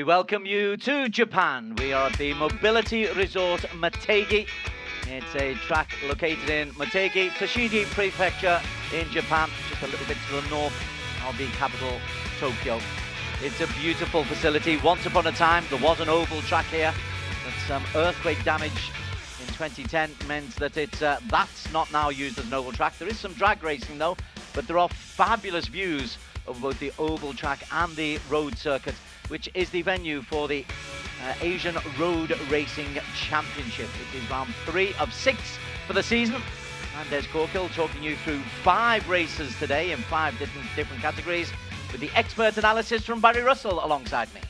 We welcome you to Japan. We are at the mobility resort Motegi. It's a track located in Motegi, Tochigi Prefecture in Japan, just a little bit to the north of the capital, Tokyo. It's a beautiful facility. Once upon a time, there was an oval track here, but some earthquake damage in 2010 meant that that's not now used as an oval track. There is some drag racing though, but there are fabulous views of both the oval track and the road circuit, which is the venue for the Asian Road Racing Championship. It is round 3 of 6 for the season. And Des Corkill talking you through 5 races today in 5 different categories, with the expert analysis from Barry Russell alongside me.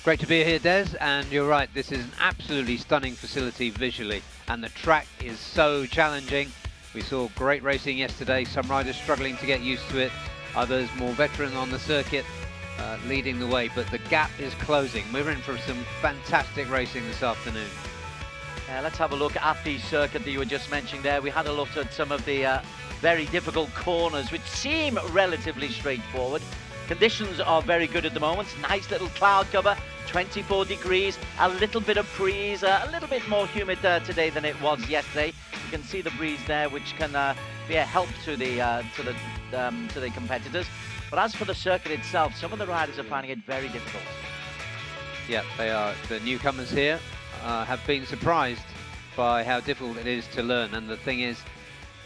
Great to be here, Des, and you're right, this is an absolutely stunning facility visually, and the track is so challenging. We saw great racing yesterday, some riders struggling to get used to it, others more veteran on the circuit leading the way, but the gap is closing. We're in for some fantastic racing this afternoon. Let's have a look at the circuit that you were just mentioning there. We had a look at some of the very difficult corners, which seem relatively straightforward. Conditions are very good at the moment. Nice little cloud cover, 24 degrees, a little bit of breeze, a little bit more humid today than it was yesterday. You can see the breeze there, which can be a help to the competitors. But as for the circuit itself, some of the riders are finding it very difficult. Yeah, they are. The newcomers here have been surprised by how difficult it is to learn. And the thing is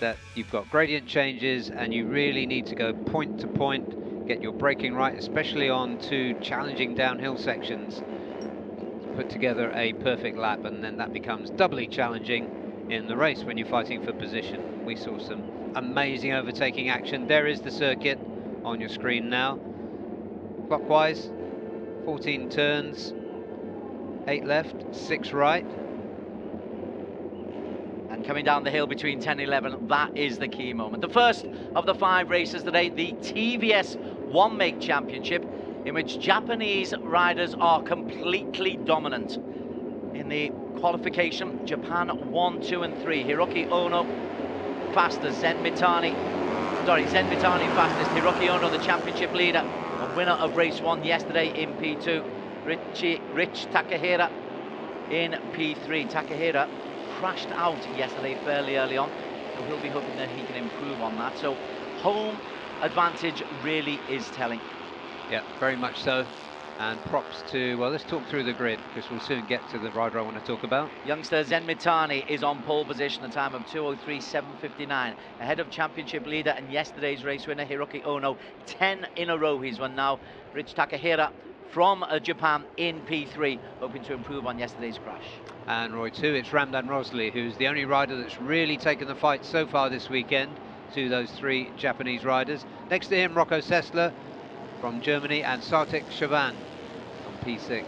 that you've got gradient changes and you really need to go point to point, get your braking right, especially on 2 challenging downhill sections, to put together a perfect lap. And then that becomes doubly challenging in the race when you're fighting for position. We saw some amazing overtaking action. There is the circuit on your screen now. Clockwise, 14 turns, 8 left, 6 right. And coming down the hill between 10 and 11, that is the key moment. The first of the 5 races today, the TVS One Make Championship, in which Japanese riders are completely dominant. In the qualification, Japan 1, 2 and 3. Hiroki Ono fastest, Zen Mitani fastest, Hiroki Ono the championship leader, a winner of race 1 yesterday in P2, Rich Takahira in P3. Takahira crashed out yesterday fairly early on, so he'll be hoping that he can improve on that. So home advantage really is telling. Yeah, very much so. And props to, well, let's talk through the grid, because we'll soon get to the rider I want to talk about. Youngster Zen Mitani is on pole position, a time of 2:03.759, ahead of championship leader and yesterday's race winner Hiroki Ono. 10 in a row he's won now. Rich Takahira from Japan in P3, hoping to improve on yesterday's crash. And Roy 2, it's Ramdan Rosley, who's the only rider that's really taken the fight so far this weekend to those 3 Japanese riders. Next to him, Rocco Sessler from Germany, and Sartek Chavan on P6.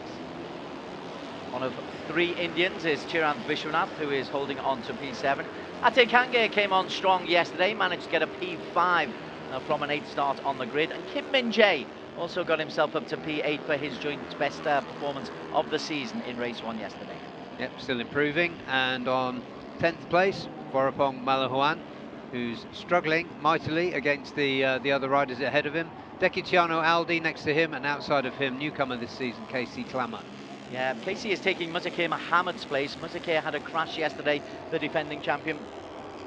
One of 3 Indians is Chirant Vishwanath, who is holding on to P7. Ate Kange came on strong yesterday, managed to get a P5 from an 8th start on the grid. And Kim Min-jae also got himself up to P8 for his joint best performance of the season in race 1 yesterday. Yep, still improving. And on 10th place, Vorapong Malahuan, who's struggling mightily against the other riders ahead of him. Dekiciano Aldi next to him, and outside of him, newcomer this season, Casey Klammer. Yeah, Casey is taking Mutake Mohammed's place. Mutake had a crash yesterday, the defending champion,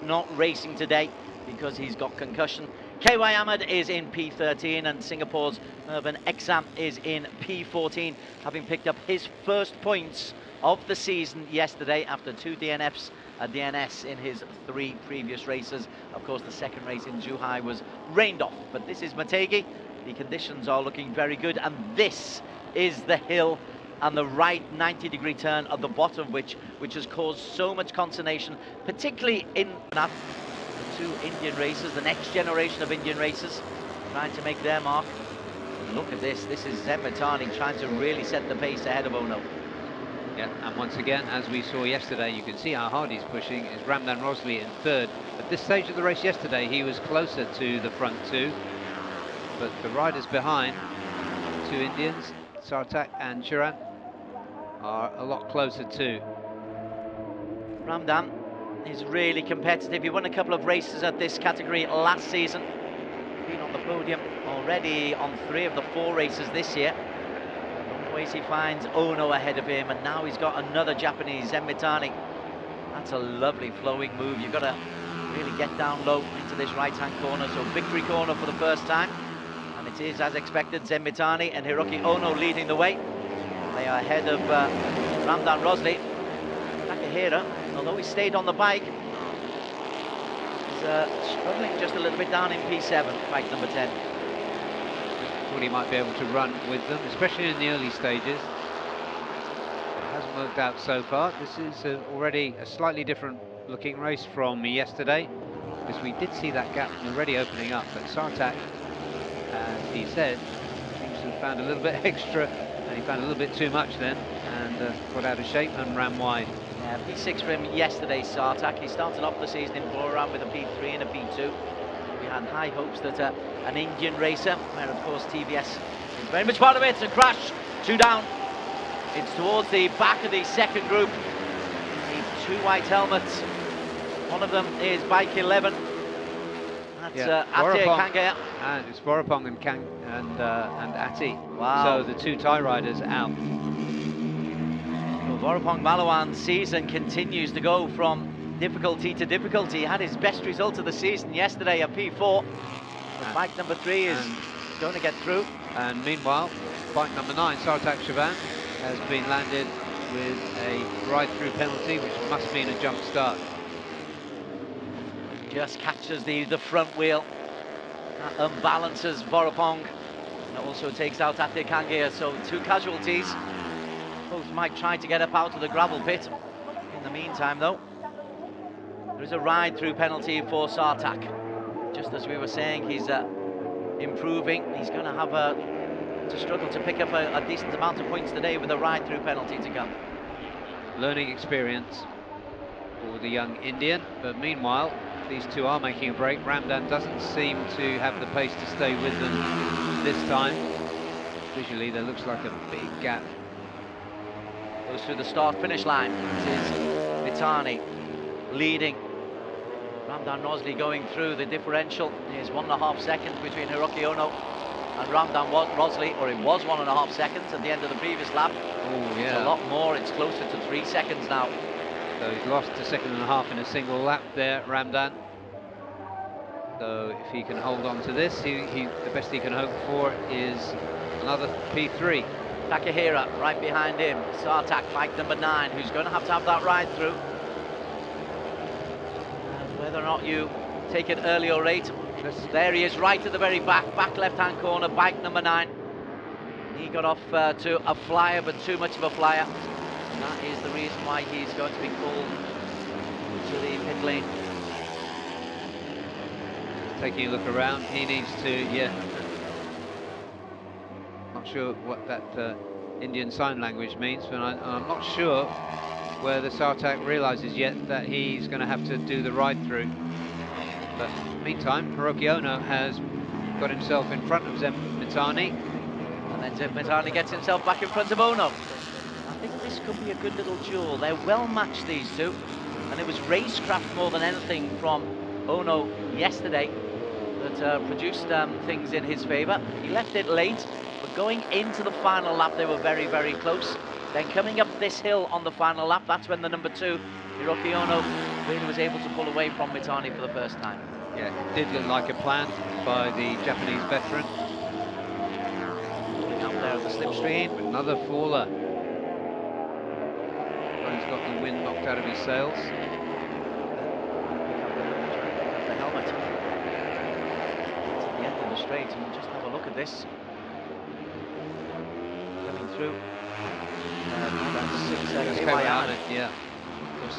not racing today because he's got concussion. KY Ahmed is in P13, and Singapore's Urban Exam is in P14, having picked up his first points of the season yesterday after 2 DNFs, a DNS in his 3 previous races. Of course, the second race in Zhuhai was rained off, but this is Motegi. The conditions are looking very good, and this is the hill and the right 90-degree turn at the bottom, which has caused so much consternation, particularly in the 2 Indian racers, the next generation of Indian racers, trying to make their mark. Look at this. This is Zen Mitani trying to really set the pace ahead of Ono. Yeah, and once again, as we saw yesterday, you can see how hard he's pushing. Is Ramdan Rosley in 3rd. At this stage of the race yesterday, he was closer to the front 2, but the riders behind, 2 Indians, Sartak and Chirant, are a lot closer too. Ramdan is really competitive. He won a couple of races at this category last season. Been on the podium already on 3 of the 4 races this year. Always he finds Ono ahead of him, and now he's got another Japanese, Mitani. That's a lovely flowing move. You've got to really get down low into this right-hand corner. So victory corner for the first time. And it is, as expected, Mitani and Hiroki Ono leading the way. They are ahead of Ramdan Rosli. Takahira, although he stayed on the bike, is struggling just a little bit down in P7, bike number 10. Thought he might be able to run with them, especially in the early stages. It hasn't worked out so far. This is already a slightly different looking race from yesterday, because we did see that gap already opening up, but Sartak, as he said, seems to have found a little bit extra, and he found a little bit too much then, and got out of shape and ran wide. Yeah, P6 for him yesterday, Sartak. He started off the season in Borough with a P3 and a P2. We had high hopes that an Indian racer, where of course TVS is very much part of it, a crash, 2 down. It's towards the back of the second group. The 2 white helmets. One of them is bike 11. That's Ate Kangea. And it's Boropong and Ati. Wow. So the 2 Thai riders out. Well, Boropong Malawan's season continues to go from difficulty to difficulty. He had his best result of the season yesterday, a P4. But bike number 3 is going to get through. And meanwhile, bike number 9, Sartak Chavan, has been landed with a ride-through penalty, which must mean a jump start. Just catches the front wheel. That unbalances Boropong. And also takes out Ate Kangea, so 2 casualties. Both might try to get up out of the gravel pit. In the meantime, though, there is a ride-through penalty for Sartak. Just as we were saying, he's improving. He's going to have to struggle to pick up a decent amount of points today with a ride-through penalty to come. Learning experience for the young Indian, but meanwhile, these 2 are making a break. Ramdan doesn't seem to have the pace to stay with them this time. Visually, there looks like a big gap. Goes through the start-finish line. It is Mitani leading. Ramdan Rosli going through. The differential is 1.5 seconds between Hiroki Ono and Ramdan Rosli, or it was 1.5 seconds at the end of the previous lap. Oh, yeah. It's a lot more. It's closer to 3 seconds now. So he's lost 1.5 seconds in a single lap there, Ramdan. So if he can hold on to this, the best he can hope for is another P3. Takahira right behind him. Sartak, bike number 9, who's going to have that ride through. And whether or not you take it early or late, there he is right at the very back left-hand corner, bike number 9. He got off to a flyer, but too much of a flyer. And that is the reason why he's going to be called to the pit lane. Taking a look around, he needs to, not sure what that Indian sign language means, but I'm not sure whether Sartak realizes yet that he's going to have to do the ride through. But meantime, Hiroki Ono has got himself in front of Mitani. And then Mitani gets himself back in front of Ono. I think this could be a good little duel. They're well matched, these 2. And it was racecraft more than anything from Ono yesterday that produced things in his favor. He left it late, but going into the final lap, they were very, very close. Then coming up this hill on the final lap, that's when the number 2, Hiroki Ono, really was able to pull away from Mitani for the first time. Yeah, it did look like a plan by the Japanese veteran. Looking up there at the slipstream. Another faller. He's got the wind knocked out of his sails. Pick up the helmet. It's at the end of the straight, and just have a look at this. Coming through. That's 6 KY Ahmed. Yeah.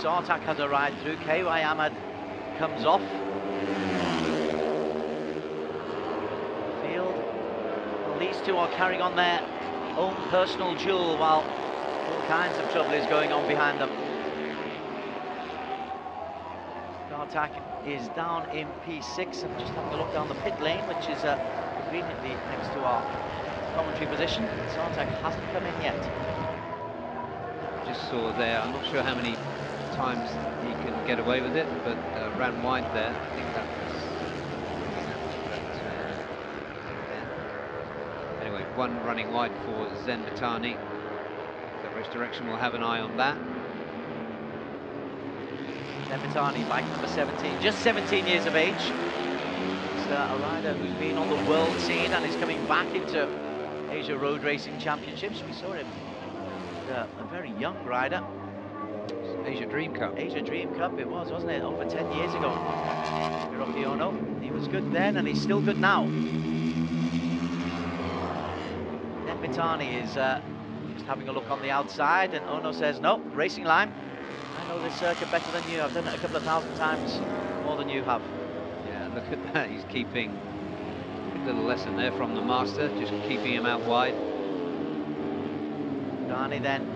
So Sartak has a ride through. KY Ahmed comes off. Field. Well, these 2 are carrying on their own personal duel while all kinds of trouble is going on behind them. Sartak is down in P6, and just having a look down the pit lane, which is conveniently next to our commentary position. Sartak hasn't come in yet. Just saw there, I'm not sure how many times he can get away with it, but ran wide there. I think that was... Anyway, one running wide for Zen Batani. So Race Direction will have an eye on that. Idemitsu, bike number 17, just 17 years of age. He's a rider who's been on the world scene and is coming back into Asia Road Racing Championships. We saw him, a very young rider. Asia Dream Cup. Asia Dream Cup it was, wasn't it? Over 10 years ago. Hiroki Ono, he was good then and he's still good now. Idemitsu is just having a look on the outside and Ono says, no, racing line. I know this circuit better than you. I've done it a couple of thousand times more than you have. Yeah, look at that. He's keeping a little lesson there from the master, just keeping him out wide. Dani then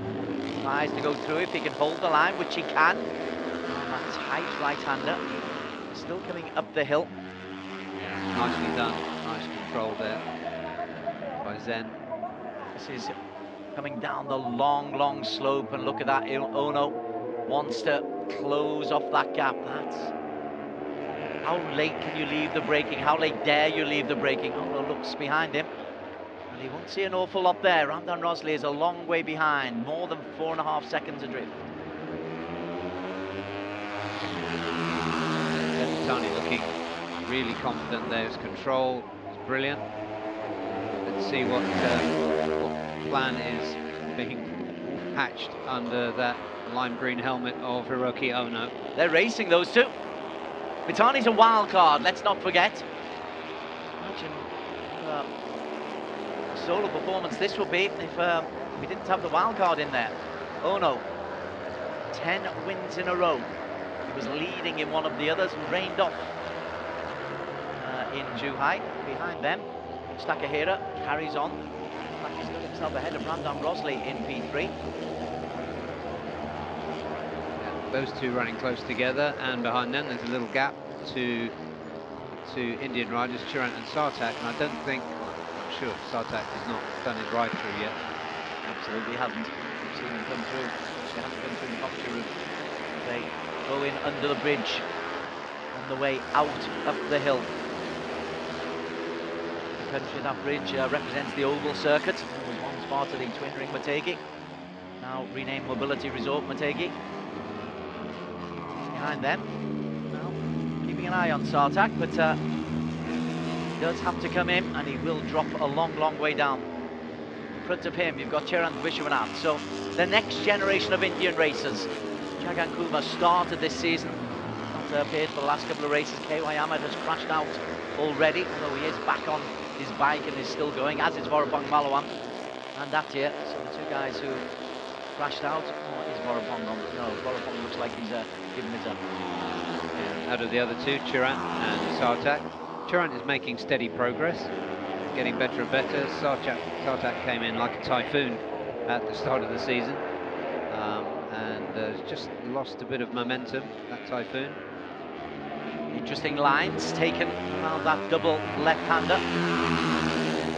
tries to go through if he can hold the line, which he can. And that tight right-hander still coming up the hill. Yeah, nicely done. Nice control there by Zen. This is coming down the long slope, and look at that. Ono wants to close off that gap. That's how late can you leave the braking? How late dare you leave the braking? Ono looks behind him, and he won't see an awful lot there. Ramdan Rosley is a long way behind, more than 4.5 seconds adrift. Tony looking really confident there. His control is brilliant. Let's see what plan is being hatched under that lime green helmet of Hiroki Ono. They're racing, those two. Mitani's a wild card, let's not forget. Imagine a solo performance this would be if we didn't have the wild card in there. Ono, 10 wins in a row. He was leading in one of the others and rained off in Zhuhai. Behind them, Takahira carries on. He's got himself ahead of Ramdan Rosley in P3. Those two running close together, and behind them there's a little gap to Indian riders, Chirant and Sartak, and I don't think, I'm sure Sartak has not done his ride through yet. Absolutely hasn't. We've seen him come through. He has to come through the commentary room. They go in under the bridge on the way out up the hill. The country, that bridge represents the oval circuit. It was once part of the twin ring Motegi, now renamed Mobility Resort Motegi. Behind them, now keeping an eye on Sartak, but he does have to come in and he will drop a long way down. In front of him you've got Chirant Vishwanath, so the next generation of Indian racers. Jagan Kumar started this season, not appeared for the last couple of races. KY Ahmed has crashed out already, although he is back on his bike and is still going, as is Vorapong Malawan and Atia. So the two guys who crashed out, or is Vorapong on? No, Vorapong looks like he's giving it up. Yeah, out of the other two, Chirant and Sartak. Chirant is making steady progress, getting better and better. Sartak came in like a typhoon at the start of the season, and just lost a bit of momentum, that typhoon. Interesting lines taken around that double left-hander.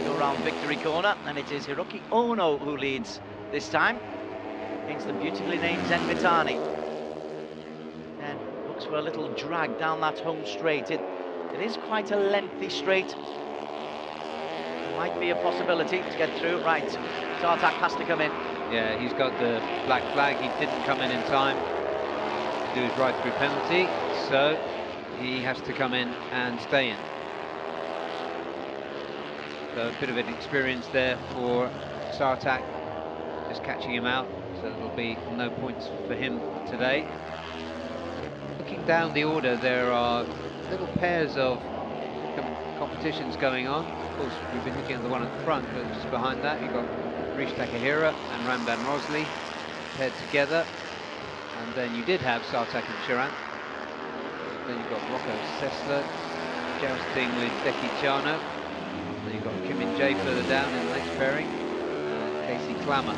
Go around Victory Corner, and it is Hiroki Ono who leads this time against the beautifully named Zen Mitani. And looks for a little drag down that home straight. It is quite a lengthy straight. Might be a possibility to get through. Right, Sartak has to come in. Yeah, he's got the black flag. He didn't come in time to do his ride-through penalty, so he has to come in and stay in. So a bit of an experience there for Sartak, just catching him out, so there'll be no points for him today. Looking down the order, there are little pairs of competitions going on. Of course, we've been looking at the one at the front, but just behind that you've got Rish Takahira and Ramdan Rosley paired together, and then you did have Sartak and Chirant. Then you've got Rocco Sessler jousting with Deki Chano. Then you've got Kim In Jae further down in the next pairing, and Casey Clammer.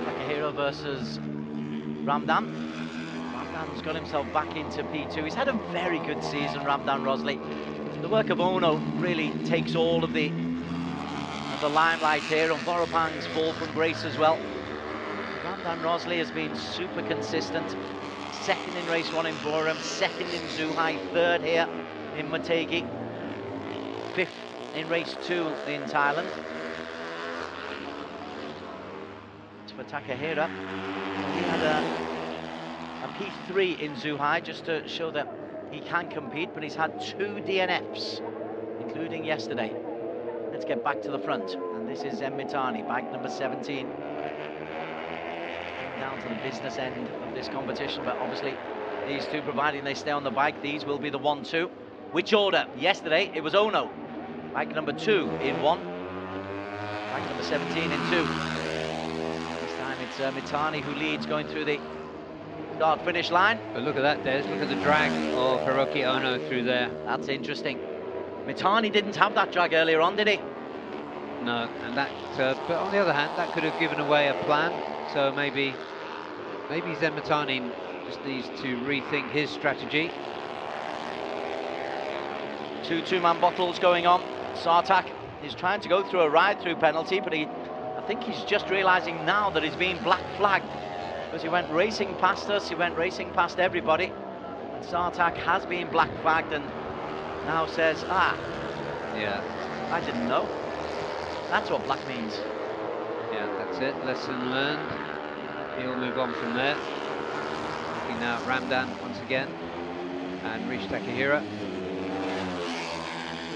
Takahira versus Ramdan. Ramdan's got himself back into P2. He's had a very good season, Ramdan Rosley. The work of Ono really takes all of the limelight here, and Vorapang's fall from grace as well. Ramdan Rosley has been super consistent. Second in race 1 in Borum, second in Zhuhai, third here in Motegi, 5th in race 2 in Thailand. It's for Takahira. He had a P3 in Zhuhai, just to show that he can compete, but he's had 2 DNFs, including yesterday. Let's get back to the front, and this is Mitani, bike number 17. Down to the business end of this competition, but obviously these two, providing they stay on the bike, these will be the 1-2. Which order? Yesterday it was Ono, bike number 2 in 1, bike number 17 in 2. This time it's Mitani who leads, going through the start-finish line. But look at that, Des. Look at the drag of Hiroki Ono through there. That's interesting. Mitani didn't have that drag earlier on, did he? No, and that. But on the other hand, that could have given away a plan. So maybe Zen Mitani just needs to rethink his strategy. 2 two-man bottles going on. Sartak is trying to go through a ride-through penalty, but I think he's just realising now that he's being black flagged, because he went racing past us, he went racing past everybody. And Sartak has been black flagged and now says, yeah, I didn't know. That's what black means. Yeah, that's it. Lesson learned. He'll move on from there. Looking now at Ramdan once again, and Rishi Takahira.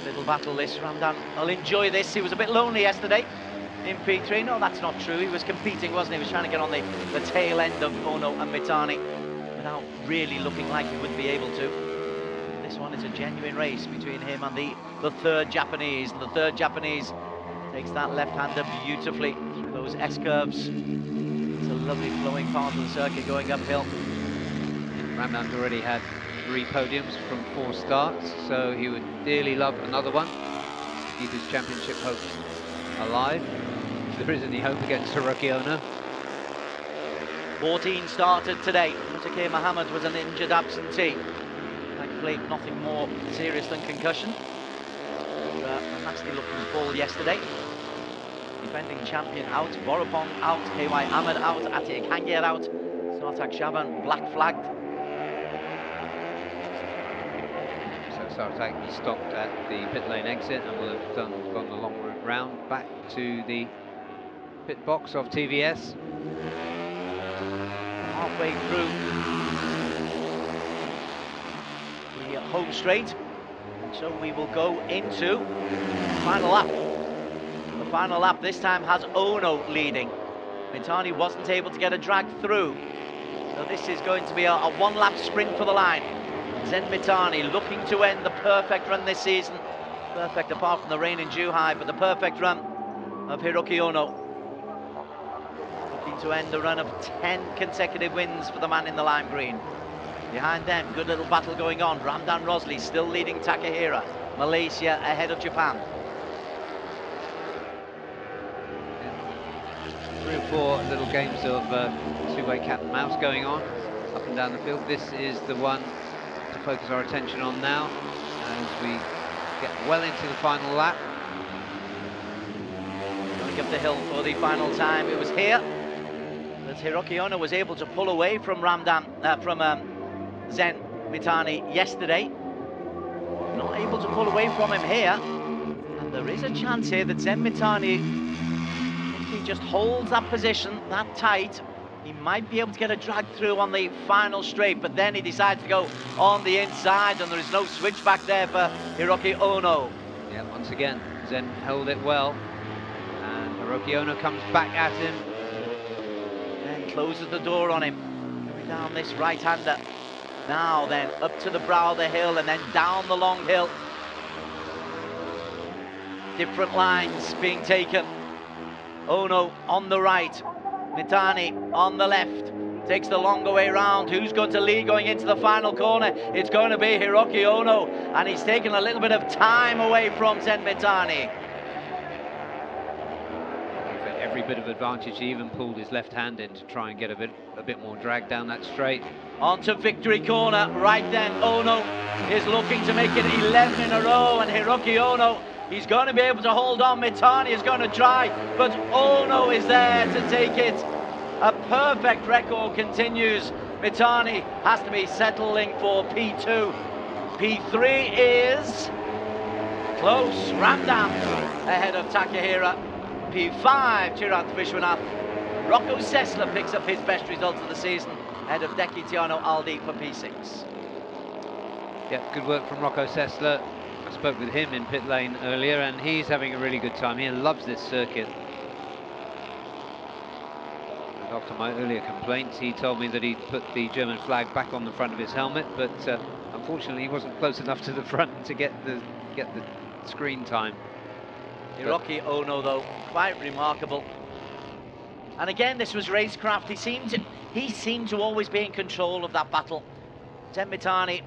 A little battle this. Ramdan will enjoy this. He was a bit lonely yesterday in P3. No, that's not true. He was competing, wasn't he? He was trying to get on the tail end of Ono and Mitani without really looking like he would be able to. This one is a genuine race between him and the third Japanese. And the third Japanese takes that left-hander beautifully through those S-curves. It's a lovely flowing part of the circuit going uphill. Ramdan's already had 3 podiums from 4 starts, so he would dearly love another one. Keep his championship hopes alive. If there is any hope against Hiroki Ono. 14 started today. Motegi Mohammed was an injured absentee. Thankfully, nothing more serious than concussion. A nasty looking fall yesterday. Defending champion out, Boropong out, KY Ahmed out, Ati Kangier out, Sartak Shaban black flagged. So Sartak stopped at the pit lane exit and will have gone the long route round back to the pit box of TVS. Halfway through the home straight, so we will go into the final lap. The final lap this time has Ono leading. Mitani wasn't able to get a drag through, so this is going to be a one-lap sprint for the line. Zen Mitani looking to end the perfect run this season. Perfect apart from the rain in Zhuhai, but the perfect run of Hiroki Ono. Looking to end a run of 10 consecutive wins for the man in the lime green. Behind them, good little battle going on. Ramdan Rosley still leading Takahira. Malaysia ahead of Japan. 3 or 4 little games of two-way cat and mouse going on up and down the field. This is the one to focus our attention on now as we get well into the final lap. Going up the hill for the final time. It was here that Hiroki Ono was able to pull away from Zen Mitani yesterday. Not able to pull away from him here. And there is a chance here that Zen Mitani, if he just holds that position that tight, he might be able to get a drag through on the final straight, but then he decides to go on the inside and there is no switch back there for Hiroki Ono. Yeah, once again, Zen held it well. And Hiroki Ono comes back at him. Then closes the door on him. Coming down this right-hander. Now then, up to the brow of the hill and then down the long hill. Different lines being taken. Ono on the right, Mitani on the left. Takes the longer way round. Who's going to lead going into the final corner? It's going to be Hiroki Ono, and he's taken a little bit of time away from Zen Mitani. For every bit of advantage, he even pulled his left hand in to try and get a bit more drag down that straight. Onto victory corner, right then, Ono is looking to make it 11 in a row, and Hiroki Ono, he's going to be able to hold on. Mitani is going to try, but Ono is there to take it. A perfect record continues. Mitani has to be settling for P2. P3 is close. Ramdan ahead of Takahira. P5, Chirag Vishwanath. Rocco Sessler picks up his best result of the season ahead of Dekitiano Aldi for P6. Yeah, good work from Rocco Sessler. I spoke with him in pit lane earlier and he's having a really good time. He loves this circuit. And after my earlier complaints, he told me that he'd put the German flag back on the front of his helmet, but unfortunately he wasn't close enough to the front to get the screen time. Hiroki Ono, though, quite remarkable. And again, this was racecraft. He seemed to always be in control of that battle. Zen Mitani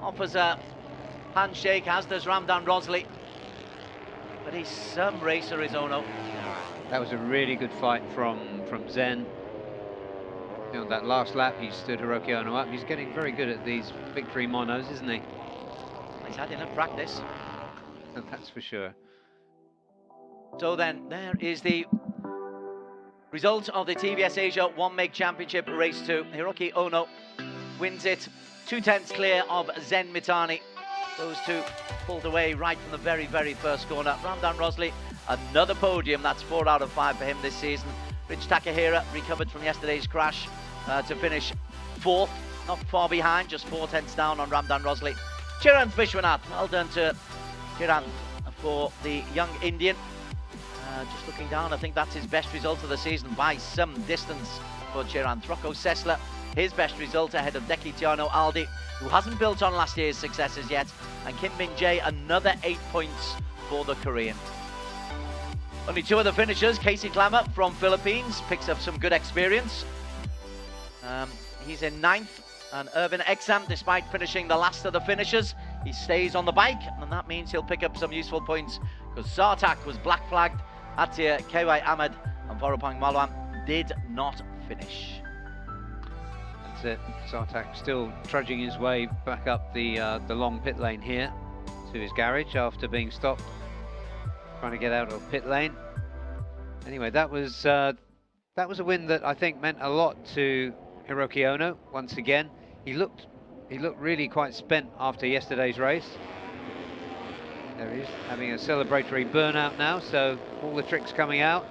offers a handshake, as does Ramdan Rosley. But he's some racer, is Ono. That was a really good fight from Zen. You know, that last lap, he stood Hiroki Ono up. He's getting very good at these victory monos, isn't he? He's had enough practice. That's for sure. So then, there is the result of the TVS Asia 1 Meg Championship Race 2. Hiroki Ono wins it, 2/10 clear of Zen Mitani. Those two pulled away right from the very, very first corner. Ramdan Rosley, another podium. That's 4 out of 5 for him this season. Rich Takahira recovered from yesterday's crash to finish 4th, not far behind, just 4/10 down on Ramdan Rosley. Chirag Vishwanath, well done to Chirag for the young Indian. Just looking down, I think that's his best result of the season by some distance for Chirag. Rocco Sessler, his best result ahead of Dekitiano Aldi, who hasn't built on last year's successes yet, and Kim Min-jae, another 8 points for the Korean. Only 2 of the finishers. Casey Clammer from Philippines picks up some good experience. He's in 9th, and Irvin Exam, despite finishing the last of the finishers, he stays on the bike, and that means he'll pick up some useful points, because Sartak was black flagged. Atia, KY Ahmed and Vorapang Malwan did not finish. That's it. Sartak still trudging his way back up the long pit lane here to his garage after being stopped, trying to get out of pit lane. Anyway, that was a win that I think meant a lot to Hiroki Ono. Once again, he looked really quite spent after yesterday's race. There he is, having a celebratory burnout now, so all the tricks coming out.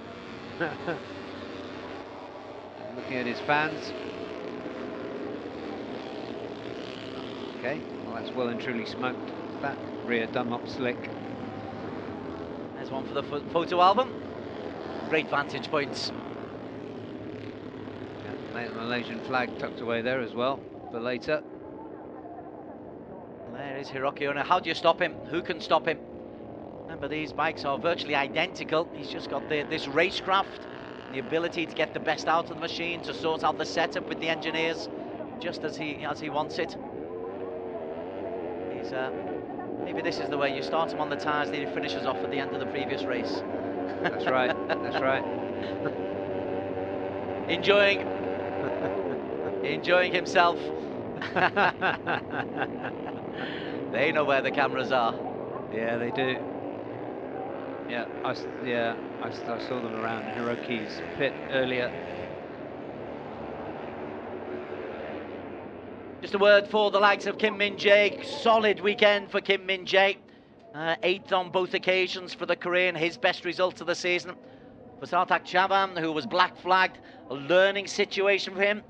Looking at his fans. Okay, well that's well and truly smoked, that rear Dunlop slick. There's one for the photo album. Great vantage points. Yeah, Malaysian flag tucked away there as well for later. There is Hiroki Ono. How do you stop him? Who can stop him? Remember, these bikes are virtually identical. He's just got this racecraft, the ability to get the best out of the machine, to sort out the setup with the engineers, just as he wants it. He's maybe this is the way you start him on the tyres, then he finishes off at the end of the previous race. That's right. That's right. Enjoying himself. They know where the cameras are. Yeah, they do. Yeah, I saw them around Hiroki's pit earlier. Just a word for the likes of Kim Min-jae. Solid weekend for Kim Min-jae. 8th on both occasions for the Korean, his best result of the season. For Sartak Chavan, who was black flagged, a learning situation for him.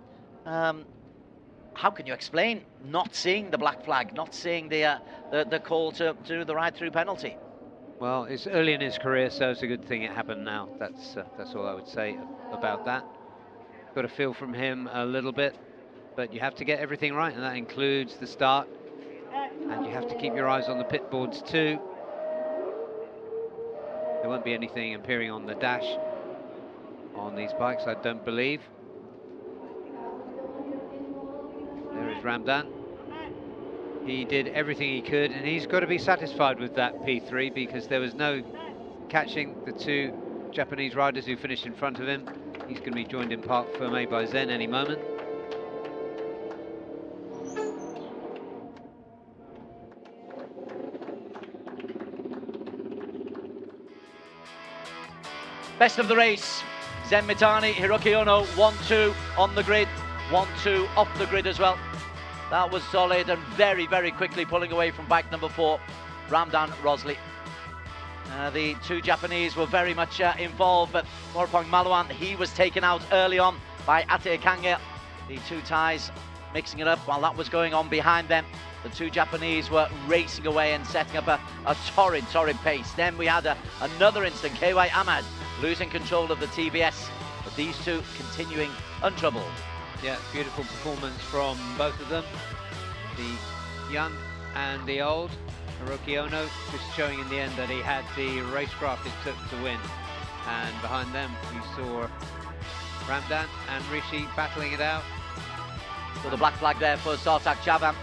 How can you explain not seeing the black flag, not seeing the call to do the ride-through penalty? Well, it's early in his career, so it's a good thing it happened now. That's all I would say about that. Got a feel from him a little bit, but you have to get everything right, and that includes the start. And you have to keep your eyes on the pit boards too. There won't be anything appearing on the dash on these bikes, I don't believe. There is Ramdan. He did everything he could, and he's got to be satisfied with that P3, because there was no catching the 2 Japanese riders who finished in front of him. He's going to be joined in Parc Fermé by Zen any moment. Best of the race, Zen Mitani, Hiroki Ono, 1-2 on the grid, 1-2 off the grid as well. That was solid, and very, very quickly pulling away from bike number 4, Ramdan Rosley. The two Japanese were very much involved, but Morapong Maluan, he was taken out early on by Ate Kange. The two Thais mixing it up while that was going on behind them. The two Japanese were racing away and setting up a torrid pace. Then we had another instant, KY Ahmad losing control of the TBS, but these two continuing untroubled. Yeah, beautiful performance from both of them, the young and the old. Hiroki Ono just showing in the end that he had the racecraft it took to win. And behind them we saw Ramdan and Rishi battling it out. So the black flag there for Sartak Chavan.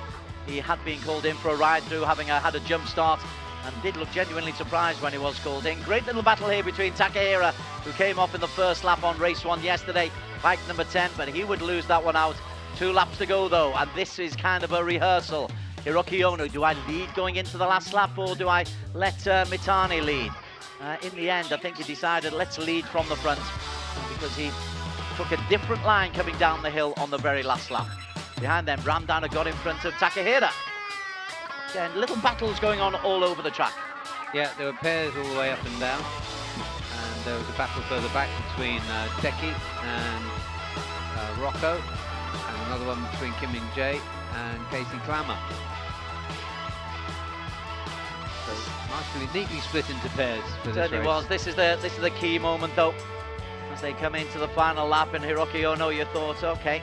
He had been called in for a ride through, having had a jump start, and did look genuinely surprised when he was called in. Great little battle here between Takehira, who came off in the first lap on race 1 yesterday, bike number 10, but he would lose that one out. 2 laps to go though, and this is kind of a rehearsal. Hiroki Ono, do I lead going into the last lap, or do I let Mitani lead? In the end, I think he decided, let's lead from the front, because he took a different line coming down the hill on the very last lap. Behind them, Ramdan had got in front of Takehira. Again, little battles going on all over the track. Yeah, there were pairs all the way up and down. And there was a battle further back between Teki and Rocco. And another one between Kim Min-jae and Casey Clammer. So nicely, neatly split into pairs for this Certainly race. was. This is the key moment though. As they come into the final lap, and Hiroki Ono, you thought, okay,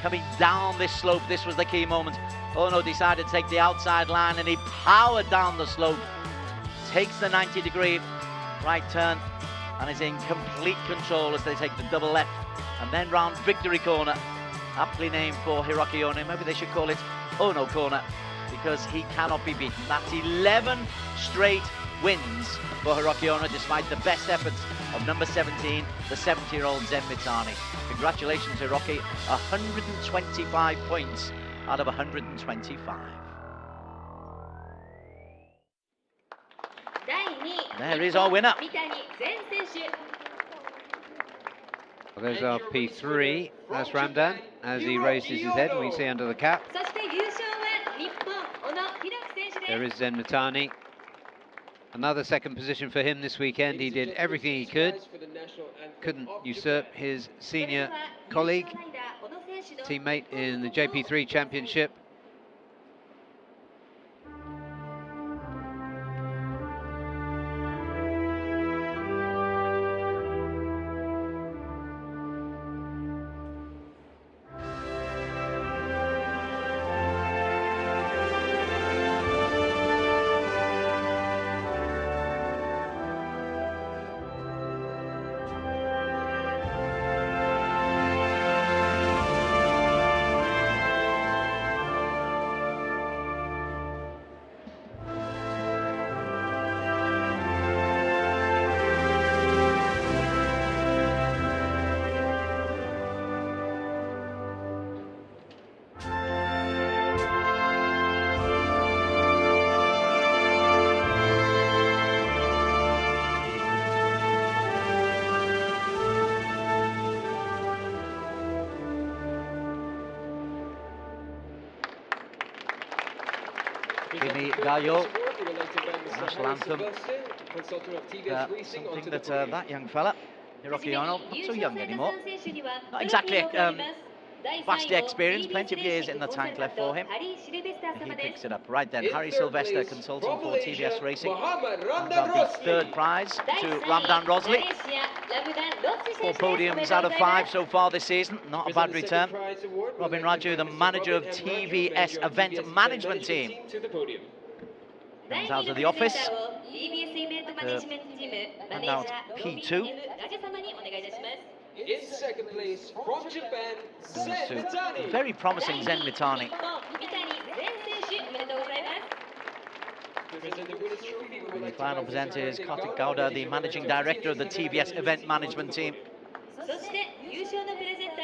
coming down this slope, this was the key moment. Ono decided to take the outside line, and he powered down the slope, takes the 90-degree right turn, and is in complete control as they take the double left, and then round Victory Corner, aptly named for Hiroki Ono. Maybe they should call it Ono Corner, because he cannot be beaten. That's 11 straight wins for Hiroki Ono, despite the best efforts of number 17, the 70-year-old Zen Mitani. Congratulations, Hiroki. 125 points out of 125. There is our winner. Well, there's our P3. That's Ramdan as he raises his head, we see under the cap. There is Zen Mitani. Another second position for him this weekend. He did everything he could. Couldn't usurp his senior colleague, teammate in the JP3 Championship. Kimi Gayo, national anthem. Something that that young fella, Hiroki Ono, not so young anymore. Not exactly vastly experienced, plenty of years in the tank left for him. He picks it up. Right then, Harry Sylvester, consultant for TBS Racing. And the third prize to Ramdan Rosley. 4 podiums out of 5 so far this season. Not a bad return. Robin Raju, the manager of TBS Event Management Team, comes out of the office. And out P2. In second place from Japan, Zen Mitani. Very promising Zen Mitani. The final presenter is Kartik Gowda, the managing director of the TBS Event Management Team.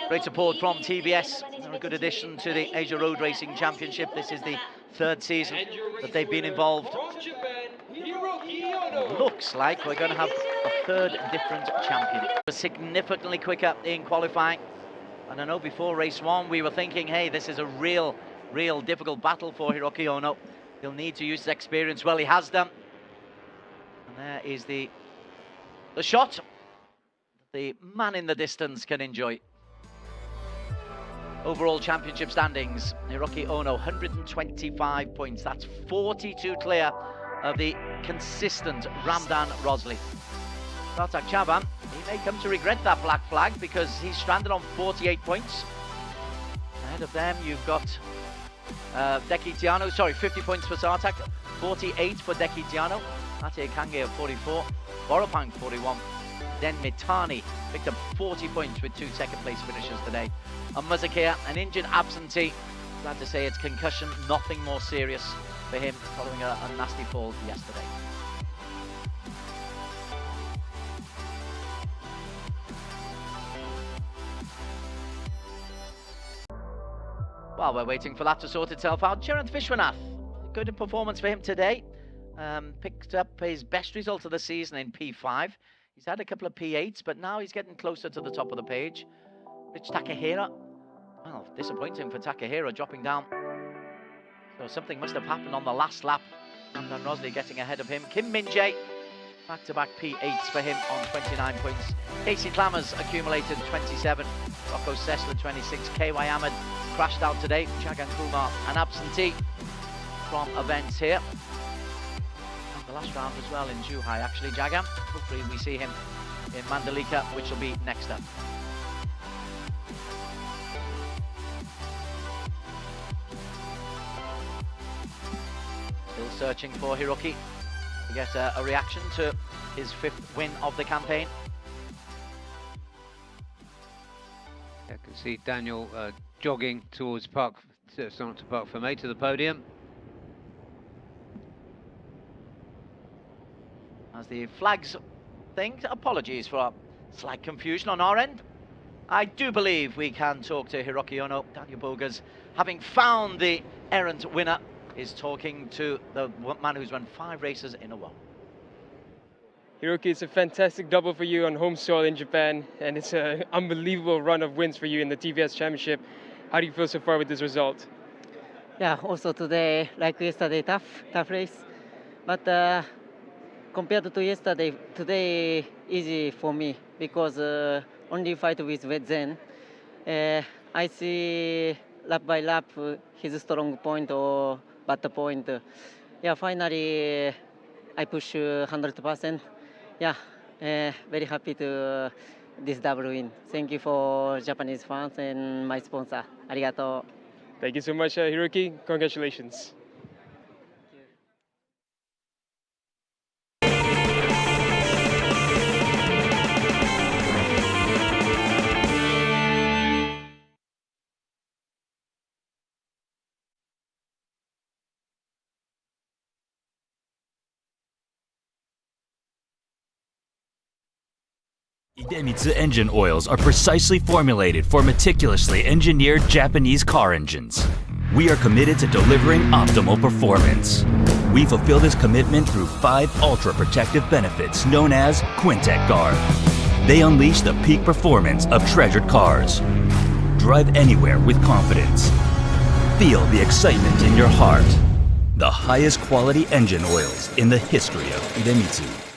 Great support from TBS. They're a good addition to the Asia Road Racing Championship. This is the 3rd season that they've been involved. Looks like we're going to have a 3rd different champion. Significantly quicker in qualifying. And I know before race 1 we were thinking, hey, this is a real difficult battle for Hiroki Ono. He'll need to use his experience. Well, he has done. And there is the shot the man in the distance can enjoy. Overall championship standings, Hiroki Ono, 125 points. That's 42 clear of the consistent Ramdan Rosley. Sartak Chavan, he may come to regret that black flag because he's stranded on 48 points. Ahead of them, you've got Deki Tiano, 50 points for Sartak, 48 for Deki Tiano, Ate Kange of 44, Boropang 41, then Mitani picked up 40 points with 2 second-place finishers today. And Motegi, an injured absentee. Glad to say it's concussion, nothing more serious for him following a nasty fall yesterday. While we're waiting for that to sort itself out, Chirant Vishwanath, good performance for him today. Picked up his best result of the season in P5. He's had a couple of P8s, but now he's getting closer to the top of the page. Rich Takahira, well, disappointing for Takahira, dropping down. So something must have happened on the last lap. Ramdan Rosley getting ahead of him. Kim Min-jae, back-to-back P8s for him on 29 points. Casey Clammers accumulated 27. Rocco Sessler 26. KY Ahmed crashed out today. Jagan Kumar, an absentee from events here. And the last round as well in Zhuhai, actually, Jagan. Hopefully we see him in Mandalika, which will be next up. Still searching for Hiroki to get a reaction to his 5th win of the campaign. I can see Daniel jogging towards Park Fermé to the podium. As the flags thing, apologies for slight confusion on our end. I do believe we can talk to Hiroki Ono. Daniel Bogas, having found the errant winner, is talking to the man who's won 5 races in a row. Hiroki, it's a fantastic double for you on home soil in Japan, and it's an unbelievable run of wins for you in the TVS Championship. How do you feel so far with this result? Yeah, also today, like yesterday, tough race. But compared to yesterday, today easy for me because only fight with Zen. I see lap by lap his strong point or bad point. Yeah, finally I push 100%. Yeah, very happy to this double win. Thank you for Japanese fans and my sponsor. Arigato. Thank you so much, Hiroki. Congratulations. Idemitsu engine oils are precisely formulated for meticulously engineered Japanese car engines. We are committed to delivering optimal performance. We fulfill this commitment through 5 ultra-protective benefits known as Quintec Guard. They unleash the peak performance of treasured cars. Drive anywhere with confidence. Feel the excitement in your heart. The highest quality engine oils in the history of Idemitsu.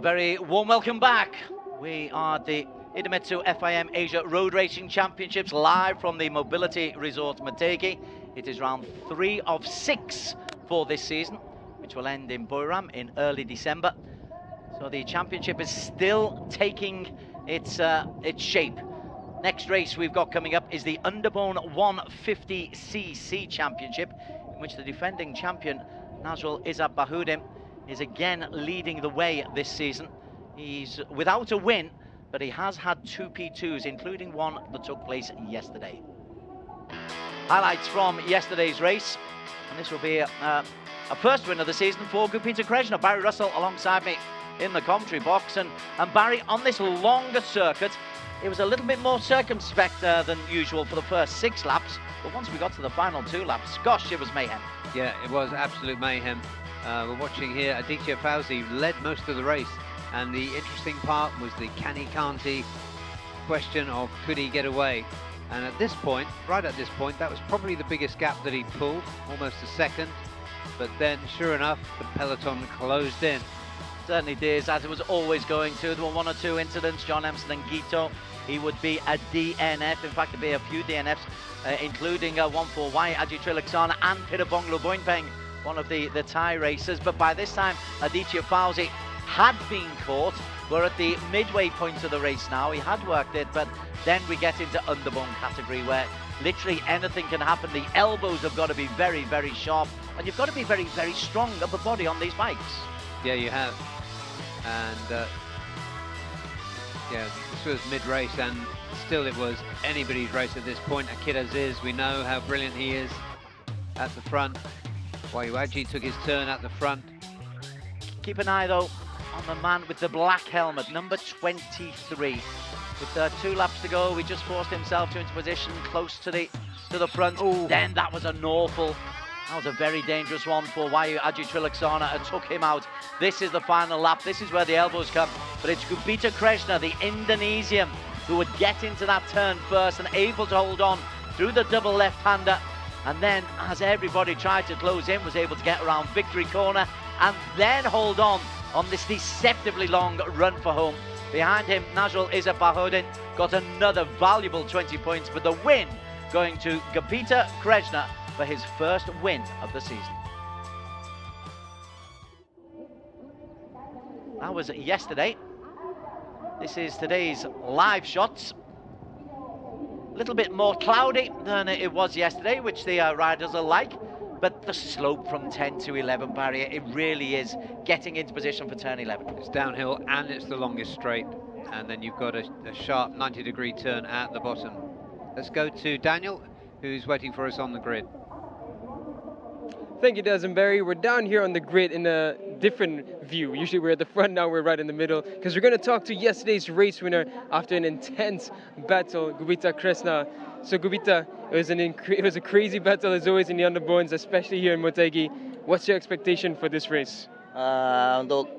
very warm welcome back. We are at the Idemitsu FIM Asia Road Racing Championships live from the Mobility Resort Motegi. It is round 3 of 6 for this season, which will end in Buriram in early December. So the championship is still taking its shape. Next race we've got coming up is the Underbone 150cc Championship, in which the defending champion Nazrul Izzat Bahudin is again leading the way this season. He's without a win, but he has had 2 P2s, including one that took place yesterday. Highlights from yesterday's race, and this will be a first win of the season for Gupita Krishna. Barry Russell alongside me in the commentary box, and Barry, on this longer circuit, it was a little bit more circumspect than usual for the first 6 laps, but once we got to the final 2 laps, gosh, it was mayhem. Yeah, it was absolute mayhem. We're watching here, Aditya Fauzi led most of the race, and the interesting part was the can't-he question of could he get away. And at this point, right at this point, that was probably the biggest gap that he pulled, almost a second. But then, sure enough, the peloton closed in. Certainly did, as it was always going to. There were 1 or 2 incidents. John Emerson and Gito, he would be a DNF. In fact, there'd be a few DNFs, including one for Wai Aji Trilaksana and Pirabonglu Boinpeng, one of the Thai racers. But by this time, Aditya Fauzi had been caught. We're at the midway point of the race now. He had worked it, but then we get into Underbone category, where literally anything can happen. The elbows have got to be very, very sharp, and you've got to be very, very strong upper body on these bikes. Yeah, you have. And yeah, this was mid-race, and still it was anybody's race at this point. Akid Aziz, we know how brilliant he is at the front. Wayuaji took his turn at the front. Keep an eye though on the man with the black helmet, number 23. With 2 laps to go, he just forced himself into position close to the front. Ooh. Then that was an awful. That was a very dangerous one for Wai Aji Trilaksana. It took him out. This is the final lap. This is where the elbows come. But it's Gupita Krishna, the Indonesian, who would get into that turn first and able to hold on through the double left-hander. And then, as everybody tried to close in, was able to get around victory corner and then hold on this deceptively long run for home. Behind him, Nazrul Izzat Bahudin got another valuable 20 points, but the win going to Gupita Krishna for his first win of the season. That was yesterday. This is today's live shots. A little bit more cloudy than it was yesterday, which the riders are like, but the slope from 10 to 11 barrier, it really is getting into position for turn 11. It's downhill and it's the longest straight, and then you've got a sharp 90-degree turn at the bottom. Let's go to Daniel, who's waiting for us on the grid. Thank you, Des and Barry. We're down here on the grid in a different view. Usually we're at the front, now we're right in the middle, because we're going to talk to yesterday's race winner after an intense battle, Gupita Krishna. So Gupita, it was a crazy battle as always in the Underbones, especially here in Motegi. What's your expectation for this race? Untuk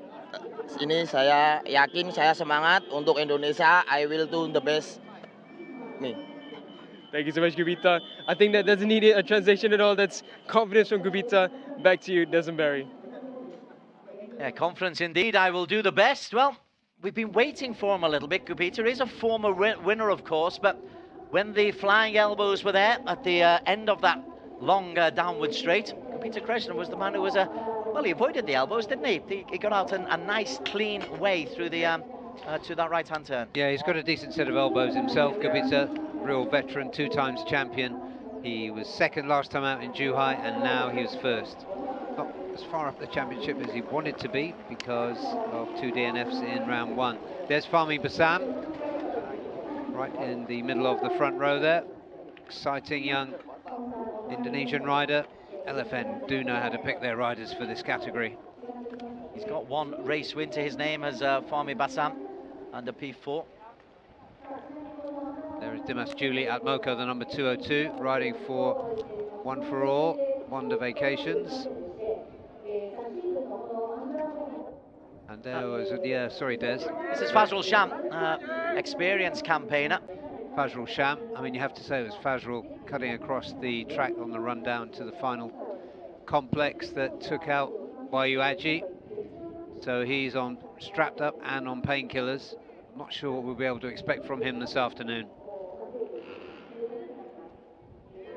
ini saya yakin, saya semangat untuk Indonesia. I will do the best. Me. Thank you so much, Gupita. I think that doesn't need a translation at all. That's confidence from Gupita. Back to you, Des and Barry. Yeah, confidence indeed. I will do the best. Well, we've been waiting for him a little bit. Gupita is a former winner, of course, but when the flying elbows were there at the end of that long downward straight, Gupita Krishna was the man who was well, he avoided the elbows, didn't he? He got out a nice, clean way through the to that right-hand turn. Yeah, he's got a decent set of elbows himself, Gupita. Real veteran, 2 times champion. He was second last time out in Zhuhai, and now he was first. Not as far up the championship as he wanted to be because of 2 DNFs in round 1. There's Fahmi Bassam, right in the middle of the front row there. Exciting young Indonesian rider. LFN do know how to pick their riders for this category. He's got 1 race win to his name as Fahmi Bassam under P4. There is Dimas Julie at Moko, the number 202, riding for One for All, Wonder Vacations. And there was, yeah, sorry, Des. This is Fazrul Sham, experienced campaigner. Fazrul Sham, I mean, you have to say it was Fazrul cutting across the track on the run down to the final complex that took out Wayuaji. So he's on strapped up and on painkillers. Not sure what we'll be able to expect from him this afternoon.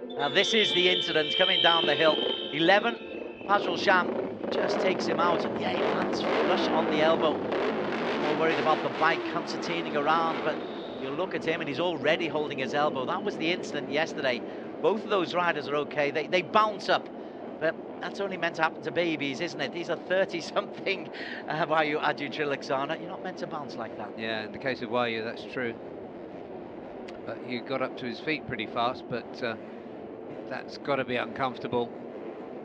Now this is the incident coming down the hill. 11, Fazrul Sham just takes him out. Yeah, he lands flush on the elbow. More worried about the bike concertinaing around, but you look at him and he's already holding his elbow. That was the incident yesterday. Both of those riders are okay. They bounce up, but that's only meant to happen to babies, isn't it? These are 30-something Wayu Aju Trilaksana. You're not meant to bounce like that. Yeah, in the case of Wayu, that's true. But he got up to his feet pretty fast, but that's got to be uncomfortable.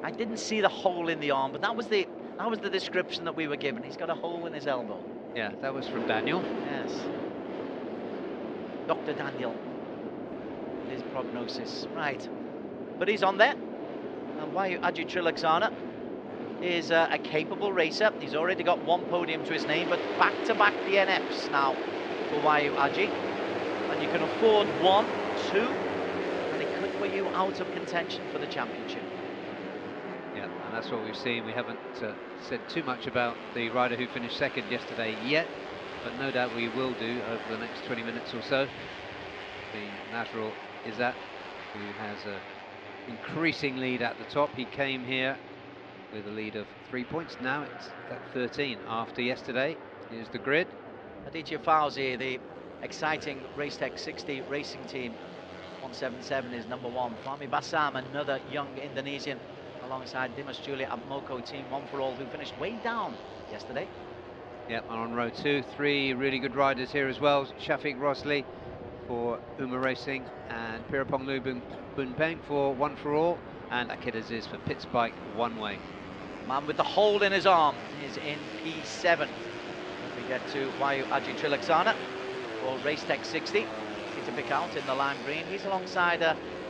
I didn't see the hole in the arm, but that was the description that we were given. He's got a hole in his elbow. Yeah, that was from Daniel. Yes. Dr. Daniel. His prognosis. Right. But he's on there. And Wayu Aju Trilaksana is a capable racer. He's already got one podium to his name, but back-to-back DNFs now for Wayu Aji. And you can afford 1, 2, and it could put you out of contention for the championship. Yeah, and that's what we've seen. We haven't said too much about the rider who finished second yesterday yet, but no doubt we will do over the next 20 minutes or so. The Nazrul Izzat, who has an increasing lead at the top. He came here with a lead of 3 points. Now it's at 13 after yesterday. Here's the grid. Aditya Fauzi, the exciting Racetech 60 racing team, 177 is number 1. Fahmi Bassam, another young Indonesian, alongside Dimas Julia Abmoko, team One for All, who finished way down yesterday. Yep, and on row 2, 3 really good riders here as well. Shafiq Rosli for Uma Racing, and Pirapong Bunpeng for One for All, and Akid Aziz for Pitts Bike One Way. Man with the hole in his arm is in P7. We get to Wayu Aji Trilaksana for Racetech 60. Easy to pick out in the lime green. He's alongside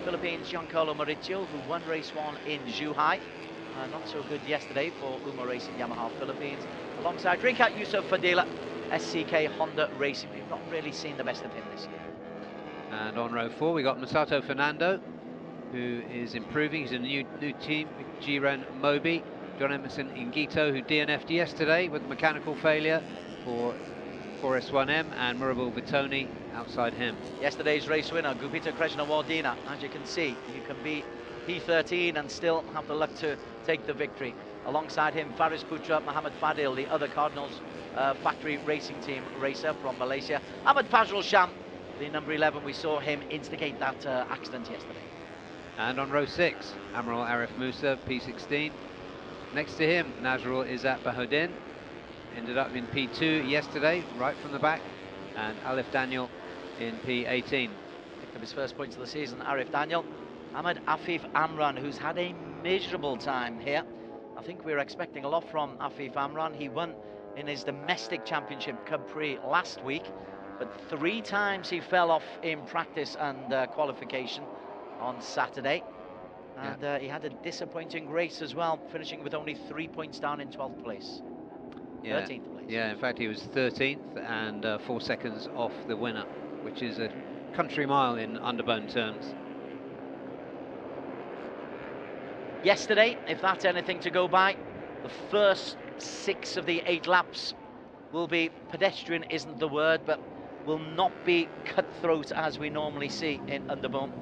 Philippines Giancarlo Maurizio, who won race 1 in Zhuhai. Not so good yesterday for Uma Racing Yamaha Philippines. Alongside Rikat Yusuf Fadila, SCK Honda Racing. We've not really seen the best of him this year. And on row 4 we got Masato Fernando, who is improving. He's in a new team, Jiren Mobi. John Emerson Ingito, who DNF'd yesterday with mechanical failure for 4S1M, and Murabul Vitoni outside him. Yesterday's race winner, Gupita Krishnawardena. As you can see, you can be P13 and still have the luck to take the victory. Alongside him, Faris Putra, Muhammad Fadil, the other Cardinals factory racing team racer from Malaysia. Ahmad Fazrul Sham, the number 11, we saw him instigate that accident yesterday. And on row 6, Amral Arif Musa, P16. Next to him, Nazrul Izzat Bahudin, ended up in P2 yesterday, right from the back, and Alif Daniel in P18. Picked up his first points of the season, Arif Daniel. Ahmed Afif Amran, who's had a miserable time here. I think we were expecting a lot from Afif Amran. He won in his domestic championship Cub Prix last week, but 3 times he fell off in practice and qualification on Saturday. And he had a disappointing race as well, finishing with only 3 points down in 12th place. Yeah. 13th place. Yeah, in fact he was 13th and 4 seconds off the winner, which is a country mile in Underbone terms. Yesterday, if that's anything to go by, the first 6 of the 8 laps will be pedestrian, isn't the word, but will not be cutthroat as we normally see in Underbone.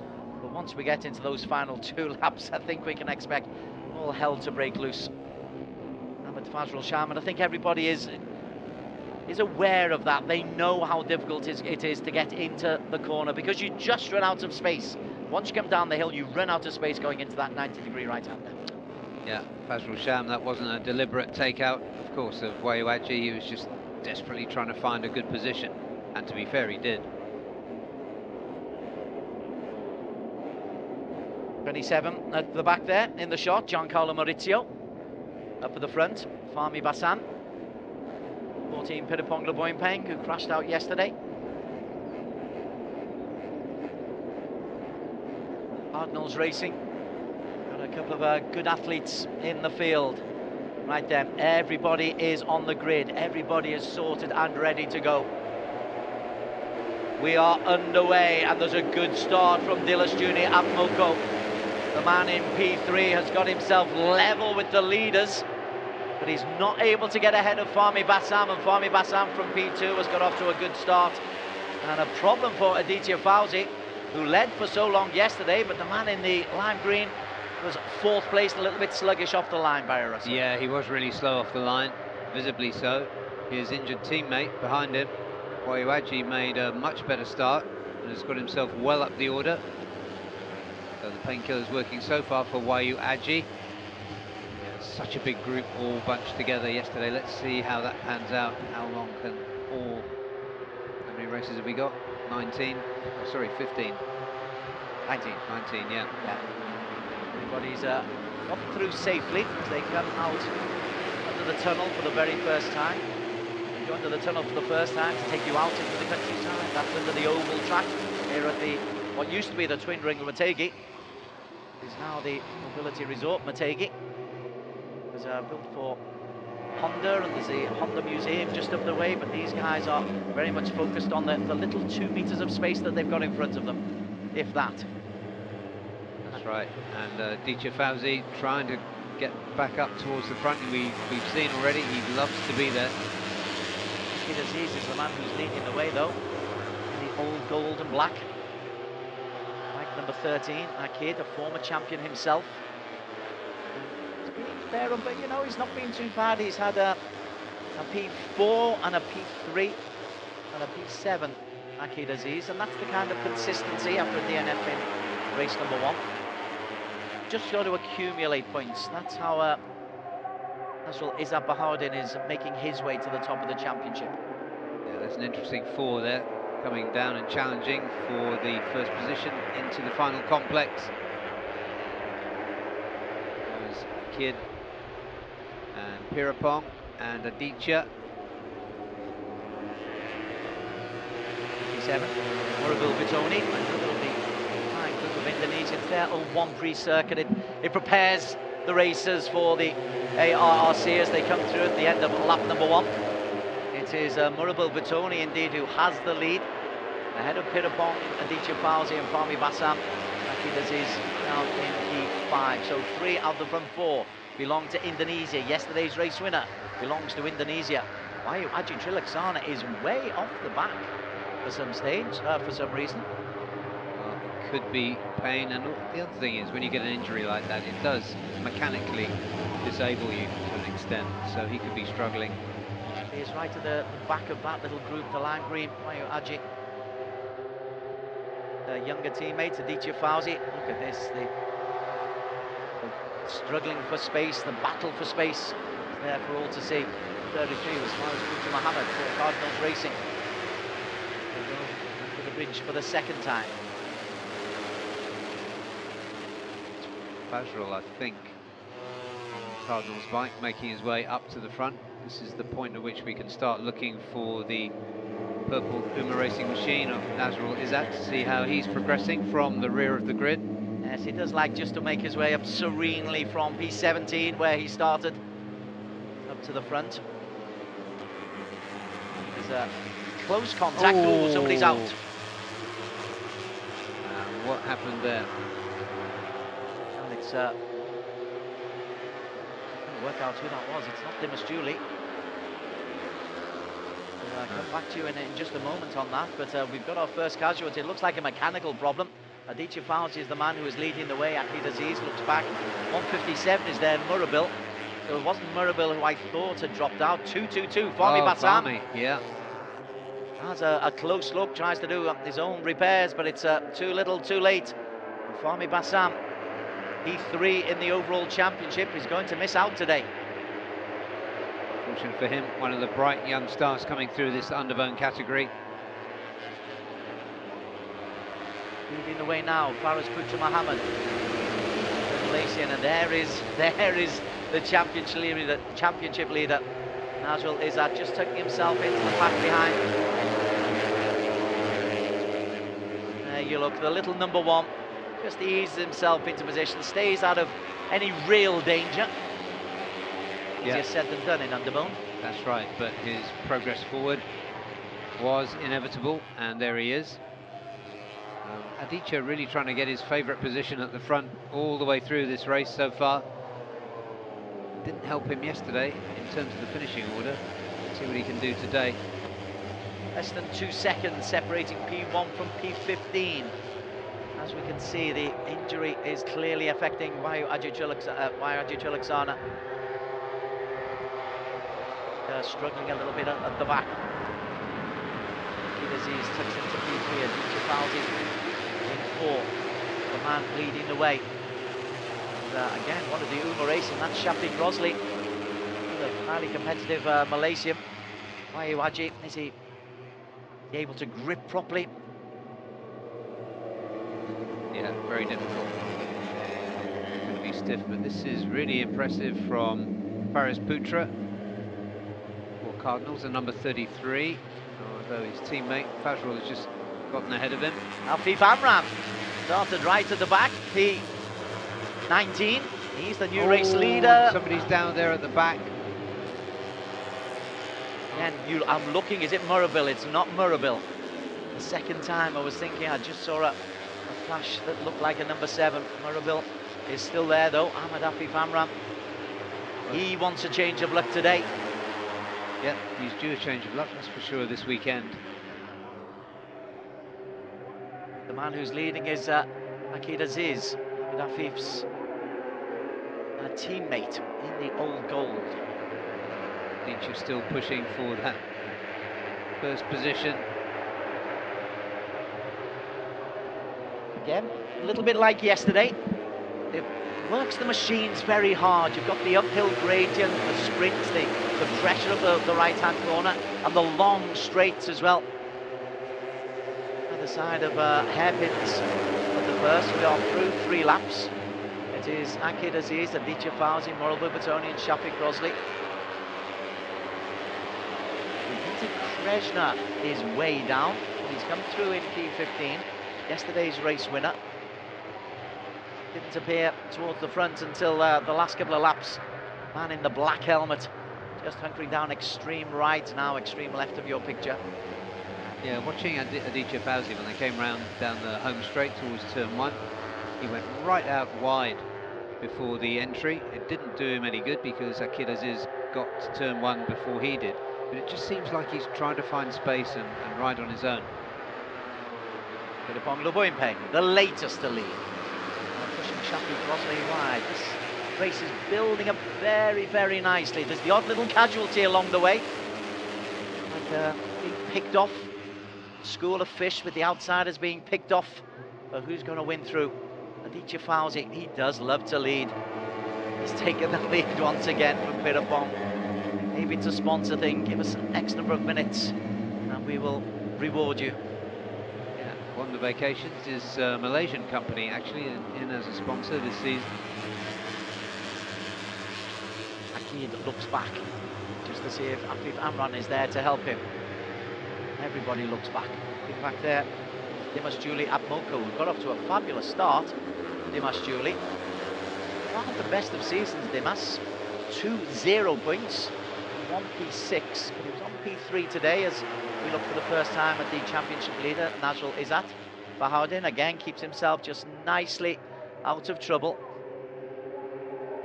But once we get into those final 2 laps, I think we can expect all hell to break loose. Ahmed Fazrul Sham, and I think everybody is aware of that. They know how difficult it is to get into the corner, because you just run out of space. Once you come down the hill, you run out of space going into that 90-degree right-hander. Yeah, Fazrul Sham, that wasn't a deliberate takeout, of course, of Wayu Aji. He was just desperately trying to find a good position, and to be fair, he did. 27 at the back there in the shot, Giancarlo Maurizio. Up at the front, Fahmi Bassam. 14, Pirapong Leboympeng, who crashed out yesterday. Cardinals Racing. Got a couple of good athletes in the field. Right there, everybody is on the grid. Everybody is sorted and ready to go. We are underway, and there's a good start from Dilas Junior Abmoko. The man in P3 has got himself level with the leaders. but he's not able to get ahead of Fahmi Bassam, and Fahmi Bassam from P2 has got off to a good start. And a problem for Aditya Fauzi, who led for so long yesterday, but the man in the lime green was fourth place, a little bit sluggish off the line, Barry Russell. Yeah, he was really slow off the line, visibly so. His injured teammate behind him, Wayu made a much better start and has got himself well up the order. So the painkiller's working so far for Wayu Aji. Such a big group all bunched together yesterday. Let's see how that pans out. How long can all... How many races have we got? 19? Oh, sorry, 15. 19. 19, yeah. Everybody's got through safely as they come out under the tunnel for the very first time. You go under the tunnel for the first time to take you out into the countryside. That's under the oval track here at the what used to be the twin ring of Motegi. It's now the mobility resort Motegi. It was built for Honda, and there's the Honda Museum just up the way, but these guys are very much focused on the little 2 meters of space that they've got in front of them, if that. That's right, and Aditya Fauzi trying to get back up towards the front. We've seen already, he loves to be there. Akid Aziz is the man who's leading the way though, in the old gold and black. Like number 13, Akid, a former champion himself. There, but you know, he's not been too bad. He's had a P4 and a P3 and a P7, Akid Aziz, and that's the kind of consistency after a DNF in race number 1. Just got to accumulate points. That's how Nasrul Izzat Bahardin is making his way to the top of the championship. Yeah, there's an interesting 4 there, coming down and challenging for the first position into the final complex. There's Akid and Pirapong and Aditya. 57, Murabil Bitoni, another of the fine group of Indonesians there on one pre-circuit. It prepares the racers for the ARRC as they come through at the end of lap number 1. It is Murabil Bitoni indeed who has the lead, ahead of Pirapong, Aditya Fauzi and Fahmi Bassam. Akid Aziz now in P5, so 3 out of the front 4 belong to Indonesia. Yesterday's race winner belongs to Indonesia. Wayu Aji Trilaksana is way off the back for some reason. Well, it could be pain, and the other thing is when you get an injury like that, it does mechanically disable you to an extent, so he could be struggling. He is right at the back of that little group, the lime green, Wayu Aji. The younger teammates, Aditya Fauzi, look at this, the struggling for space, the battle for space is there for all to see. 33 was Faraz Kutu Mohammed for Cardinals Racing. They go over the bridge for the second time. Fazrul, I think, on Cardinal's bike, making his way up to the front. This is the point at which we can start looking for the purple Uma Racing machine of Nasrul Izzat to see how he's progressing from the rear of the grid. Yes, he does like just to make his way up serenely from P17 where he started up to the front. There's a close contact. Oh, somebody's out. What happened there? And it's I can't work out who that was. It's not Dimas Julie. I'll come back to you in just a moment on that, but we've got our first casualty. It looks like a mechanical problem. Aditya Fauzi is the man who is leading the way. Akid Aziz looks back. 157 is there, Murabil. So it wasn't Murabil who I thought had dropped out. 222, Fahmi Bassam. Fahmi, yeah. Has a close look, tries to do his own repairs, but it's too little, too late. And Fahmi Bassam, P3 in the overall championship, is going to miss out today. Fortunate for him, one of the bright young stars coming through this Underbone category. Leading the way now, Faraz Kutu Mohammed, Malaysian, and there is the championship leader, Nasrul Izzat, just tucking himself into the pack behind. There you look, the little number 1 just eases himself into position, stays out of any real danger. Easier said than done in Underbone. That's right, but his progress forward was inevitable, and there he is. Aditya really trying to get his favourite position at the front all the way through this race so far. didn't help him yesterday in terms of the finishing order. See what he can do today. Less than 2 seconds separating P1 from P15. As we can see, the injury is clearly affecting Wahyu Aji-Chulaksana. Struggling a little bit at the back. Aziz tucks into P3, Aditya Fauzi in 4. The man leading the way. And, again, one of the Uma racing, that's Shafiq Rosley. The highly competitive Malaysian. Wahyu Aji, is he able to grip properly? Yeah, very difficult. Going to be stiff, but this is really impressive from Paris Putra. For Cardinals, the number 33. Although his teammate Fazrul has just gotten ahead of him. Afif Amram started right at the back, P19. He's the new race leader. Somebody's down there at the back. And I'm looking, is it Murabil? It's not Murabil. The second time I was thinking, I just saw a flash that looked like a number 7. Murabil is still there though, Ahmed Afif Amram. He wants a change of luck today. Yeah, he's due a change of luck, that's for sure, this weekend. The man who's leading is Akid Aziz, Ahmed Afif's teammate in the old gold. Nietzsche still pushing for that first position. Again, a little bit like yesterday. It works the machines very hard. You've got the uphill gradient, the sprints, the pressure of the right-hand corner, and the long straights as well. Either side of hairpins at the first. We are through 3 laps. It is Akid Aziz, Aditya Fauzi, Moral Bubatoni, and Shafiq Rosley. Kreshna is way down. He's come through in P15, yesterday's race winner. Didn't appear towards the front until the last couple of laps. Man in the black helmet, just hunkering down extreme right, now extreme left of your picture. Yeah, watching Aditya Fauzi when they came round down the home straight towards turn 1, he went right out wide before the entry. It didn't do him any good because Akid Aziz got to turn 1 before he did. But it just seems like he's trying to find space and ride on his own. Philippong Luboimpeng, the latest to lead. Pushing Shafiq Rosley wide. This race is building up very, very nicely. There's the odd little casualty along the way. Like being picked off. School of fish with the outsiders being picked off. But who's going to win through? Aditya Fauzi, he does love to lead. He's taken the lead once again from Philippong. Maybe it's a sponsor thing, give us an X number of minutes and we will reward you. Yeah, one of the vacations is a Malaysian company actually in as a sponsor this season. Akid looks back just to see if Afif Amran is there to help him. Everybody looks back. In fact there, Dimas Juli Abmoko, who got off to a fabulous start. Dimas Juli, not the best of seasons, Dimas. 2 0 points. 1 P6, but he was on P3 today as we look for the first time at the championship leader, Najrul Izzat. Bahauddin again keeps himself just nicely out of trouble.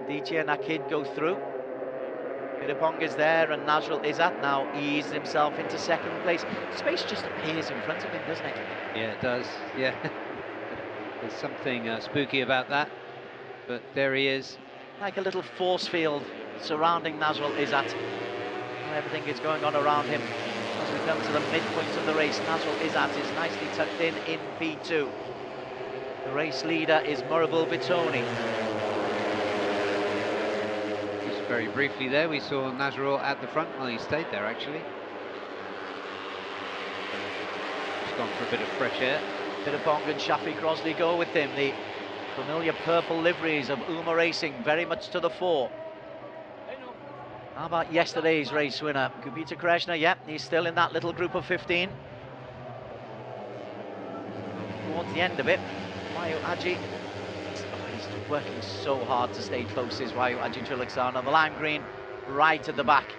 DJ and Akid go through. Philippong is there and Najrul Izzat now eased himself into second place. Space just appears in front of him, doesn't it? Yeah, it does, yeah. There's something spooky about that, but there he is. Like a little force field surrounding Najrul Izzat. Everything is going on around him. As we come to the midpoint of the race, Najrul Izzat is nicely tucked in P2. The race leader is Murabul Bitoni. Just very briefly there, we saw Najrul at the front. Well, he stayed there actually. Just gone for a bit of fresh air. Philippong and Shafiq Rosley go with him. The familiar purple liveries of Uma Racing very much to the fore. How about yesterday's race winner, Gupita Krishna? Yep, he's still in that little group of 15. Towards the end of it, Wahyu Aji, he's working so hard to stay close, is Wahyu Aji-Chulaksana. The lime green right at the back.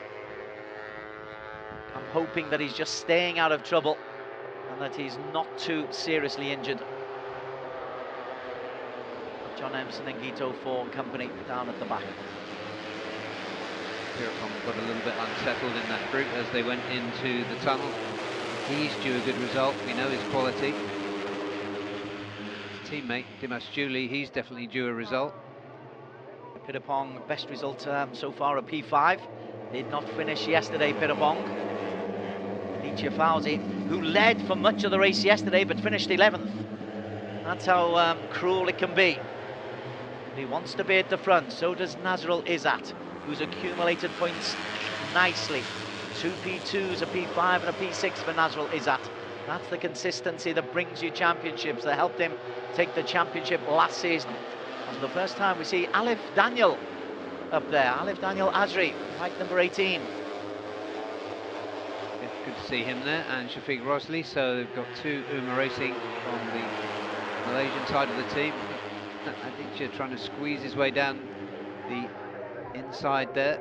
I'm hoping that he's just staying out of trouble and that he's not too seriously injured. John Emerson and Gito for company down at the back. Pirapong got a little bit unsettled in that group as they went into the tunnel. He's due a good result. We know his quality. His teammate Dimas Julie, he's definitely due a result. Pirapong, best result so far, a P5. Did not finish yesterday, Pirapong. Aditya Fauzi, who led for much of the race yesterday but finished 11th. That's how cruel it can be. He wants to be at the front, so does Nazrul Izzat, who's accumulated points nicely. 2 P2s, a P5 and a P6 for Nazrul Izzat. That's the consistency that brings you championships, that helped him take the championship last season. And for the first time we see Alif Daniel up there, Alif Daniel Azri, bike number 18. Yeah, good to see him there, and Shafiq Rosli. So they've got 2 UMA Racing on the Malaysian side of the team. Aditya trying to squeeze his way down the inside there.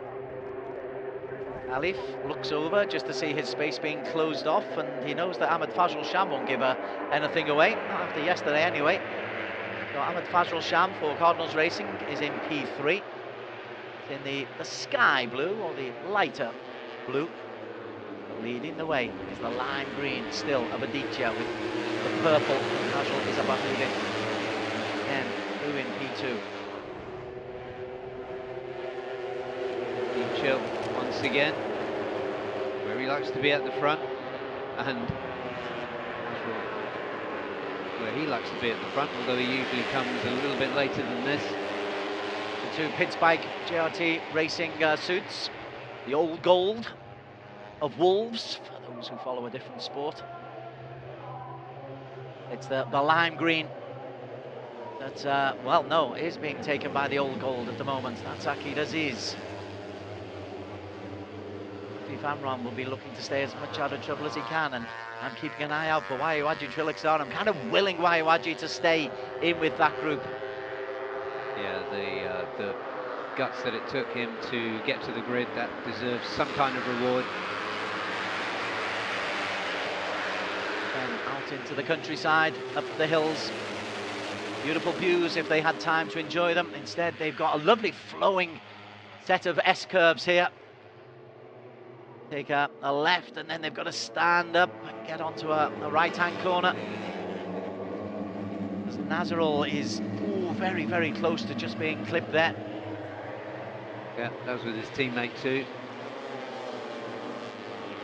Alif looks over just to see his space being closed off, and he knows that Ahmed Fazl Sham won't give anything away, not after yesterday anyway. So Ahmed Fazl Sham for Cardinals Racing is in P3. In the sky blue, or the lighter blue. Leading the way is the lime green still of Aditya, with the purple Fazl Izabahudin. Again, blue in P2. Chill once again, where he likes to be at the front, and where he likes to be at the front, although he usually comes a little bit later than this. The 2 Pittsbike JRT Racing suits, the old gold of Wolves, for those who follow a different sport. It's the lime green that, well, no, is being taken by the old gold at the moment. That's Akid Aziz. Amram will be looking to stay as much out of trouble as he can, and I'm keeping an eye out for Wayuaji Trilixar. I'm kind of willing Wayuaji to stay in with that group. Yeah, the guts that it took him to get to the grid, that deserves some kind of reward. And out into the countryside, up the hills. Beautiful views if they had time to enjoy them. Instead, they've got a lovely flowing set of S-curves here. Take a left, and then they've got to stand up and get onto a right-hand corner. As Nazrul is very, very close to just being clipped there. Yeah, that was with his teammate too.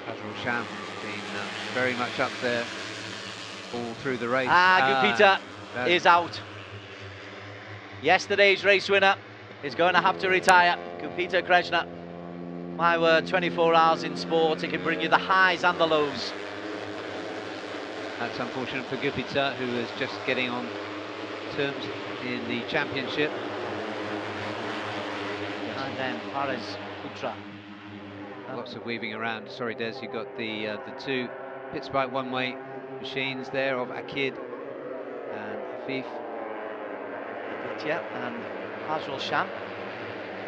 Nazrul Sham being very much up there all through the race. Gupita is out. Yesterday's race winner is going to have to retire. Gupita Krishna. My word, 24 hours in sport, it can bring you the highs and the lows. That's unfortunate for Gupita, who is just getting on terms in the championship. And then Paris Putra. Lots of weaving around. Sorry, Des, you got the 2 Pittsbike one-way machines there of Akid and Afif. Yeah, and Fazl Sham.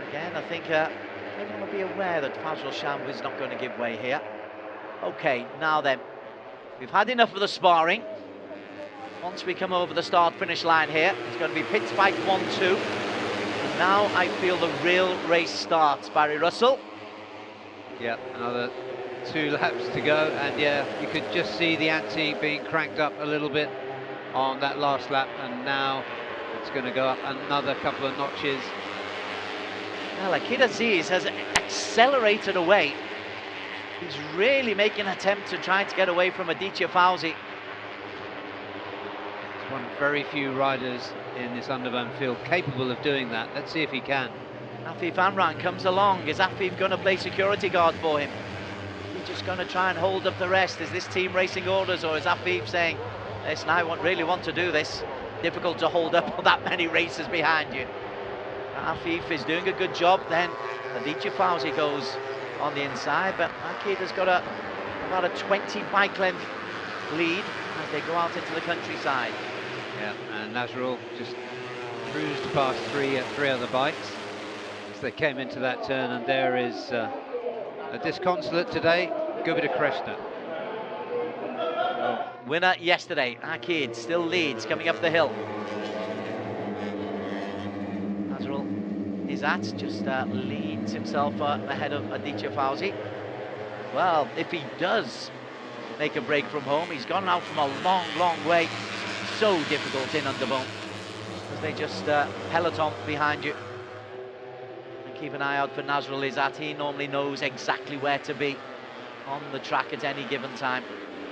Again, I think they want to be aware that Fazl Sham is not going to give way here. Okay, now then, we've had enough of the sparring. Once we come over the start-finish line here, it's going to be Pittsbike 1-2. And now I feel the real race starts. Barry Russell. Yeah, another 2 laps to go, and yeah, you could just see the ante being cranked up a little bit on that last lap, and now it's going to go up another couple of notches. Well, Akid Aziz has accelerated away. He's really making an attempt to try to get away from Aditya Fauzi. He's one of very few riders in this Underbone field capable of doing that. Let's see if he can. Afif Amran comes along. Is Afif going to play security guard for him? Is he just going to try and hold up the rest? Is this team racing orders, or is Afif saying, listen, I really want to do this? Difficult to hold up that many racers behind you. Afif is doing a good job. Then Aditya Fauzi goes on the inside, but Akid has got about a 20 bike length lead as they go out into the countryside. Yeah, and Nazrul just cruised past three other bikes as they came into that turn, and there is a disconsolate today, Gupita Krishna. Winner yesterday, Akid still leads coming up the hill. Nazrul Izat just leads himself ahead of Aditya Fauzi. Well, if he does make a break from home, he's gone out from a long way. So difficult in Underbone, because they just peloton behind you. And keep an eye out for Nazrul Izat. He normally knows exactly where to be on the track at any given time.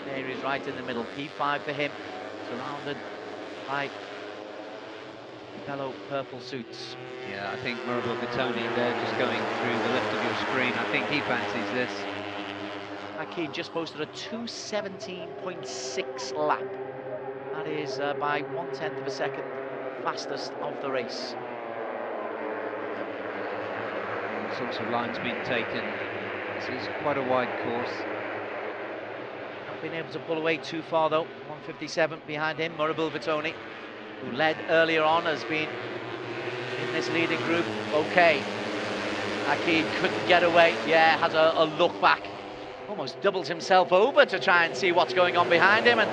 There he's right in the middle. P5 for him, surrounded by fellow purple suits. Yeah, I think Murabel Vitoni there, just going through the left of your screen. I think he fancies this. Akid just posted a 2:17.6 lap. That is by 1/10 of a second fastest of the race. All sorts of lines being taken. This is quite a wide course. Not been able to pull away too far though. 1:57 behind him, Murabel Vitoni, who led earlier on, has been in this leading group. Okay, Akid couldn't get away. Yeah, has a look back. Almost doubles himself over to try and see what's going on behind him, and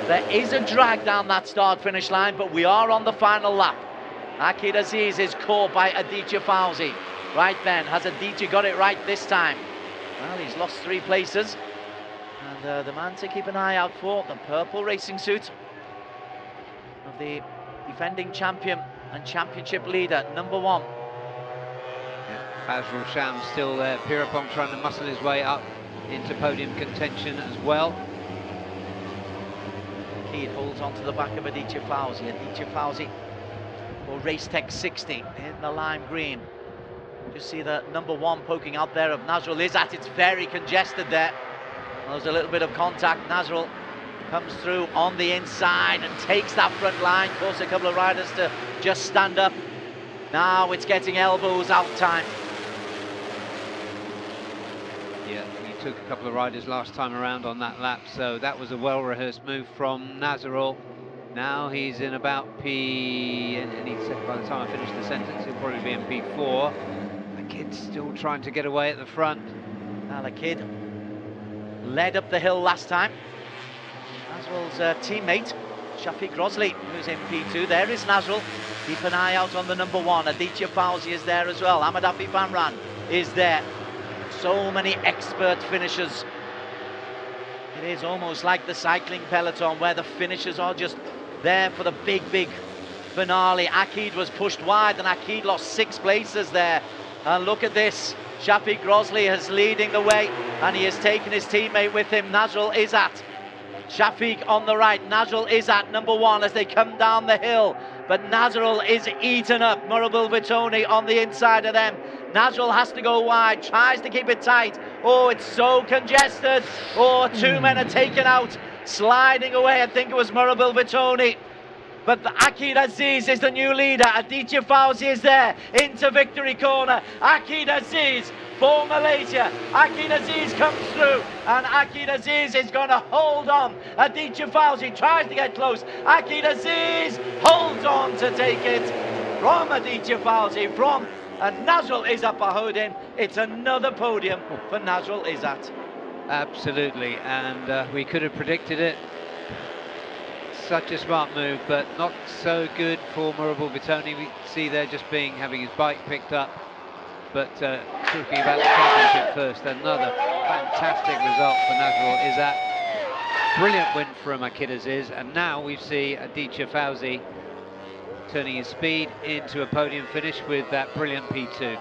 there is a drag down that start-finish line, but we are on the final lap. Akid Aziz is caught by Aditya Fauzi. Right then, has Aditya got it right this time? Well, he's lost 3 places, and the man to keep an eye out for, the purple racing suit of the defending champion and championship leader, number 1. Yeah, Fazrul Sham still there. Pirapong trying to muscle his way up into podium contention as well. Akid holds on to the back of Aditya Fauzi. Aditya Fauzi for Race Tech 60 in the lime green. Just see the number 1 poking out there of Nazrul Izat. It's very congested there. There's a little bit of contact. Nazrul comes through on the inside and takes that front line. Force a couple of riders to just stand up. Now it's getting elbows out time. Yeah, he took a couple of riders last time around on that lap, so that was a well-rehearsed move from Nazrul. Now he's in about P, and he said by the time I finish the sentence, he'll probably be in P4. The kid's still trying to get away at the front. Now the kid led up the hill last time. Nazrul's teammate, Shafiq Grosley, who's in P2. There is Nazrul. Keep an eye out on the number 1. Aditya Fauzi is there as well. Ahmed Afif Amran is there. So many expert finishers. It is almost like the cycling peloton, where the finishers are just there for the big finale. Akid was pushed wide, and Akid lost 6 places there. And look at this. Shafiq Grosley is leading the way, and he has taken his teammate with him, Nazrul Izat. Shafiq on the right, Nazrul Izat number 1 as they come down the hill. But Nazrul is eaten up. Murabel Vitoni on the inside of them. Nazrul has to go wide, tries to keep it tight. Oh, it's so congested. Oh, 2 men are taken out, sliding away. I think it was Murabel Vitoni. But Akid Aziz is the new leader. Aditya Fauzi is there into victory corner. Akid Aziz for Malaysia. Akid Aziz comes through, and Akid Aziz is going to hold on. Aditya Fauzi tries to get close. Akid Aziz holds on to take it from Aditya Fauzi, from Nazrul Izat Bahodin. It's another podium for Nazrul Izat. Absolutely, and we could have predicted it. Such a smart move, but not so good for Murabel Vitoni. We see there just having his bike picked up. But talking about the championship first, another fantastic result for Nazrul Izat. Brilliant win from Akid Aziz, and now we see Aditya Fauzi turning his speed into a podium finish with that brilliant P2.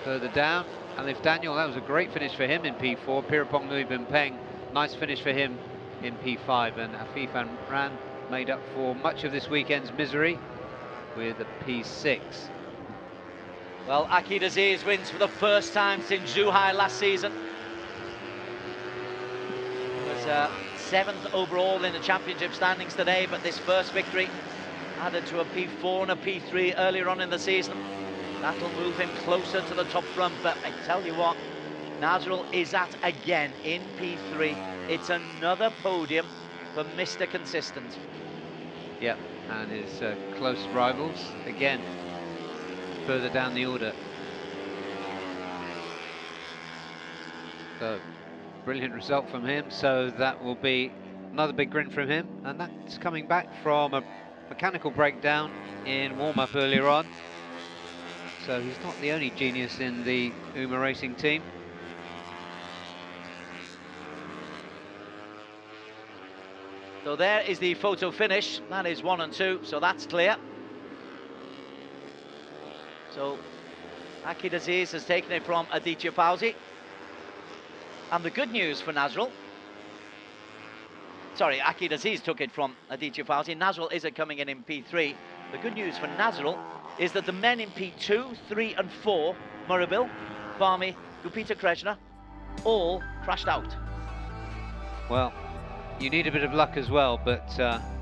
Further down, Alif Daniel, that was a great finish for him in P4. Pirapong Nui Bimpeng, nice finish for him in P5, and Afif Amran made up for much of this weekend's misery with a P6. Well, Akid Aziz wins for the first time since Zhuhai last season. He was 7th overall in the championship standings today, but this first victory added to a P4 and a P3 earlier on in the season. That'll move him closer to the top front, but I tell you what, Nazrul Izat again in P3. It's another podium for Mr. Consistent. Yep, and his close rivals again further down the order. So brilliant result from him. So that will be another big grin from him, and that's coming back from a mechanical breakdown in warm-up earlier on. so he's not the only genius in the UMA Racing team. So there is the photo finish. That is 1 and 2, so that's clear. So Akid Aziz has taken it from Aditya Fauzi. And the good news for Nazrul, sorry, Akid Aziz took it from Aditya Fauzi. Nazrul isn't coming in P3. The good news for Nazrul is that the men in P2, 3 and 4, Murabil, Fahmi, Gupita Krishna, all crashed out. Well, you need a bit of luck as well, but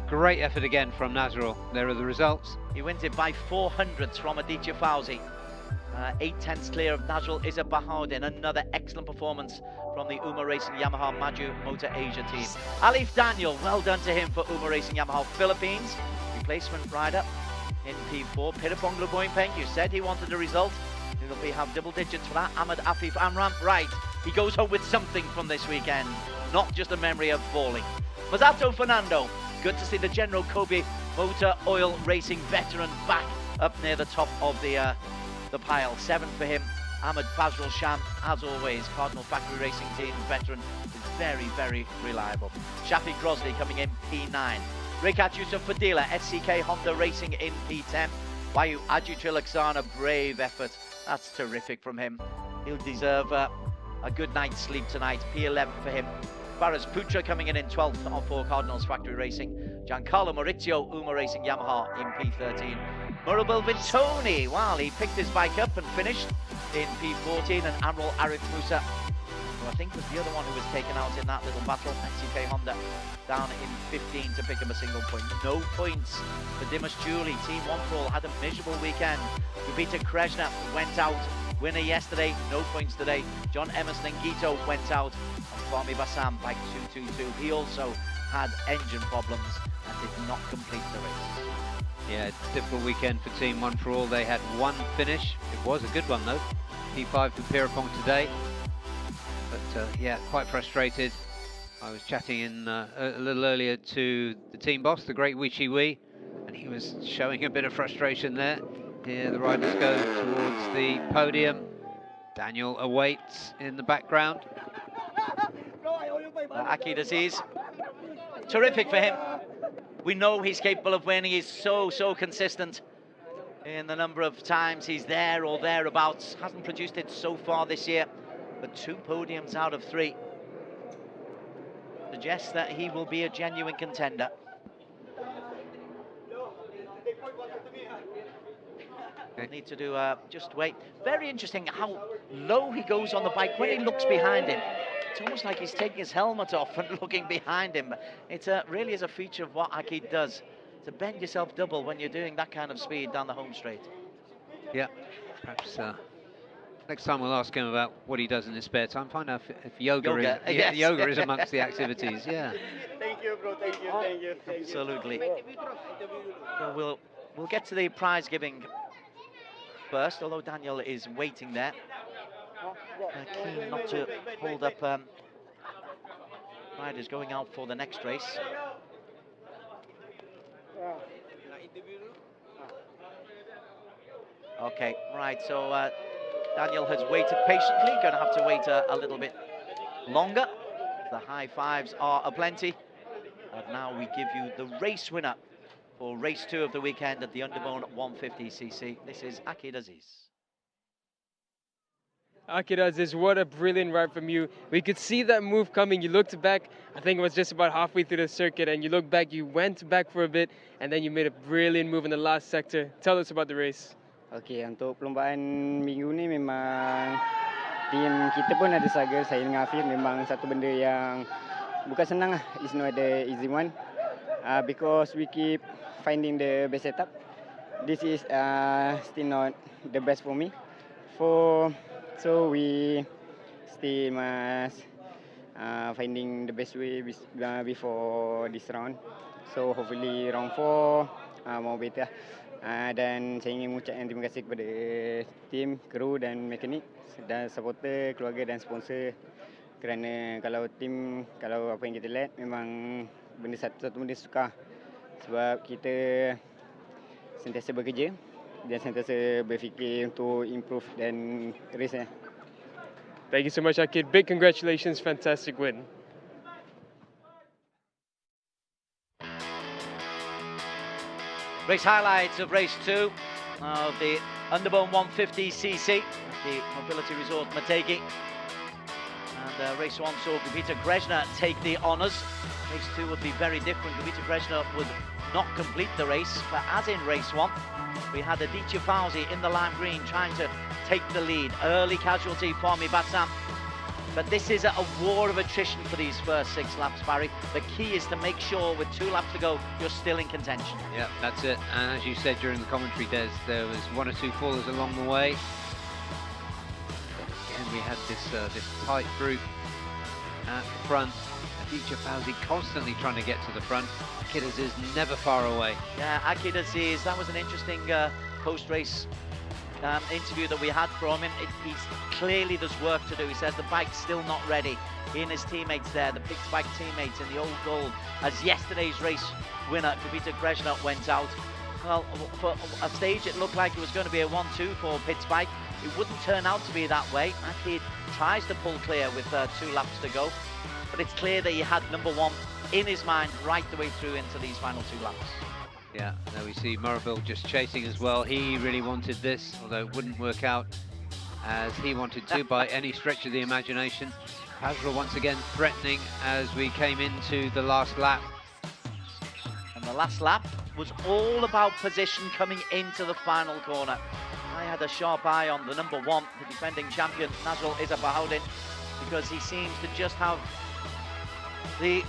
great effort again from Nazrul. There are the results. He wins it by 400ths from Aditya Fauzi. 8/10 clear of Nazrul Izzat Bahauddin. Another excellent performance from the UMA Racing Yamaha Maju Motor Asia team. Alif Daniel, well done to him for UMA Racing Yamaha Philippines. Replacement rider in P4. Pirapong Luboypeng, you said he wanted a result. He'll have double digits for that. Ahmed Afif Amram, right. He goes home with something from this weekend, not just a memory of falling. Masato Fernando, good to see the General Kobe Motor Oil Racing veteran back up near the top of the pile. 7 for him. Ahmed Fazrul Sham, as always, Cardinal Factory Racing Team veteran, is very, very reliable. Shafi Grosley coming in P9. Rikat Yusuf Fadila, SCK Honda Racing in P10. Wayu Aju Trilaksana, brave effort. That's terrific from him. He'll deserve a good night's sleep tonight. P11 for him. Faraz Putra coming in 12th for Cardinals Factory Racing. Giancarlo Maurizio, UMA Racing Yamaha in P13. Murabil Vintoni, well, he picked his bike up and finished in P14. And Amrul Arif Musa, who I think was the other one who was taken out in that little battle. SCK Honda down in 15 to pick up a single point. No points for Dimas Julie. Team One for All had a miserable weekend. Gupita Krishna went out. Winner yesterday, no points today. John Emerson and Gito went out. And Fahmi Bassam bike 222. He also had engine problems and did not complete the race. Yeah, difficult weekend for Team One for All. They had one finish. It was a good one though. P5 for Pirapong today. But yeah, quite frustrated. I was chatting in a little earlier to the team boss, the great Wee Chi Wee, and he was showing a bit of frustration there. Here the riders go towards the podium. Daniel awaits in the background. Akid Aziz, terrific for him. We know he's capable of winning. He's so consistent in the number of times he's there or thereabouts. Hasn't produced it so far this year, but 2 podiums out of 3 suggests that he will be a genuine contender. Need to do just wait. Very interesting how low he goes on the bike when he looks behind him. It's almost like he's taking his helmet off and looking behind him. It really is a feature of what Akid does, to bend yourself double when you're doing that kind of speed down the home straight. Yeah, perhaps next time we'll ask him about what he does in his spare time. Find out if yoga is, yes. yoga is amongst the activities. Yeah. Thank you, bro. Thank you. Absolutely. So we'll get to the prize giving first, although Daniel is waiting there. Keen not to hold up riders going out for the next race. Okay, right, so Daniel has waited patiently, going to have to wait a little bit longer. The high fives are aplenty. And now we give you the race winner for race 2 of the weekend at the Underbone 150cc. This is Akid Aziz. Akid Aziz, what a brilliant ride from you. We could see that move coming. You looked back, I think it was just about halfway through the circuit, and you looked back, you went back for a bit, and then you made a brilliant move in the last sector. Tell us about the race. Okey, untuk perlombaan minggu ni memang tim kita pun ada struggle. Saya dengan Afif memang satu benda yang bukan senang lah. It's not the easy one. Because we keep finding the best setup. This is still not the best for me. So we still must finding the best way before this round. So hopefully round 4 more better. Dan saya ingin mengucapkan terima kasih kepada tim, kru dan mekanik dan supporter, keluarga dan sponsor. Kerana kalau apa yang kita lihat memang satu benda sukar. Sebab kita sentiasa bekerja dia sentiasa berfikir untuk improve dan race-nya. Thank you so much, Akid. Big congratulations, fantastic win. Race highlights of race 2 of the Underbone 150cc, the mobility resort Motegi. And race 1 saw Gubita Grezna take the honours. Race 2 would be very different. Gubita Grezna would not complete the race, but as in race 1, we had Aditya Fauzi in the lime green trying to take the lead. Early casualty for Mibatsam. But this is a war of attrition for these first 6 laps, Barry. The key is to make sure with 2 laps to go, you're still in contention. Yeah, that's it. And as you said during the commentary, Des, there was 1 or 2 fallers along the way. But again, we had this tight group at the front. Aditya Fauzi constantly trying to get to the front. Akid Aziz never far away. Yeah, Akid Aziz, that was an interesting post-race interview that we had from him. He's clearly there's work to do. He says the bike's still not ready. He and his teammates there, the Pitts Bike teammates in the old gold, as yesterday's race winner, Gubita Grezna, went out. Well, for a stage it looked like it was going to be a 1-2 for Pitts Bike. It wouldn't turn out to be that way. Akid tries to pull clear with 2 laps to go, but it's clear that he had number 1 in his mind right the way through into these final 2 laps. Yeah, there we see Murabil just chasing as well. He really wanted this, although it wouldn't work out as he wanted to by any stretch of the imagination. Pasra once again threatening as we came into the last lap. And the last lap was all about position coming into the final corner. I had a sharp eye on the number 1, the defending champion, Nazrul Izabahoudin, because he seems to just have the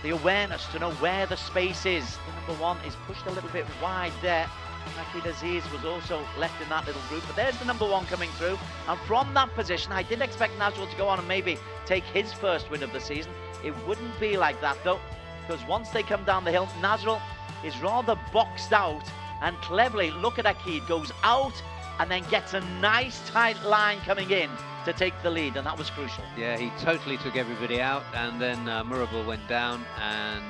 awareness to know where the space is. The number 1 is pushed a little bit wide there. Akid Aziz was also left in that little group, but there's the number 1 coming through. And from that position, I did expect Nazrul to go on and maybe take his first win of the season. It wouldn't be like that though, because once they come down the hill, Nazrul is rather boxed out, and cleverly, look at Akid, goes out and then gets a nice tight line coming in to take the lead, and that was crucial. Yeah, he totally took everybody out, and then Murabil went down, and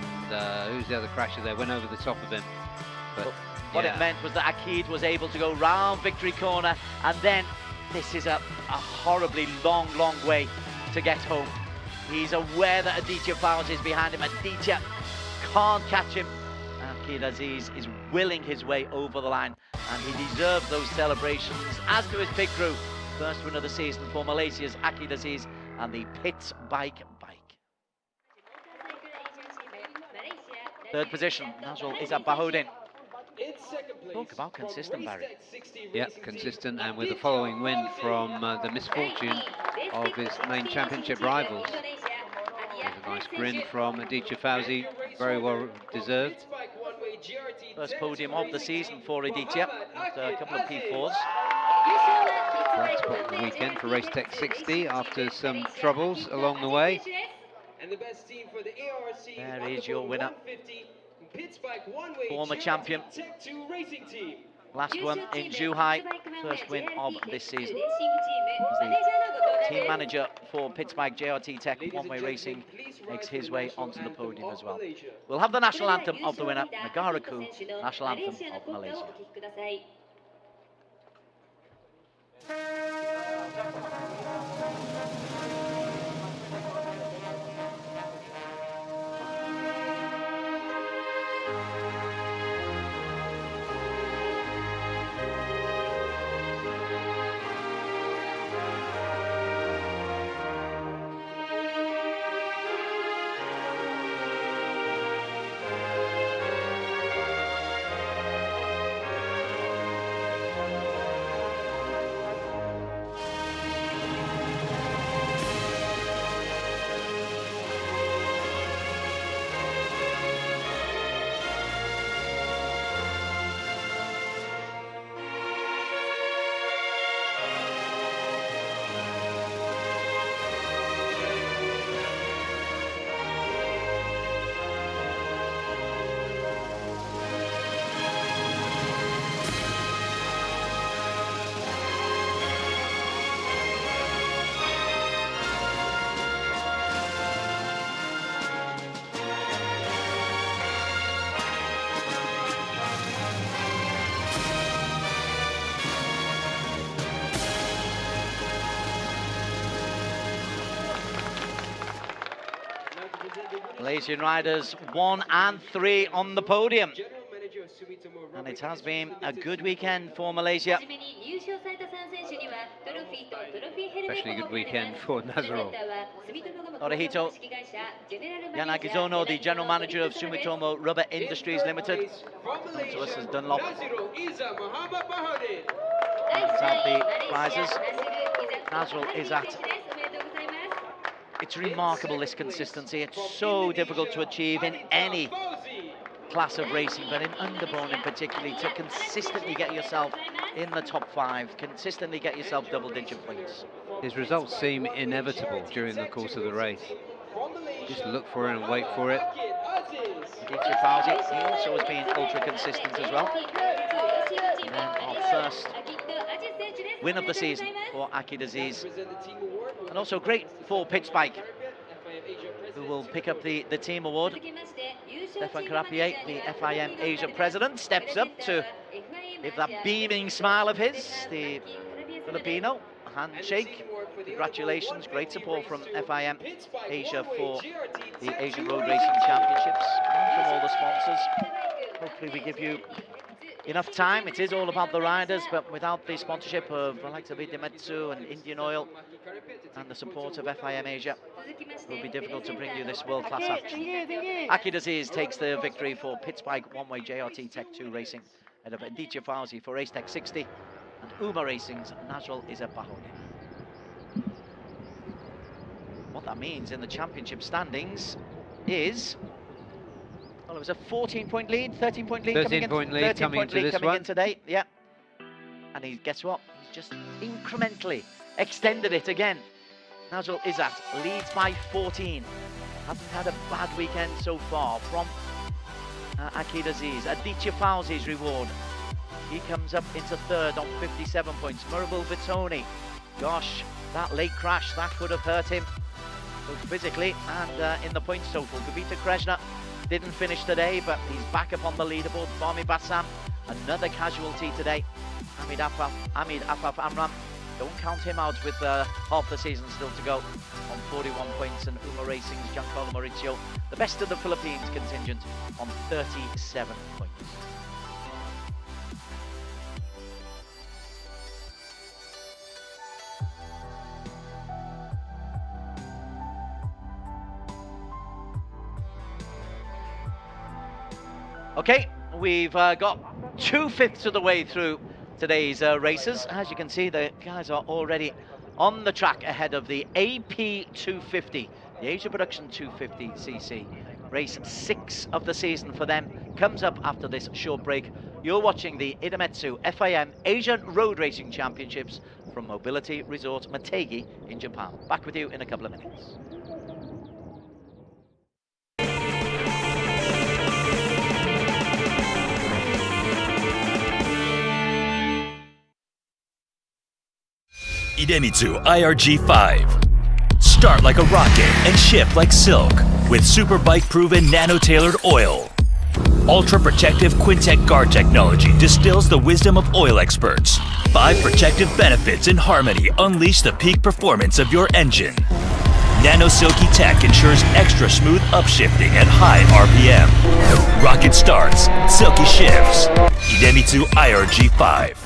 who's the other crasher there? Went over the top of him. But what it meant was that Akid was able to go round Victory Corner, and then this is a horribly long way to get home. He's aware that Aditya Fauzi is behind him. Aditya can't catch him. Akid Aziz is willing his way over the line, and he deserves those celebrations, as do his pit crew. First win of the season for Malaysia's Akid Aziz and the Pitts Bike. Third position, Nazrul Izabahoudin. Talk about consistent, Barry. Yeah, consistent, and with the following win from the misfortune of his main championship rivals. There's a nice grin from Aditya Fauzi, very well deserved. First podium of the season for Aditya, after a couple of P4s. That's what the weekend for Race Tech 60 after some troubles along the way. There is your winner, former champion, last one in Zhuhai, first win of this season. As the team manager for Pitts Bike JRT Tech One-Way Racing makes his way onto the podium as well. We'll have the national anthem of the winner, Negaraku, national anthem of Malaysia. Malaysian riders 1 and 3 on the podium. And it has been a good weekend for Malaysia. Especially a good weekend for Nazarol. Norihito Yanagizono, the general manager of Sumitomo Rubber Industries Limited, known to us as Dunlop. Let's have the prizes. Nazarol is at. It's remarkable, this consistency. It's so difficult to achieve in any class of racing, but in Underbone in particular, to consistently get yourself in the top 5, consistently get yourself double-digit points. His results seem inevitable during the course of the race. Just look for it and wait for it. Aditya Fauzi, he also has been ultra consistent as well. And then our first win of the season for Akid Aziz. And also great for Pitchbike, who will pick up the team award. Stefan Karapier, the FIM Asia president, steps up to give that beaming smile of his, the Filipino handshake. Congratulations, great support from FIM Asia for the Asian Road Racing Championships and from all the sponsors. Hopefully we give you enough time. It is all about the riders, but without the sponsorship of the likes of Idemitsu and Indian Oil and the support of FIM Asia, it will be difficult to bring you this world-class action. Akid Aziz takes the victory for Pitchbike One-Way JRT Tech 2 Racing ahead of Aditya Fauzi for Race Tech 60 and Uma Racing's Nazrul Bahode. What that means in the championship standings is, well, it was a 14-point lead, 13-point lead coming in. 13-point lead coming into this one. In today, yeah. And guess what? He's just incrementally extended it again. Nazrul Izzat leads by 14. Hasn't had a bad weekend so far from Akid Aziz. Aditya Fauzi's reward. He comes up into third on 57 points. Murabul Vitoni, gosh, that late crash, that could have hurt him, both physically and in the points total. Gavita Krishna didn't finish today, but he's back up on the leaderboard. Fahmi Bassam, another casualty today. Amid Afaf Amram, don't count him out with half the season still to go, on 41 points. And Uma Racing's Giancarlo Maurizio, the best of the Philippines contingent, on 37 points. Okay, we've got 2/5 of the way through today's races. As you can see, the guys are already on the track ahead of the AP 250, the Asia Production 250cc. Race 6 of the season for them comes up after this short break. You're watching the Idemitsu FIM Asian Road Racing Championships from Mobility Resort Motegi in Japan. Back with you in a couple of minutes. Idemitsu IRG5. Start like a rocket and shift like silk with Superbike proven nano-tailored oil. Ultra protective Quintec guard technology distills the wisdom of oil experts. 5 protective benefits in harmony unleash the peak performance of your engine. Nano Silky Tech ensures extra smooth upshifting at high RPM. Rocket starts, silky shifts. Idemitsu IRG5.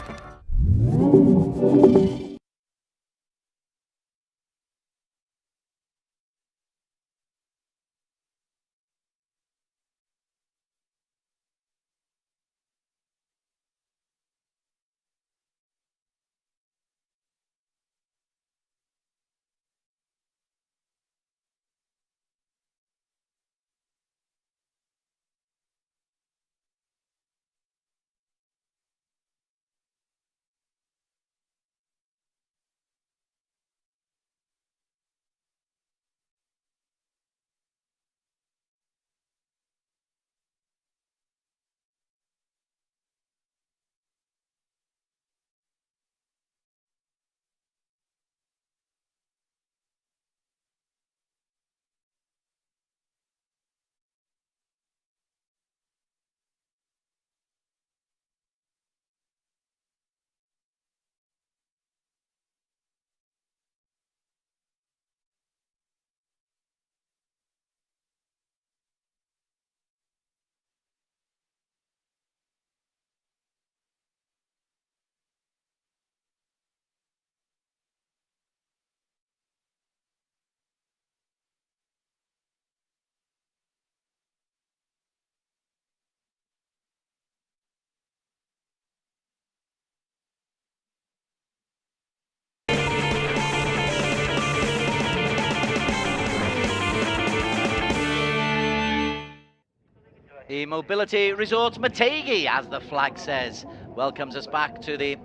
The Mobility Resort Motegi, as the flag says, welcomes us back to the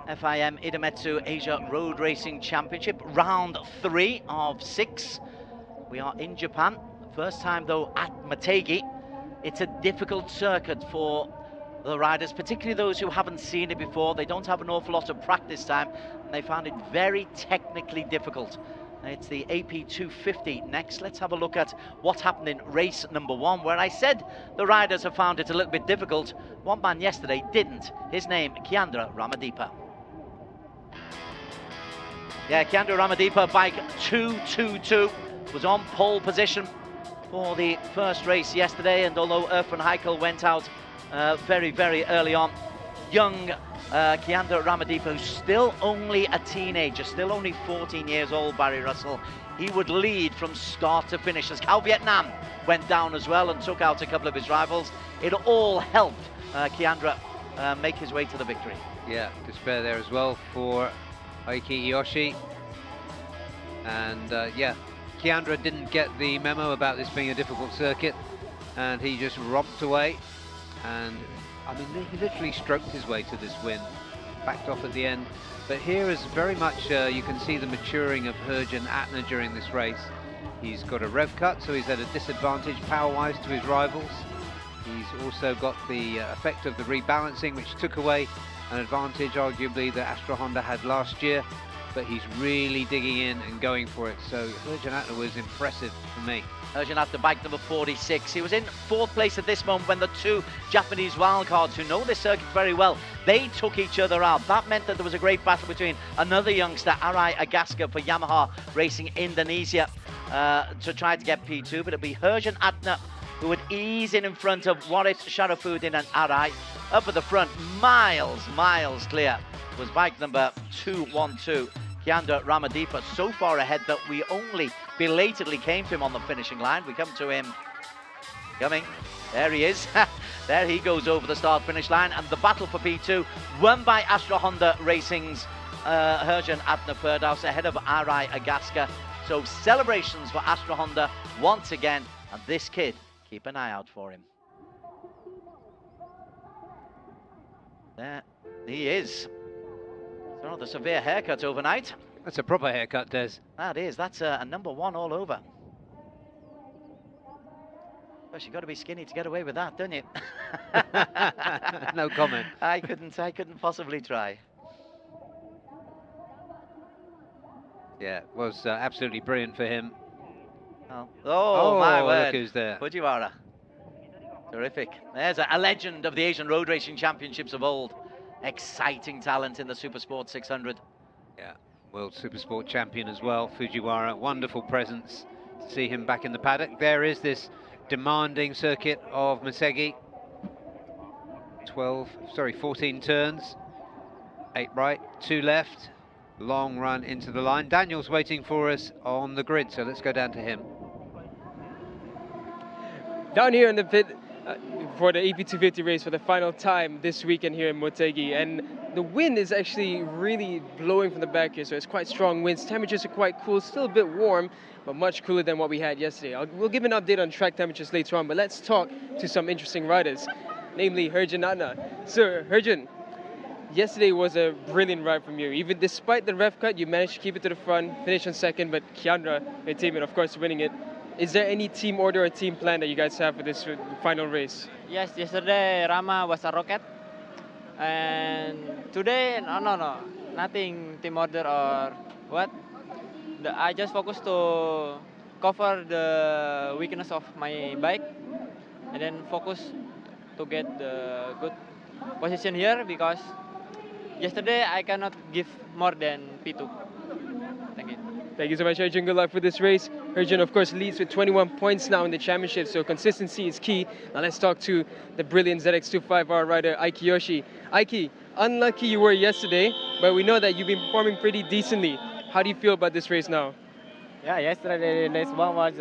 FIM Idemitsu Asia Road Racing Championship, round 3 of 6. We are in Japan, first time though at Motegi. It's a difficult circuit for the riders, particularly those who haven't seen it before. They don't have an awful lot of practice time, and they found it very technically difficult. It's the AP 250 next. Let's have a look at what happened in race number 1, where I said the riders have found it a little bit difficult. One man yesterday didn't. His name, Kiandra Ramadeepa. Yeah, Kiandra Ramadeepa, bike 222, was on pole position for the first race yesterday, and although Irfan Heikel went out very, very early on, young Kiandra Ramadeepa, who's still only a teenager, still only 14 years old, Barry Russell, he would lead from start to finish as Cal Vietnam went down as well and took out a couple of his rivals. It all helped Kiandra make his way to the victory. Yeah, despair there as well for Aiki Yoshi. And yeah, Kiandra didn't get the memo about this being a difficult circuit, and he just romped away. And I mean, he literally stroked his way to this win, backed off at the end. But here is very much, you can see the maturing of Herjan Atner during this race. He's got a rev cut, so he's at a disadvantage power-wise to his rivals. He's also got the effect of the rebalancing, which took away an advantage, arguably, that Astra Honda had last year. But he's really digging in and going for it. So Herjan Atner was impressive for me. Herjan Atner, bike number 46. He was in 4th place at this moment when the 2 Japanese wildcards who know this circuit very well, they took each other out. That meant that there was a great battle between another youngster, Arai Agaska for Yamaha Racing Indonesia, to try to get P2, but it'd be Herjan Atner who would ease in front of Waris Sharafuddin and Arai. Up at the front, miles clear, was bike number 212. Kiandra Ramadeepa, so far ahead that we only belatedly came to him on the finishing line. We come to him coming. There he is. There he goes over the start-finish line. And the battle for P2 won by Astra Honda Racing's Herjan Atner Firdaus ahead of Arai Agaska. So celebrations for Astra Honda once again. And this kid, keep an eye out for him. There he is. Rather severe haircut overnight. That's a proper haircut, Des. That is. That's a number 1 all over. Well, you've got to be skinny to get away with that, don't you? No comment. I couldn't possibly try. Yeah, it was absolutely brilliant for him. Oh my word. Look who's there. Fujiwara. Terrific. There's a legend of the Asian Road Racing Championships of old. Exciting talent in the Supersport 600. Yeah, World Supersport champion as well, Fujiwara. Wonderful presence to see him back in the paddock. There is this demanding circuit of Motegi. 14 turns. 8 right, 2 left. Long run into the line. Daniel's waiting for us on the grid, so let's go down to him. Down here in the pit, for the AP 250 race for the final time this weekend here in Motegi, and the wind is actually really blowing from the back here, so it's quite strong winds. Temperatures are quite cool, still a bit warm, but much cooler than what we had yesterday. We'll give an update on track temperatures later on, but let's talk to some interesting riders, namely Herjan Atner. So Herjan, yesterday was a brilliant ride from you. Even despite the rev cut, you managed to keep it to the front, finish on second, but Kiandra, your teammate, of course, winning it. Is there any team order or team plan that you guys have for this final race? Yes, yesterday Rama was a rocket, and today no, nothing team order or what. I just focus to cover the weakness of my bike, and then focus to get the good position here because yesterday I cannot give more than P2. Thank you. Thank you so much, Herjan. Good luck for this race. Herjan, of course, leads with 21 points now in the championship, so consistency is key. Now let's talk to the brilliant ZX25R rider, Aiki Yoshi. Aiki, unlucky you were yesterday, but we know that you've been performing pretty decently. How do you feel about this race now? Yeah, yesterday race 1 was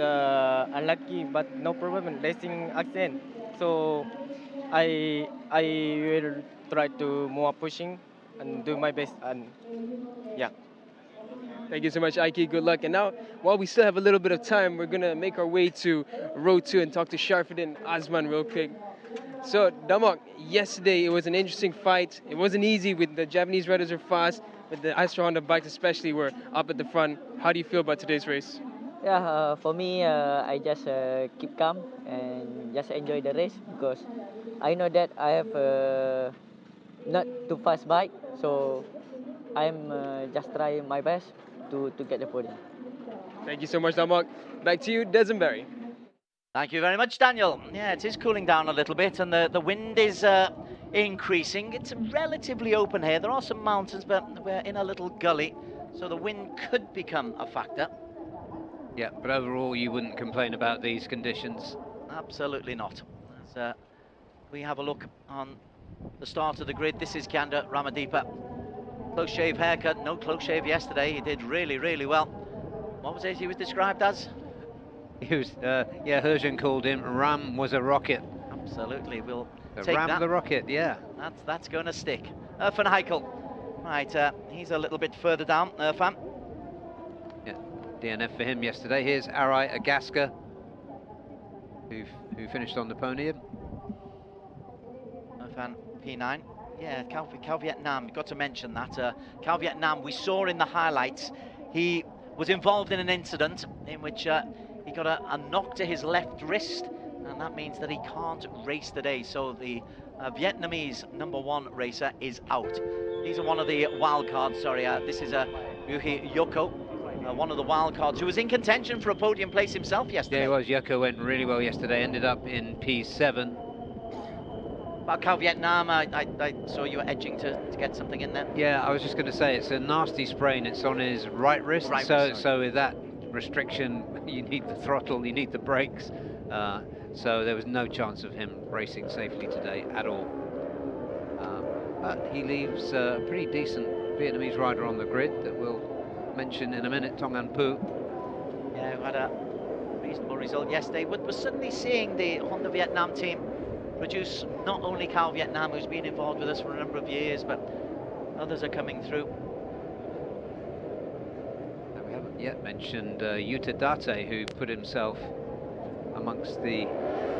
unlucky, but no problem. Racing accident. So I will try to more pushing and do my best. And yeah. Thank you so much, Aiki. Good luck. And now, while we still have a little bit of time, we're going to make our way to row 2 and talk to Sharfuddin Azman real quick. So, Damok, yesterday it was an interesting fight. It wasn't easy with the Japanese riders are fast, but the Astra Honda bikes especially were up at the front. How do you feel about today's race? Yeah, for me, I just keep calm and just enjoy the race because I know that I have not too fast bike, so I'm just trying my best to get the podium. Thank you so much, Damok. Back to you, Desenberry. Thank you very much, Daniel. Yeah, it is cooling down a little bit, and the wind is increasing. It's relatively open here. There are some mountains, but we're in a little gully, so the wind could become a factor. Yeah, but overall you wouldn't complain about these conditions. Absolutely not. As we have a look on the start of the grid, this is Kanda Ramadeepa. Close shave haircut, no close shave yesterday. He did really, really well. What was it he was described as? He was, yeah, Herjan called him Ram was a rocket. Absolutely, we'll The take Ram that. the rocket, yeah. That's going to stick. Van Heikel, right, he's a little bit further down, Fan. Yeah, DNF for him yesterday. Here's Arai Agaska, who finished on the podium. Fan P9. Yeah, Cal Vietnam, got to mention that. Cal Vietnam, we saw in the highlights, he was involved in an incident in which he got a knock to his left wrist, and that means that he can't race today. So the Vietnamese #1 racer is out. These are one of the wild cards, sorry, this is Ryuhi Yoko, one of the wild cards, who was in contention for a podium place himself yesterday. Yeah, he was. Yoko went really well yesterday, ended up in P7. About Cal Vietnam, I saw you were edging to get something in there. Yeah, I was just going to say, it's a nasty sprain. It's on his right wrist. Right so, wrist, so with that restriction, you need the throttle, you need the brakes. So there was no chance of him racing safely today at all. But he leaves a pretty decent Vietnamese rider on the grid that we'll mention in a minute, Tong An Phu. Yeah, who had a reasonable result yesterday. We're suddenly seeing the Honda Vietnam team produce not only Cal Vietnam, who's been involved with us for a number of years, but others are coming through. And we haven't yet mentioned Yuta Date, who put himself amongst the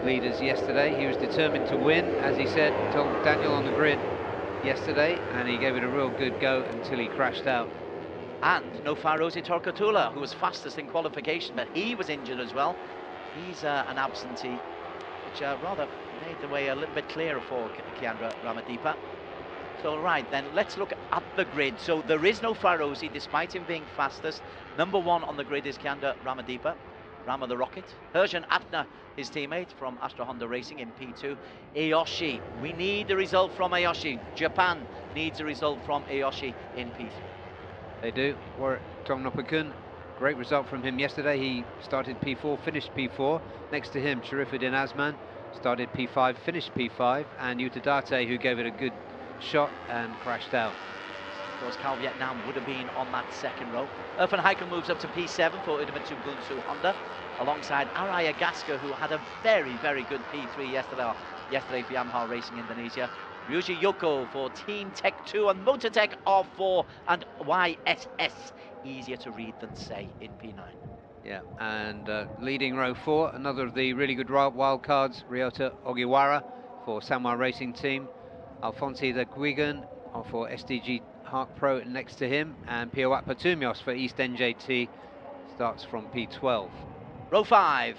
leaders yesterday. He was determined to win, as he said, told Daniel on the grid yesterday, and he gave it a real good go until he crashed out. And no Fairozi Torkatula, who was fastest in qualification, but he was injured as well. He's an absentee, which rather made the way a little bit clearer for Kiandra Ramadeepa. So right then, let's look at the grid. So there is no Fairozi, despite him being fastest. #1 on the grid is Kiandra Ramadeepa, Rama the Rocket. Herjan Atna, his teammate from Astra Honda Racing in P2. Aoshi, we need a result from Aoshi. Japan needs a result from Aoshi in P3. They do. Warwick Tomnopakun, great result from him yesterday. He started P4, finished P4. Next to him, Sharifuddin Azman started P5, finished P5, and Yuta Date, who gave it a good shot and crashed out. Of course, Cal Vietnam would have been on that second row. Van Heikel moves up to P7 for Idemitsu Honda, alongside Arai Agaska, who had a very, very good P3 yesterday for Yamaha Racing Indonesia. Ryuji Yoko for Team Tech 2 and Mototech R4 and YSS. Easier to read than say in P9. Yeah, and leading row 4, another of the really good wild cards, Ryota Ogiwara for Sanwa Racing Team, Alfonsi de Guigan for SDG Hark Pro next to him, and Piawat Patumios for East NJT starts from P12. Row 5,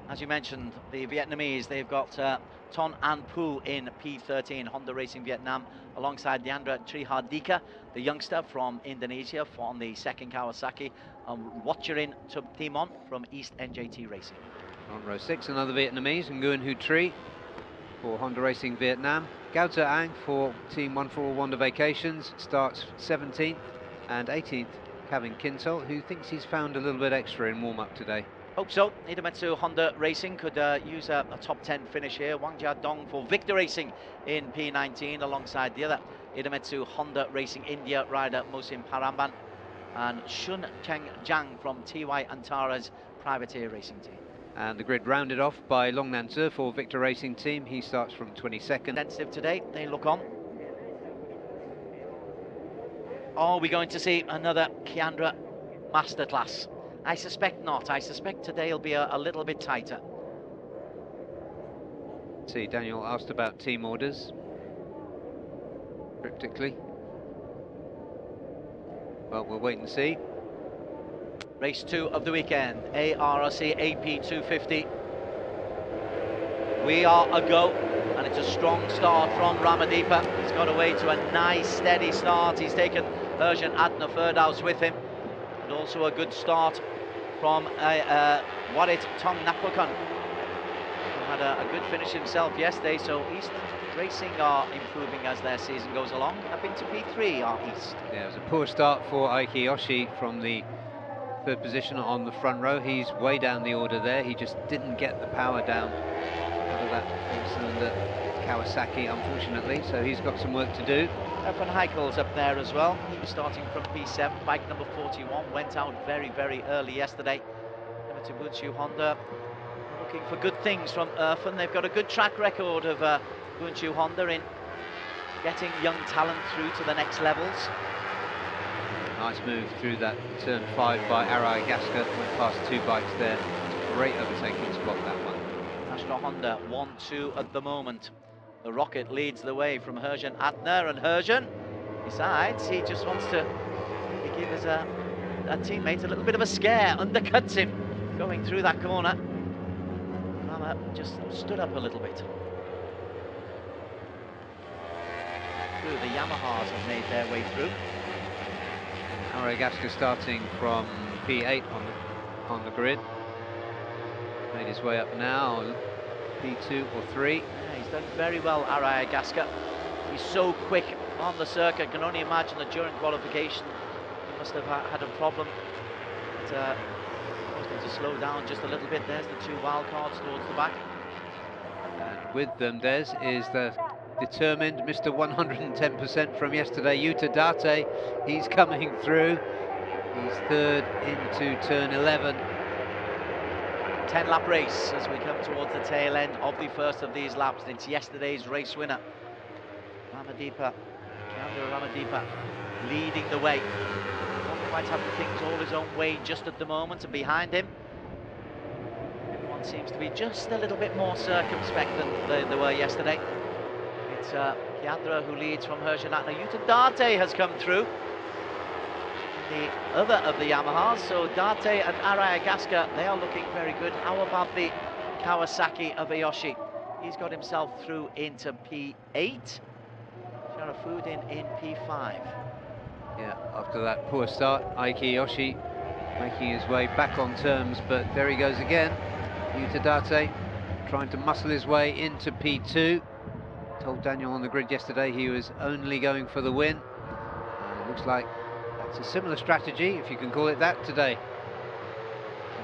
as you mentioned, the Vietnamese, they've got Ton An Phu in P13, Honda Racing Vietnam, alongside Deandra Trihardika, the youngster from Indonesia on the second Kawasaki, Watcherin Timon from East NJT Racing. On row 6, another Vietnamese, Nguyen Hu Tri for Honda Racing Vietnam. Gao Tze Ang for Team 141 Wonder Vacations starts 17th, and 18th, Kevin Kintol, who thinks he's found a little bit extra in warm-up today. Hope so. Idemitsu Honda Racing could use a top 10 finish here. Wang Jiadong for Victor Racing in P19 alongside the other Idemitsu Honda Racing India rider Mosin Paramban, and Shun Cheng Jiang from TY Antara's privateer racing team. And the grid rounded off by Long Nan Tzu for Victor Racing Team. He starts from 22nd. Intensive today, they look on. Are we going to see another Kiandra masterclass? I suspect not. I suspect today will be a little bit tighter. See, Daniel asked about team orders. Cryptically. Well, we'll wait and see. Race 2 of the weekend, ARRC AP 250. We are a go, and it's a strong start from Ramadeepa. He's got away to a nice, steady start. He's taken Erjan Adna Ferdaus with him, and also a good start from Warit Tong Napokan, who had a good finish himself yesterday. So East Racing are improving as their season goes along. Up into P3 are East. Yeah, it was a poor start for Aiki Yoshi from the third position on the front row. He's way down the order there. He just didn't get the power down out of that four-cylinder Kawasaki, unfortunately, so he's got some work to do. Van Heichel's up there as well. He was starting from P7, bike number 41, went out very, very early yesterday. Mitsubishi Honda looking for good things from Erfen. They've got a good track record of Bunchu Honda in getting young talent through to the next levels. Nice move through that turn 5 by Arai Gaska. Went past two bikes there. Great overtaking spot, that one. Astra Honda 1-2 at the moment. The Rocket leads the way from Erjan Adner, and Erjan decides he just wants to give his a teammate a little bit of a scare, undercuts him going through that corner. Rama just stood up a little bit. The Yamahas have made their way through. Arai Gaska starting from P8 on the grid. Made his way up now, P2 or 3. Yeah, he's done very well, Arai Gaska. He's so quick on the circuit. Can only imagine that during qualification he must have had a problem. But, forced him to slow down just a little bit. There's the two wild cards towards the back. And with them, Des, is the determined Mr. 110% from yesterday, Yuta Date. He's coming through. He's third into turn 11. 10-lap race as we come towards the tail end of the first of these laps. It's yesterday's race winner, Ramadeepa, Keandra Ramadeepa, leading the way. Not quite having things all his own way just at the moment, and behind him, everyone seems to be just a little bit more circumspect than they were yesterday. It's Keandra who leads from Erjan Adner. Yuta Date has come through, the other of the Yamahas, so Date and Arai Gaska, they are looking very good. How about the Kawasaki of Ayoshi? He's got himself through into P8. Sharafudin in P5. Yeah, after that poor start, Aiki Yoshi making his way back on terms, but there he goes again. Yuta Date trying to muscle his way into P2. Told Daniel on the grid yesterday he was only going for the win. It looks like it's a similar strategy, if you can call it that, today.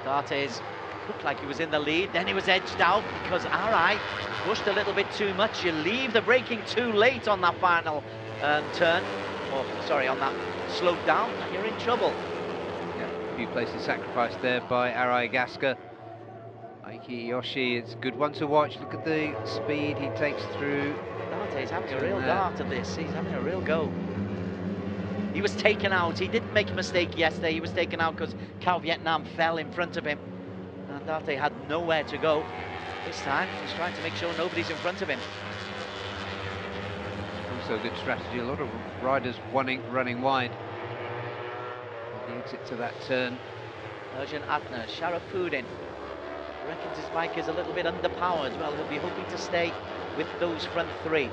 Date's looked like he was in the lead, then he was edged out because Arai pushed a little bit too much. You leave the braking too late on that final turn, or sorry, on that slope down, and you're in trouble. Yeah, a few places sacrificed there by Arai Gaska. Aiki Yoshi, it's a good one to watch. Look at the speed he takes through. Date's having a real dart at this. He's having a real go. He was taken out. He didn't make a mistake yesterday. He was taken out because Cao Vietnam fell in front of him. And Date had nowhere to go. This time, he's trying to make sure nobody's in front of him. Also a good strategy. A lot of riders running wide. The exit to that turn. Erjan Adner, Sharafudin. Reckons his bike is a little bit underpowered. Well, he'll be hoping to stay with those front three.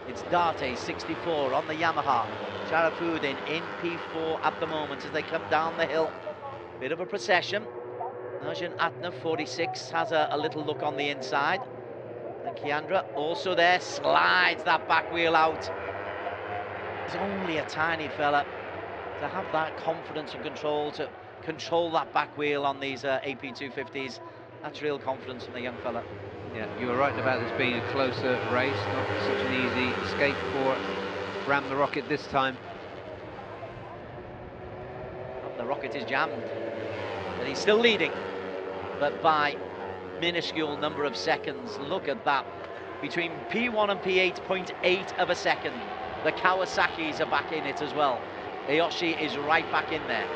It's Date, 64, on the Yamaha. Sharafudin in P4 at the moment as they come down the hill. Bit of a procession. Erjan Adner, 46, has a little look on the inside. And Keandra also there, slides that back wheel out. He's only a tiny fella. To have that confidence and control, to control that back wheel on these AP 250s, that's real confidence from the young fella. Yeah, you were right about this being a closer race, not such an easy escape for Ram the Rocket this time. The Rocket is jammed, but he's still leading, but by minuscule number of seconds. Look at that. Between P1 and P8, 0.8 of a second. The Kawasaki's are back in it as well. Ayoshi is right back in there.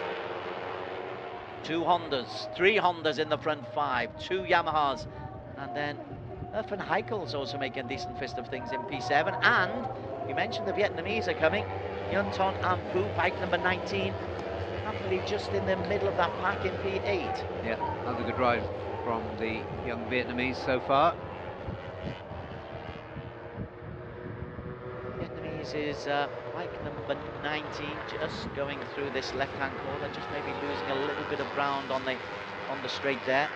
2 Hondas, 3 Hondas in the front 5, 2 Yamahas, and then Van Heichel's also making a decent fist of things in P7. And you mentioned the Vietnamese are coming. Yun Ton and Phu, bike number 19. Happily just in the middle of that pack in P8. Yeah, another good ride from the young Vietnamese so far. Vietnamese is bike number 19, just going through this left-hand corner, just maybe losing a little bit of ground on the straight there.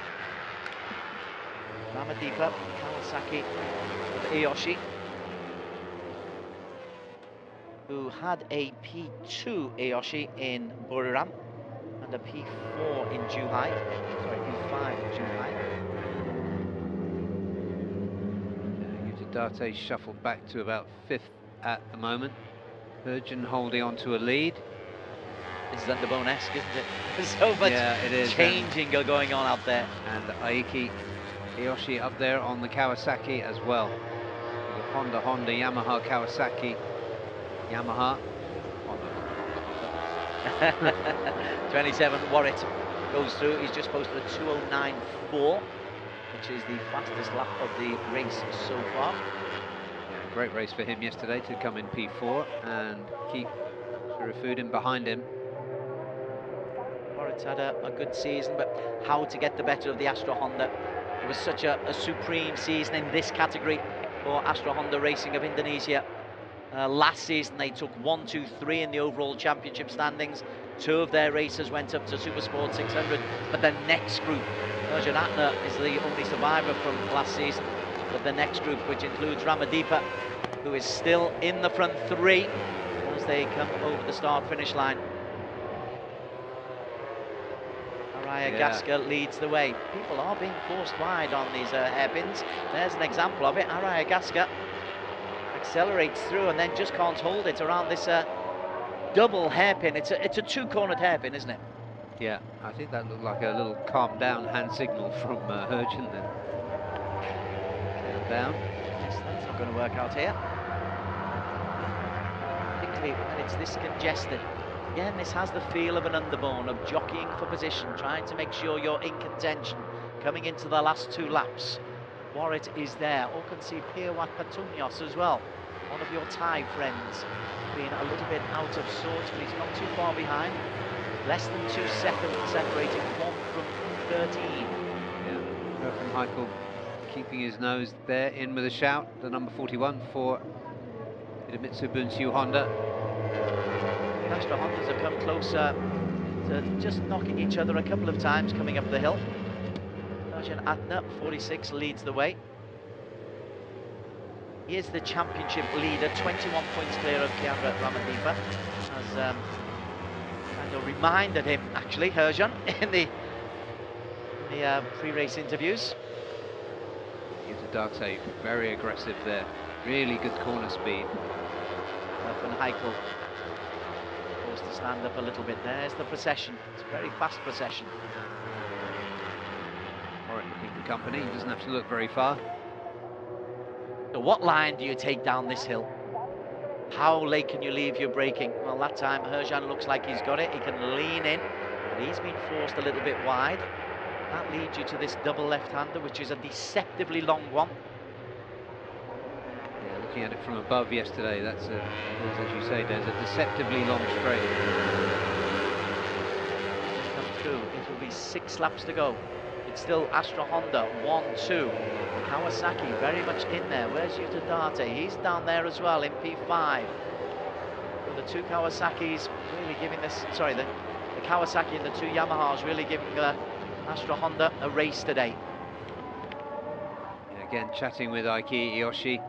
Ramadipa, Kawasaki with Aoshi, who had a P2 Aoshi in Buriram and a P4 in Zhuhai. Sorry, P5 in Zhuhai. Date shuffled back to about 5th at the moment. Virgin holding on to a lead. This is Underbone-esque, isn't it? There's so much changing going on out there. And Aiki Aoshi up there on the Kawasaki as well. Honda, Yamaha, Kawasaki, Yamaha. 27, Warwick goes through. He's just posted a 2:09.4, which is the fastest lap of the race so far. Yeah, great race for him yesterday to come in P4 and keep Surifudim behind him. Warwick's had a good season, but how to get the better of the Astra Honda. It was such a supreme season in this category for Astra Honda Racing of Indonesia. Last season they took 1, 2, 3 in the overall championship standings. 2 of their racers went up to Supersport 600, but the next group, Erjan Atner is the only survivor from last season, but the next group, which includes Ramadipa, who is still in the front 3 as they come over the start-finish line. Araya Gaska leads the way. People are being forced wide on these hairpins. There's an example of it. Araya Gaska accelerates through and then just can't hold it around this double hairpin. It's a 2-cornered hairpin, isn't it? Yeah, I think that looked like a little calm down hand signal from Hergen then. Down. Yes, that's not going to work out here. Particularly when it's this congested. Again, this has the feel of an Underbone, of jockeying for position, trying to make sure you're in contention, coming into the last 2 laps. Warwick is there. Or can see Pirwat Patunios as well, one of your Thai friends, being a little bit out of sorts, but he's not too far behind. Less than 2 seconds separating 1 from 13. Yeah, Van Heikel keeping his nose there, in with a shout. The number 41 for Idemitsu Bunsu Honda. Astra Hondas have come closer to just knocking each other a couple of times coming up the hill. Erjan Atner, 46, leads the way. He is the championship leader, 21 points clear of Kiara Ramadipa. As kind of reminded him, actually, Herjan, in the pre-race interviews. Date very aggressive there. Really good corner speed. Van Heikel forced to stand up a little bit. There's the procession. It's a very fast procession. Warwick looking for company. He doesn't have to look very far. So what line do you take down this hill? How late can you leave your braking? Well, that time Herjan looks like he's got it. He can lean in, but he's been forced a little bit wide. That leads you to this double left-hander, which is a deceptively long one. Yeah, looking at it from above yesterday, that's as you say, there's a deceptively long straight. Come through. It will be 6 laps to go. It's still Astra Honda, 1, 2. Kawasaki very much in there. Where's Yuta Date? He's down there as well in P5. So the 2 Kawasaki's really giving this, sorry, the Kawasaki and the 2 Yamahas really giving Astra Honda a race today. Yeah, again, chatting with Aiki Aoshi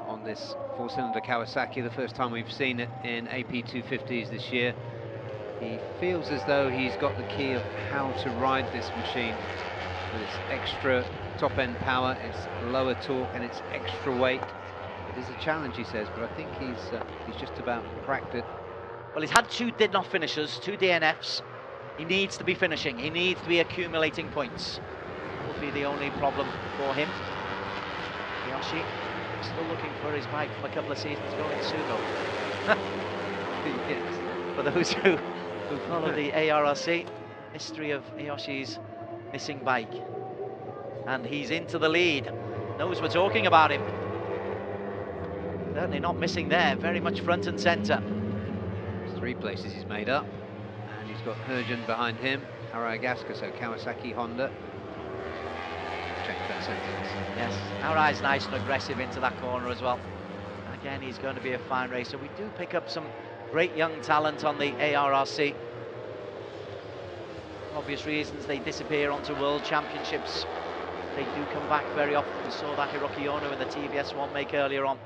on this 4-cylinder Kawasaki, the first time we've seen it in AP 250s this year. He feels as though he's got the key of how to ride this machine with its extra top-end power, its lower torque and its extra weight. It is a challenge, he says, but I think he's just about cracked it. Well, he's had 2 did-not finishers, 2 DNFs. He needs to be finishing. He needs to be accumulating points. That will be the only problem for him. Yoshi still looking for his bike from a couple of seasons ago in Sugo. Yes. For those who follow the ARRC, history of Ayoshi's missing bike. And he's into the lead. knows we're talking about him. Certainly not missing there, very much front and centre. 3 places he's made up, and he's got Herjun behind him, Arayagaska, so Kawasaki, Honda. Change that sentence. Yes, Arai's nice and aggressive into that corner as well. Again, he's going to be a fine racer. We do pick up some great young talent on the ARRC. For obvious reasons, they disappear onto World Championships. They do come back very often. We saw that Hiroki Ono in the TVS one make earlier on.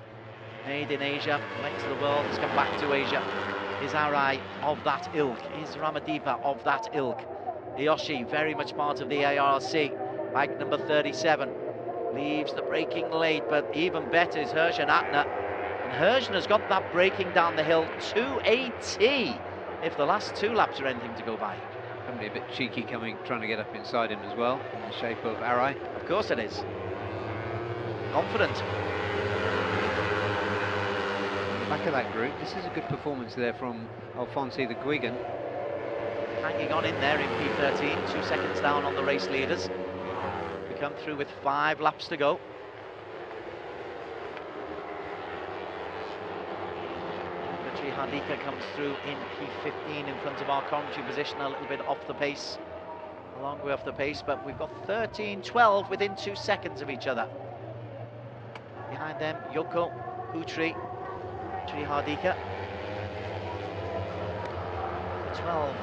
Made in Asia, went to the world, has come back to Asia. Is Arai of that ilk? Is Ramadipa of that ilk? Iyoshi, very much part of the ARC. Bike number 37. Leaves the braking late, but even better is Herjun Atner. And Herjun has got that braking down the hill to a T, if the last 2 laps are anything to go by. Probably a bit cheeky trying to get up inside him as well, in the shape of Arai. Of course it is. Confident. Back of that group, this is a good performance there from Alfonsi the Guigan. Hanging on in there in P13, 2 seconds down on the race leaders. We come through with 5 laps to go. Hardika comes through in P15 in front of our commentary position, a little bit off the pace, a long way off the pace, but we've got 13, 12 within 2 seconds of each other. Behind them, Yoko, Hutri, Tri Hardika. 12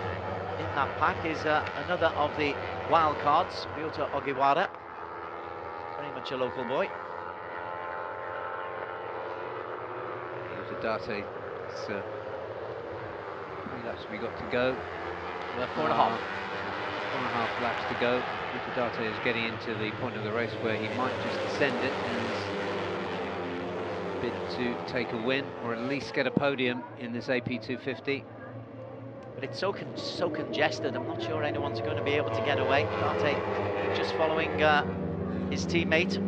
in that pack is another of the wild cards, Ryota Ogiwara, very much a local boy. Date. 3 laps we got to go. 4.5. 4.5 laps to go. Date is getting into the point of the race where he might just descend it and bid to take a win, or at least get a podium in this AP250. But it's so congested, I'm not sure anyone's going to be able to get away. Date just following his teammate,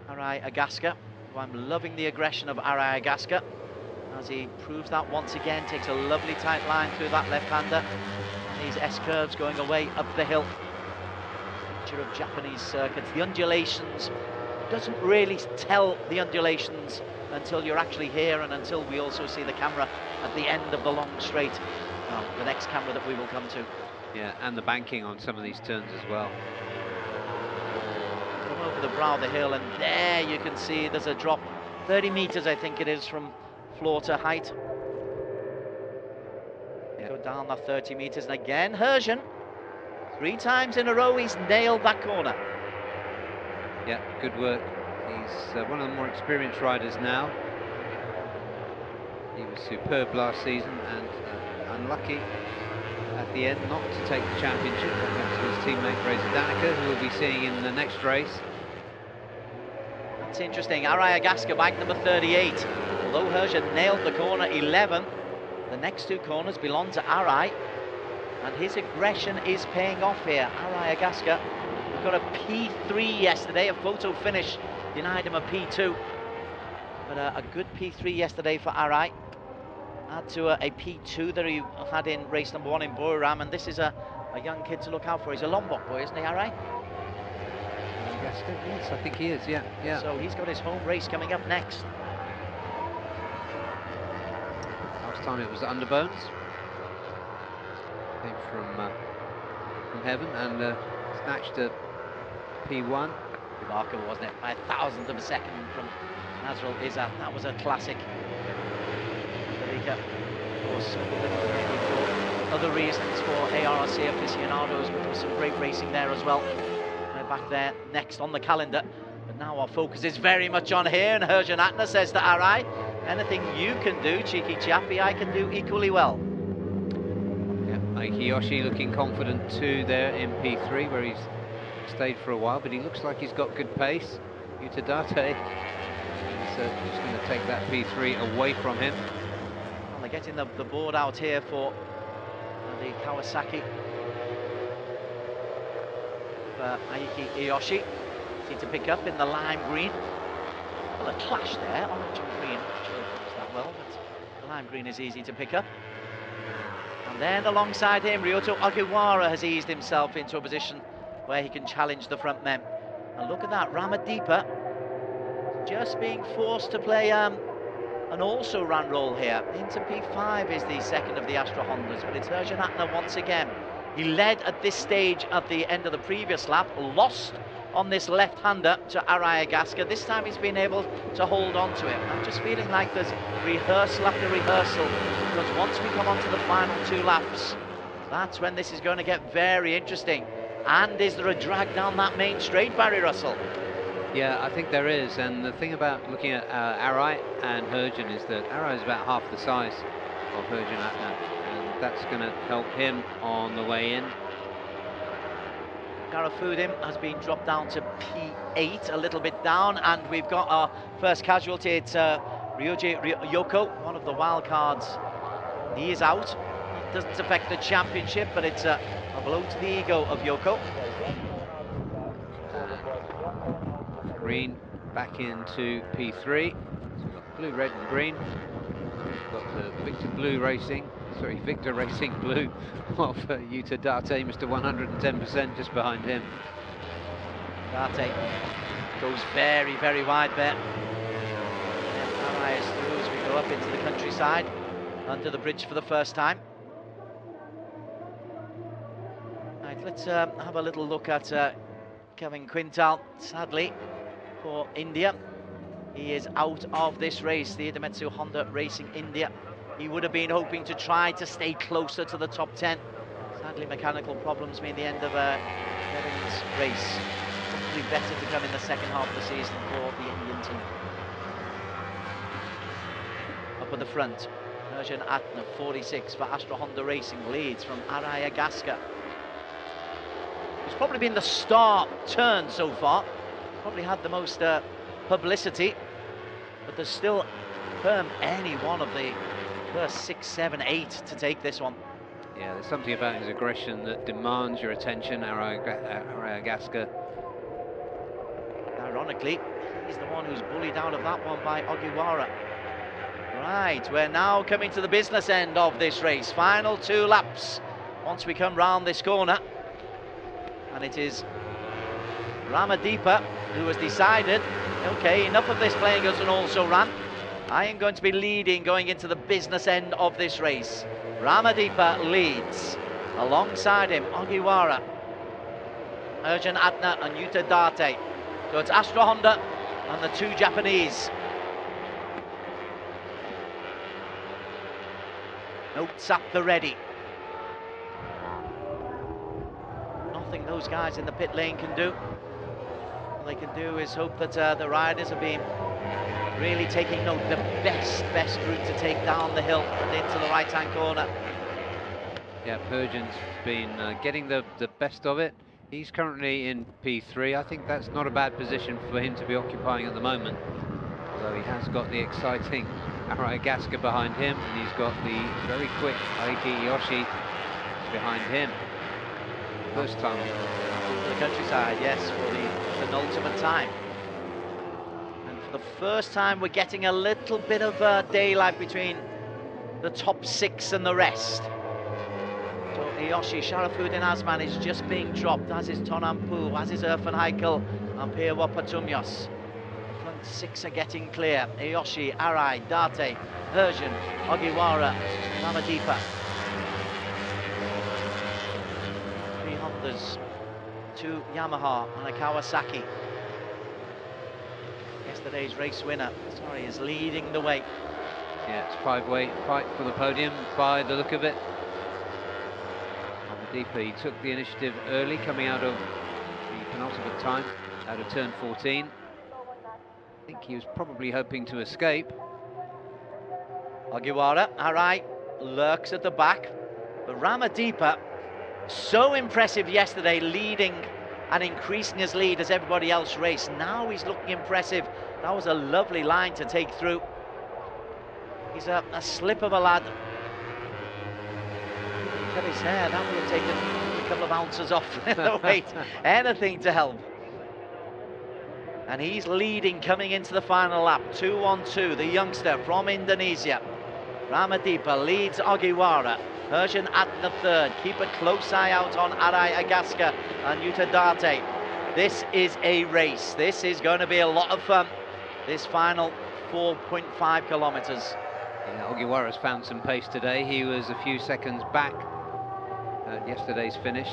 Arai Agaska. I'm loving the aggression of Arai Agaska as he proves that once again, takes a lovely tight line through that left-hander. These S-curves going away up the hill. Feature of Japanese circuits. The undulations, doesn't really tell the undulations until you're actually here and until we also see the camera at the end of the long straight. Well, the next camera that we will come to. Yeah, and the banking on some of these turns as well. Over the brow of the hill, and there you can see there's a drop, 30 meters I think it is from floor to height. Go down that 30 meters, and again Herjun, 3 times in a row he's nailed that corner. Yeah, good work. He's one of the more experienced riders now. He was superb last season and unlucky at the end not to take the championship against his teammate Reza Danica, who we'll be seeing in the next race. That's interesting. Arai Agaska, bike number 38. Although Herjun nailed the corner 11, the next 2 corners belong to Arai, and his aggression is paying off here. Arai Agaska got a P3 yesterday, a photo finish denied him a P2, but a good P3 yesterday for Arai. Add to a P2 that he had in race number 1 in Buriram, and this is a young kid to look out for. He's a Lombok boy, isn't he, Arai? Yes, I think he is, yeah. So he's got his home race coming up next. Last time it was Underbones. Came from heaven and snatched a P1. Remarkable, wasn't it? By 1,000th of a second from Nazrul Izzat. That was a classic. Of course, for other reasons for ARC aficionados, but there was some great racing there as well. We're back there next on the calendar, but now our focus is very much on here, and Herjun Atner says to Arai, anything you can do, cheeky chappy, I can do equally well. Yeah, Kiyoshi looking confident too there in P3, where he's stayed for a while, but he looks like he's got good pace. Utadate is just going to take that P3 away from him. Well, they're getting the board out here for the Kawasaki. Aiki Iyoshi seem to pick up in the lime green. Well, a clash there, orange and green. I'm not sure if it was that well, but the lime green is easy to pick up. And then alongside him, Ryota Ogiwara has eased himself into a position where he can challenge the front men. And look at that, Ramadeepa just being forced to play an also-ran role here. Into P5 is the second of the Astra Hondas, but it's Erjan Atner once again. He led at this stage at the end of the previous lap, lost on this left-hander to Araya Gaska. This time he's been able to hold on to it. I'm just feeling like there's rehearsal after rehearsal, because once we come on to the final 2 laps, that's when this is going to get very interesting. And is there a drag down that main straight, Barry Russell? Yeah, I think there is. And the thing about looking at Arai and Herjan is that Arai is about half the size of Herjan Atner, and that's going to help him on the way in. Garafudim has been dropped down to P8, a little bit down, and we've got our first casualty. It's Ryuji Yoko, one of the wild cards. He is out. It doesn't affect the championship, but it's a blow to the ego of Yoko. Green back into P3. So we've got blue, red and green. We've got the Victor Racing blue of Yuta Date, Mr. 110% just behind him. Date goes very, very wide there. Arai is through as we go up into the countryside, under the bridge for the first time. Right, let's have a little look at Kevin Quintal. Sadly, for India, he is out of this race, the Idemitsu Honda Racing India. He would have been hoping to try to stay closer to the top 10. Sadly, mechanical problems mean the end of Kevin's race. Probably better to come in the second half of the season for the Indian team. Up at the front, Erjan Atner, 46 for Astra Honda Racing, leads from Araya Gaska. It's probably been the star turn so far. Probably had the most publicity, but there's still any one of the first 6, 7, 8 to take this one. Yeah, there's something about his aggression that demands your attention, Araya Gaska. Ironically, he's the one who's bullied out of that one by Ogiwara. Right, we're now coming to the business end of this race. Final 2 laps once we come round this corner. And it is Ramadeepa who has decided, okay, enough of this playing as an also-ran. I am going to be leading going into the business end of this race. Ramadeepa leads. Alongside him, Ogiwara, Erjan Atner and Yuta Date. So it's Astra Honda and the 2 Japanese. Notes up the ready. Nothing those guys in the pit lane can do. All they can do is hope that the riders have been really taking note. The best route to take down the hill and into the right-hand corner. Yeah, Perjan's been getting the best of it. He's currently in P3. I think that's not a bad position for him to be occupying at the moment. Although he has got the exciting Araya Gaska behind him, and he's got the very quick Aiki Yoshi behind him. First time to the countryside, yes, for the penultimate time. And for the first time, we're getting a little bit of daylight between the top 6 and the rest. So Iyoshi, Sharafuddin Azman is just being dropped, as is Tonampu, as is Irfan Haikal and Pirwa Patumyos. The front 6 are getting clear. Iyoshi, Arai, Date, Herjan, Ogiwara, Ramadeepa. 3 Hondas, 2 Yamaha and a Kawasaki. Yesterday's race winner, is leading the way. Yeah, it's 5-way fight for the podium by the look of it. Ramadeepa, he took the initiative early, coming out of the penultimate time, out of turn 14. I think he was probably hoping to escape. Ogiwara, Arai, lurks at the back. But Ramadeepa, so impressive yesterday, leading and increasing his lead as everybody else raced. Now he's looking impressive. That was a lovely line to take through. He's a slip of a lad. Look at his hair, that would have taken a couple of ounces off the weight. Anything to help. And he's leading coming into the final lap. 2-1-2, the youngster from Indonesia. Ramadeepa leads Ogiwara. Persian at the third. Keep a close eye out on Arai Agaska and Yuta Date. This is a race. This is going to be a lot of fun. This final 4.5 kilometers. Yeah, Ogiwara's found some pace today. He was a few seconds back at yesterday's finish.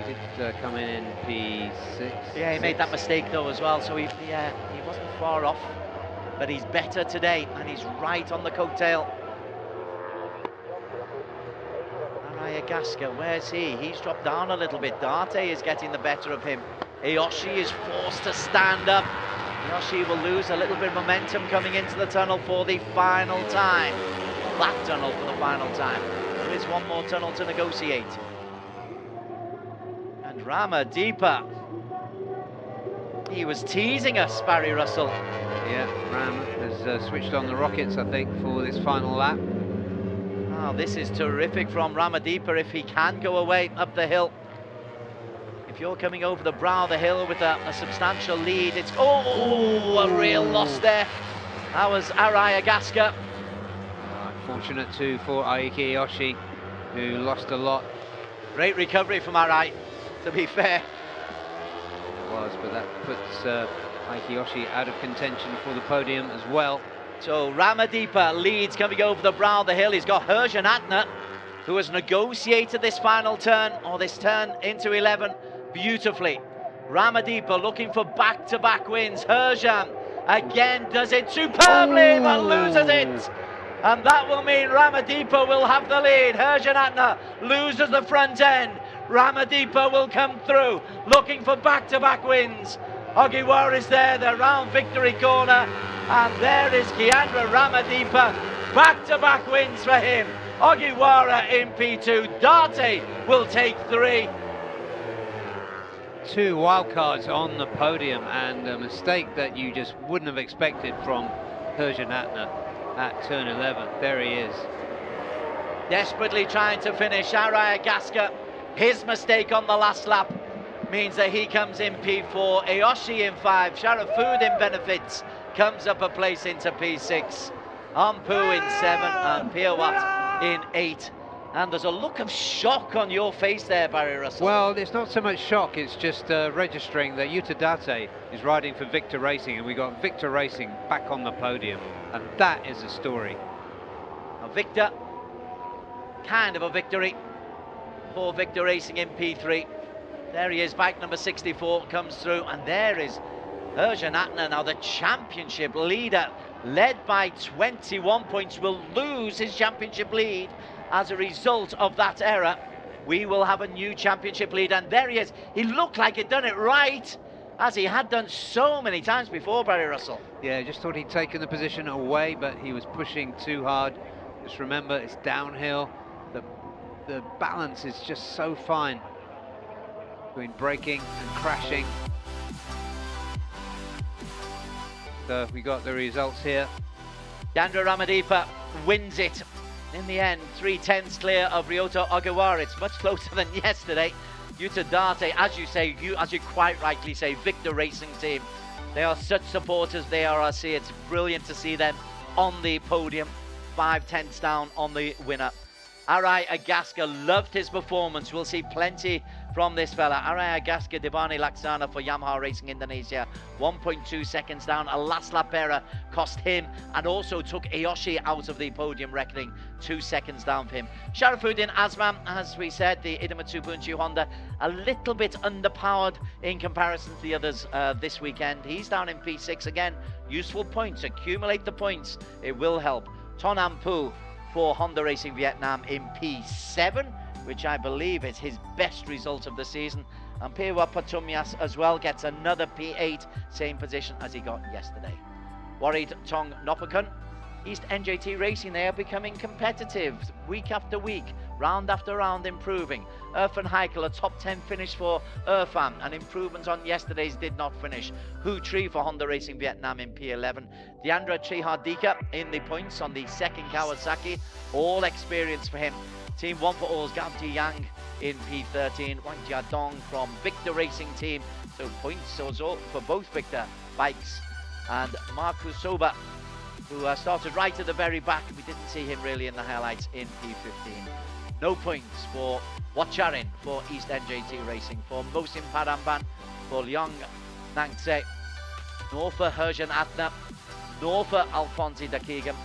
He did come in P6. Yeah, he made that mistake though as well, so he wasn't far off. But he's better today, and he's right on the coattail. Arai Agaska, where's he? He's dropped down a little bit. Date is getting the better of him. Aoshi is forced to stand up. Aoshi will lose a little bit of momentum coming into the tunnel for the final time. That tunnel for the final time. There is one more tunnel to negotiate. And Ramadeepa, he was teasing us, Barry Russell. Yeah, Ram has switched on the rockets, I think, for this final lap. Oh, this is terrific from Ramadeepa if he can go away up the hill. If you're coming over the brow of the hill with a substantial lead, it's... Oh, a real loss there. That was Arai Agaska. Unfortunate too for Aiki Aoshi, who lost a lot. Great recovery from Arai, to be fair. It was, but that puts Aiki Aoshi out of contention for the podium as well. So Ramadeepa leads coming over the brow of the hill. He's got Herjan Atna, who has negotiated this final turn, or this turn into 11, beautifully. Ramadeepa looking for back-to-back wins. Herjan again does it superbly, but loses it. And that will mean Ramadeepa will have the lead. Herjan Atna loses the front end. Ramadeepa will come through, looking for back-to-back wins. Ogiwara is there, the round victory corner. And there is Kiandra Ramadeepa. Back-to-back wins for him. Ogiwara in P2. Date will take 3. 2 wildcards on the podium, and a mistake that you just wouldn't have expected from Herjan Atna at turn 11. There he is. Desperately trying to finish. Arai Agaska, his mistake on the last lap means that he comes in P4. Aoshi in 5. Sharafuddin benefits. Comes up a place into P6. Ampu in 7 and Piawat in 8. And there's a look of shock on your face there, Barry Russell. Well, it's not so much shock, it's just registering that Yuta Date is riding for Victor Racing, and we got Victor Racing back on the podium, and that is a story. A Victor, kind of a victory for Victor Racing in P3. There he is, bike number 64 comes through, and there is Herjan Atna, now the championship leader, led by 21 points, will lose his championship lead as a result of that error. We will have a new championship lead, and there he is. He looked like he'd done it right, as he had done so many times before, Barry Russell. Yeah, just thought he'd taken the position away, but he was pushing too hard. Just remember, it's downhill. The balance is just so fine between braking and crashing. So we got the results here. Kiandra Ramadeepa wins it in the end, 3/10 clear of Ryota Ogiwara. It's much closer than yesterday. Yuta Date, as you say, as you quite rightly say, Victor Racing team. They are such supporters, they are RC. It's brilliant to see them on the podium, 5/10 down on the winner. Arai Agaska loved his performance. We'll see plenty from this fella. Arai Agaska Dibani Laksana for Yamaha Racing Indonesia. 1.2 seconds down. A last lap error cost him and also took Aoshi out of the podium reckoning. 2 seconds down for him. Sharafuddin Azman, as we said, the Idemitsu Bunchi Honda, a little bit underpowered in comparison to the others this weekend. He's down in P6 again. Useful points. Accumulate the points. It will help. Ton Ampu for Honda Racing Vietnam in P7, which I believe is his best result of the season. And Pewa Patumyas as well gets another P8, same position as he got yesterday. Warid Tong Nopakun, East NJT Racing, they are becoming competitive week after week, round after round, improving. Irfan Heikel, a top 10 finish for Irfan, and improvements on yesterday's did not finish. Hu Tri for Honda Racing Vietnam in P11. Deandra Trihardika in the points on the second Kawasaki, all experience for him. Team 1 for All's Gabji Yang in P13. Wang Jiadong from Victor Racing Team, so points also for both Victor bikes. And Marcus Soba who started right at the very back. We didn't see him really in the highlights in P15. No points for Wacharin for East NJT Racing, for Mosin Paramban, for Leong Nangtse, nor for Herjan Atna, nor for Alfonsi Dakigam,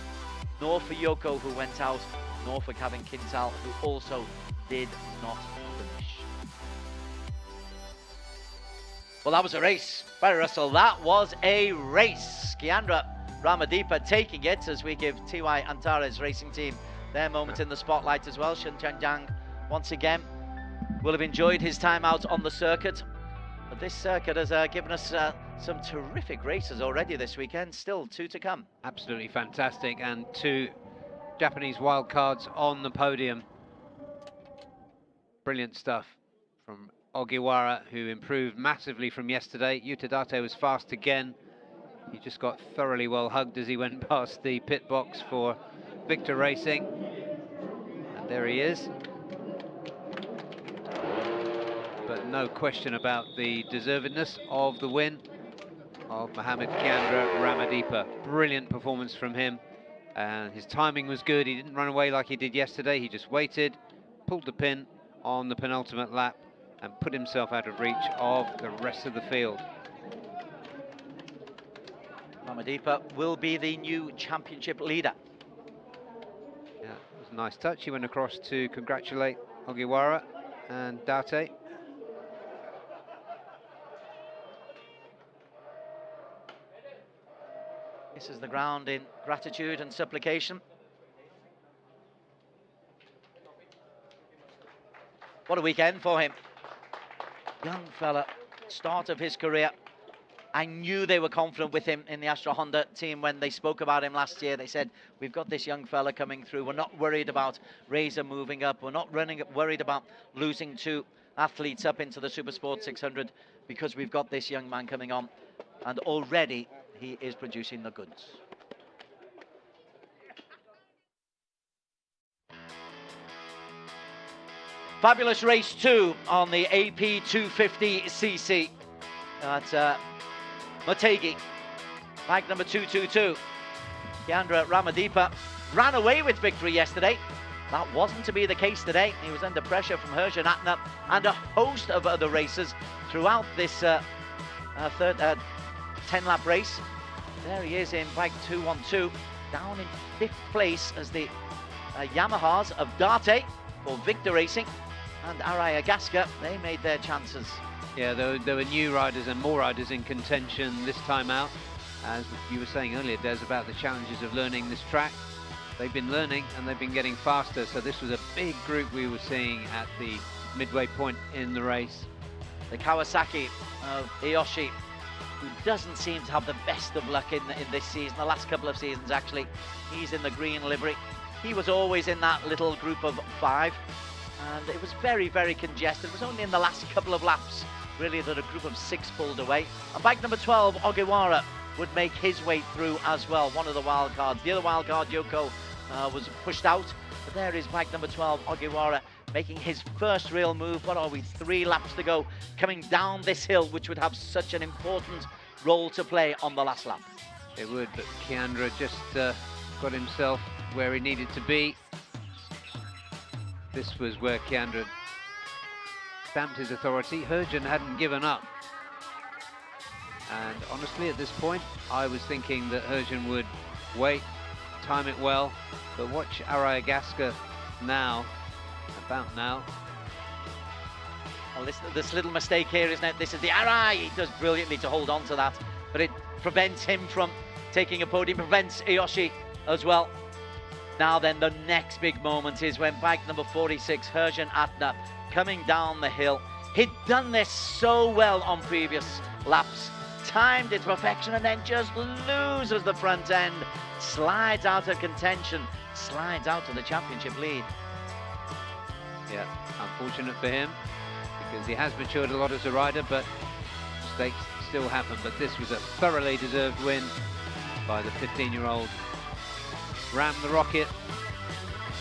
nor for Yoko, who went out, nor for Kevin Quintal, who also did not finish. Well, that was a race, Barry Russell. That was a race. Kiandra Ramadeepa taking it as we give TY Antares Racing Team their moment in the spotlight as well. Shen Chanjiang, once again, will have enjoyed his time out on the circuit. But this circuit has given us some terrific races already this weekend. Still 2 to come. Absolutely fantastic, and 2 Japanese wildcards on the podium. Brilliant stuff from Ogiwara, who improved massively from yesterday. Utadate was fast again. He just got thoroughly well hugged as he went past the pit box for Victor Racing. And there he is. But no question about the deservedness of the win of Mohamed Kiandra Ramadeepa. Brilliant performance from him. And his timing was good. He didn't run away like he did yesterday. He just waited, pulled the pin on the penultimate lap, and put himself out of reach of the rest of the field. Ramadeepa will be the new championship leader. Yeah, it was a nice touch. He went across to congratulate Ogiwara and Date. This is the ground in gratitude and supplication. What a weekend for him. Young fella, start of his career. I knew they were confident with him in the Astra Honda team when they spoke about him last year. They said, we've got this young fella coming through. We're not worried about Razor moving up. We're not worried about losing 2 athletes up into the Supersport 600 because we've got this young man coming on. And already he is producing the goods. Fabulous race 2 on the AP 250cc at Motegi. Bike number 222. Kiandra Ramadeepa ran away with victory yesterday. That wasn't to be the case today. He was under pressure from Herjan Atna and a host of other racers throughout this 10-lap race. There he is in bike 212, down in 5th place as the Yamahas of Date for Victor Racing and Araya Gasca. They made their chances. Yeah, there were new riders and more riders in contention this time out. As you were saying earlier, Des, about the challenges of learning this track. They've been learning and they've been getting faster, so this was a big group we were seeing at the midway point in the race. The Kawasaki of Iyoshi, who doesn't seem to have the best of luck in this season, the last couple of seasons actually. He's in the green livery. He was always in that little group of 5, and it was very, very congested. It was only in the last couple of laps, really, that a group of 6 pulled away. And bike number 12, Ogiwara, would make his way through as well, one of the wild cards. The other wild card, Yoko, was pushed out, but there is bike number 12, Ogiwara, making his first real move. What are we, 3 laps to go, coming down this hill, which would have such an important role to play on the last lap. It would, but Kiandra just got himself where he needed to be. This was where Kiandra stamped his authority. Herjan hadn't given up. And honestly, at this point, I was thinking that Herjan would wait, time it well, but watch Araya Gasca now, about now. Well, this little mistake here, isn't it? This is the Arai. He does brilliantly to hold on to that, but it prevents him from taking a podium, prevents Iyoshi as well. Now then, the next big moment is when bike number 46, Herjan Atna, coming down the hill. He'd done this so well on previous laps, timed it to perfection, and then just loses the front end, slides out of contention, slides out to the championship lead. Yeah, unfortunate for him, because he has matured a lot as a rider, but mistakes still happen. But this was a thoroughly deserved win by the 15-year-old Ram the Rocket.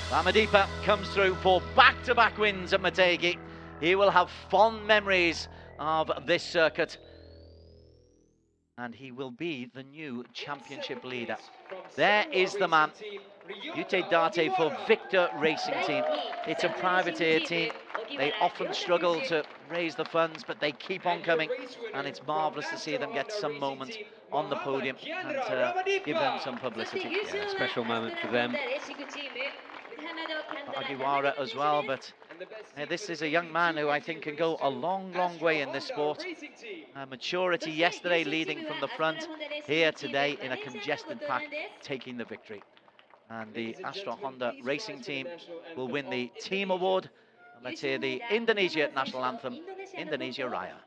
Ramadeepa comes through for back-to-back wins at Motegi. He will have fond memories of this circuit. and he will be the new championship leader. There is the man, Yute Date for Victor Racing Team. It's a privateer team. They often struggle to raise the funds, but they keep on coming, and it's marvellous to see them get some moment on the podium and give them some publicity. Yeah, a special moment for them. Agiwara as well, but this is a young man who I think can go a long, long way in this sport. Maturity yesterday leading from the front, here today in a congested pack, taking the victory. And the Astra Honda Racing Team will win the team award. And let's hear the Indonesia national anthem, Indonesia Raya.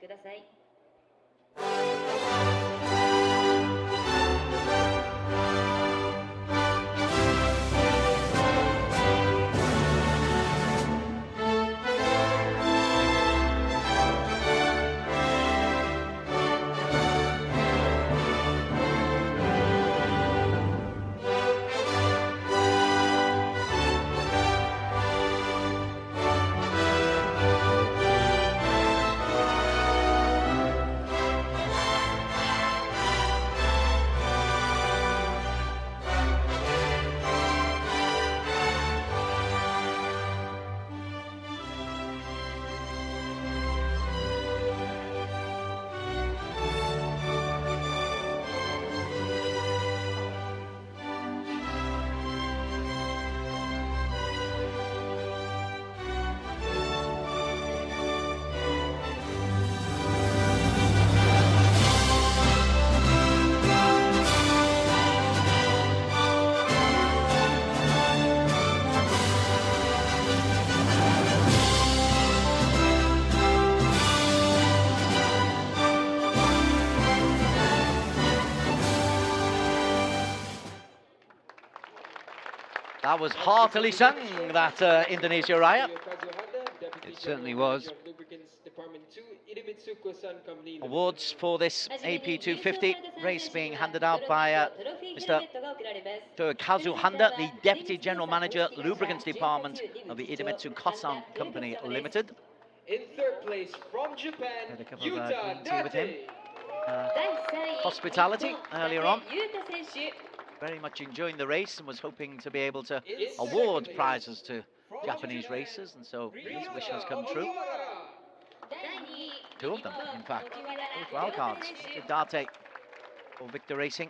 That was heartily sung, that Indonesia Raya. It certainly was. Awards for this AP 250 race being handed out by Mr. Kazu Handa, the Deputy General Manager, Lubricants Department of the Idemitsu Kosan Company Limited. In third place from Japan, Had a couple of green tea with him. Date. Hospitality earlier on. Very much enjoying the race and was hoping to be able to award prizes to Japanese racers, and so his wish has come true. Two of them, in fact, both wildcards. Date for Victor Racing.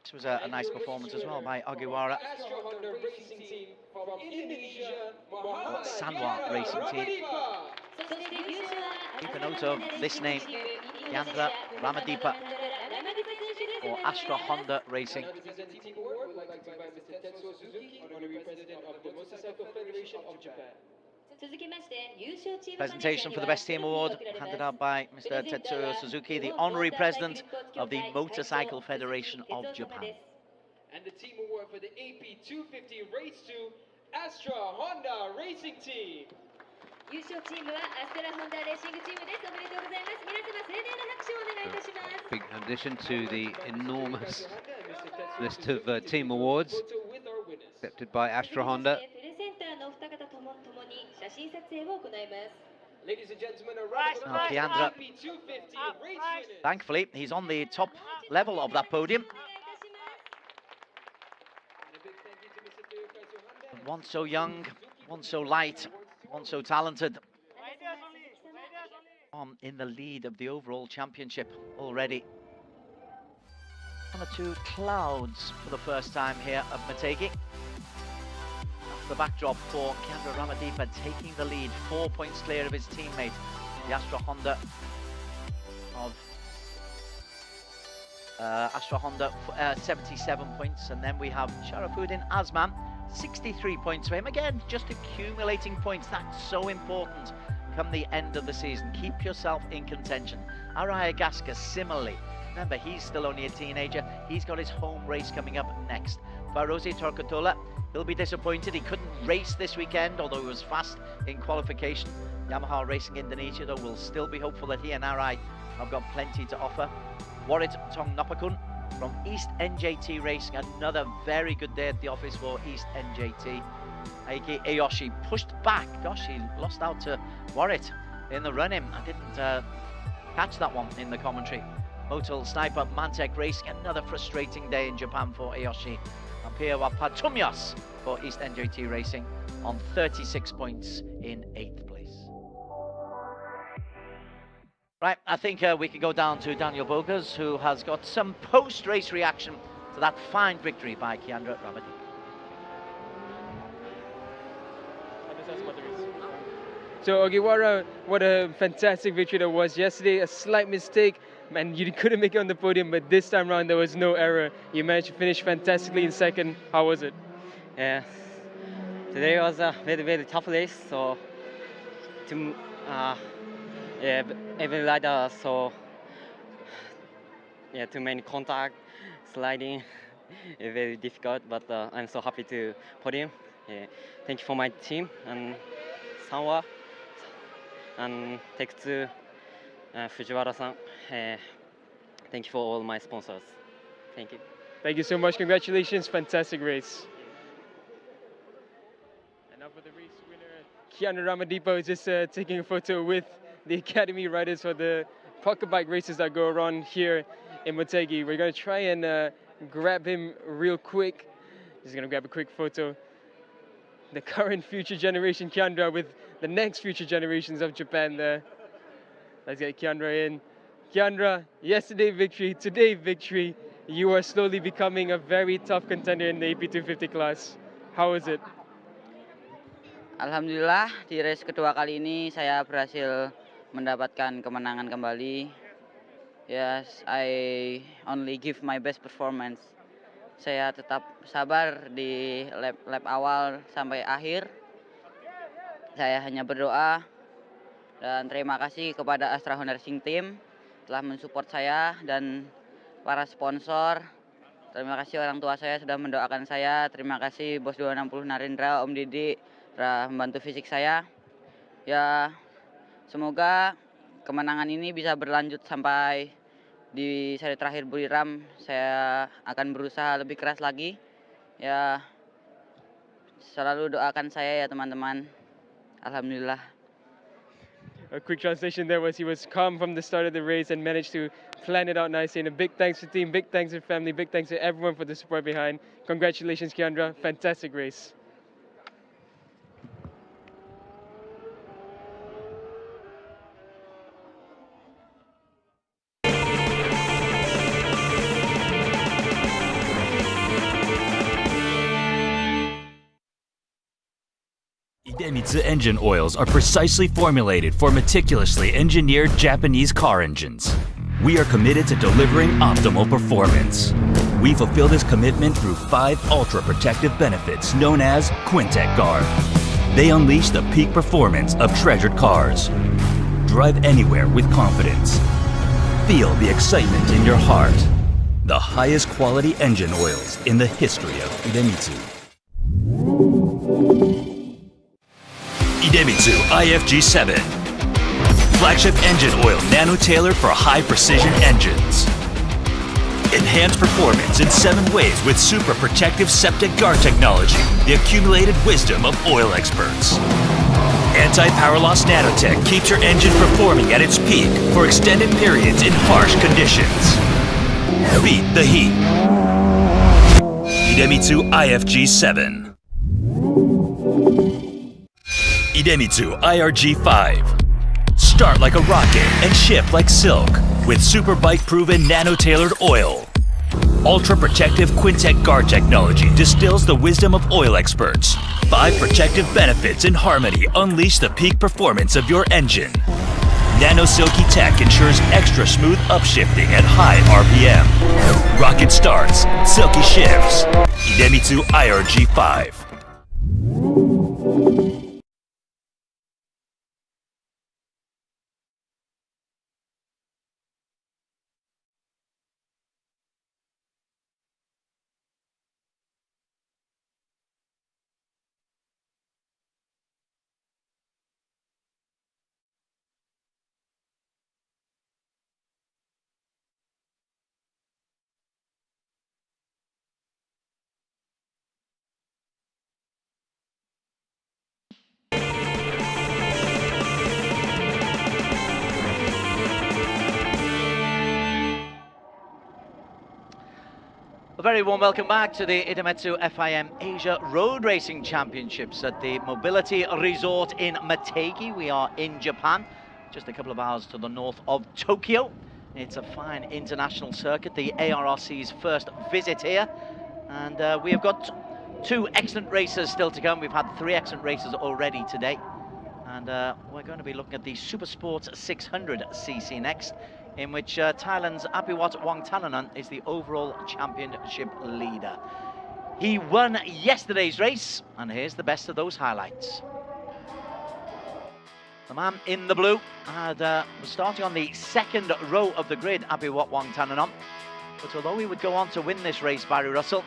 This was a nice performance as well by Agiwara. Sanwa Racing Team. Keep a note of this name, Yandra Ramadipa, or Astra Honda Racing. Presentation for the Best Team Award handed out by Mr. Tetsuo Suzuki, the Honorary President of the Motorcycle Federation of Japan. And the team award for the AP 250 Race 2 Astra Honda Racing Team. Big addition to the enormous list of team awards accepted by Astra Honda. Ladies and gentlemen, a Kiandra, thankfully, he's on the top level of that podium. One so young, one so light, one so talented. In the lead of the overall championship already. One or two clouds for the first time here of Motegi. That's the backdrop for Kiandra Ramadipa taking the lead, 4 points clear of his teammate, the Astra Honda of 77 points, and then we have Sharafuddin Azman, 63 points for him. Again, just accumulating points. That's so important come the end of the season. Keep yourself in contention. Araya Gaska, similarly. Remember, he's still only a teenager. He's got his home race coming up next. Farozi Torkatola, he'll be disappointed. He couldn't race this weekend, although he was fast in qualification. Yamaha Racing Indonesia, though, will still be hopeful that he and Arai have got plenty to offer. Warit Tong Nopakun from East NJT Racing, another very good day at the office for East NJT. Aiki Ayoshi pushed back. Gosh, he lost out to Warit in the run-in. I didn't catch that one in the commentary. Motul Sniper Mantec Racing, another frustrating day in Japan for Aoshi. And Pierre Patumyos for East NJT Racing on 36 points in 8th place. Right, I think we could go down to Daniel Bogas, who has got some post-race reaction to that fine victory by Kiandra Ramadi. So Ogiwara, what a fantastic victory that was yesterday. A slight mistake, and you couldn't make it on the podium, but this time around there was no error. You managed to finish fantastically in second. How was it? Yeah, today was a very tough race. So, yeah, every rider too many contact, sliding, very difficult. But I'm so happy to podium. Yeah, thank you for my team and Sanwa and Tekutsu, Fujiwara-san. Thank you for all my sponsors. Thank you. Thank you so much. Congratulations. Fantastic race. And now for the race winner, Kiandra Ramadipo is just taking a photo with the Academy riders for the pocket bike races that go around here in Motegi. We're going to try and grab him real quick. Just going to grab a quick photo. The current future generation Kiandra with the next future generations of Japan there. Let's get Kiandra in. Kiandra, yesterday victory, today victory. You are slowly becoming a very tough contender in the AP250 class. How is it? Alhamdulillah di race kedua kali ini saya berhasil mendapatkan kemenangan kembali. Yes, I only give my best performance. Saya tetap sabar di lap awal sampai akhir. Saya hanya berdoa dan terima kasih kepada Astra Honda Racing Team telah mensupport saya dan para sponsor. Terima kasih orang tua saya sudah mendoakan saya. Terima kasih Bos 260 Narendra, Om Didi telah membantu fisik saya. Ya, semoga kemenangan ini bisa berlanjut sampai di seri terakhir Buriram. Saya akan berusaha lebih keras lagi. Ya, selalu doakan saya ya teman-teman. Alhamdulillah. A quick translation there was he was calm from the start of the race and managed to plan it out nicely. And a big thanks to the team, big thanks to family, big thanks to everyone for the support behind. Congratulations, Kiandra. Fantastic race. Idemitsu engine oils are precisely formulated for meticulously engineered Japanese car engines. We are committed to delivering optimal performance. We fulfill this commitment through 5 ultra-protective benefits known as Quintec Guard. They unleash the peak performance of treasured cars. Drive anywhere with confidence. Feel the excitement in your heart. The highest quality engine oils in the history of Idemitsu. Idemitsu IFG7. Flagship engine oil nano-tailored for high-precision engines. Enhanced performance in 7 ways with super protective septic guard technology, the accumulated wisdom of oil experts. Anti-power loss nanotech keeps your engine performing at its peak for extended periods in harsh conditions. Beat the heat. Idemitsu IFG7. Idemitsu IRG5. Start like a rocket and shift like silk with super bike proven nano-tailored oil. Ultra protective Quintec Guard technology distills the wisdom of oil experts. 5 protective benefits in harmony unleash the peak performance of your engine. Nano Silky Tech ensures extra smooth upshifting at high RPM. Rocket starts, silky shifts. Idemitsu IRG5. A very warm welcome back to the Idemitsu FIM Asia Road Racing Championships at the Mobility Resort in Motegi. We are in Japan, just a couple of hours to the north of Tokyo. It's a fine international circuit, the ARRC's first visit here. And we have got two excellent races still to come. We've had three excellent races already today. And we're going to be looking at the Super Sports 600cc next, in which Thailand's Apiwat Wongthananon is the overall championship leader. He won yesterday's race, and here's the best of those highlights. The man in the blue was starting on the second row of the grid, Apiwat Wongthananon. But although he would go on to win this race, Barry Russell,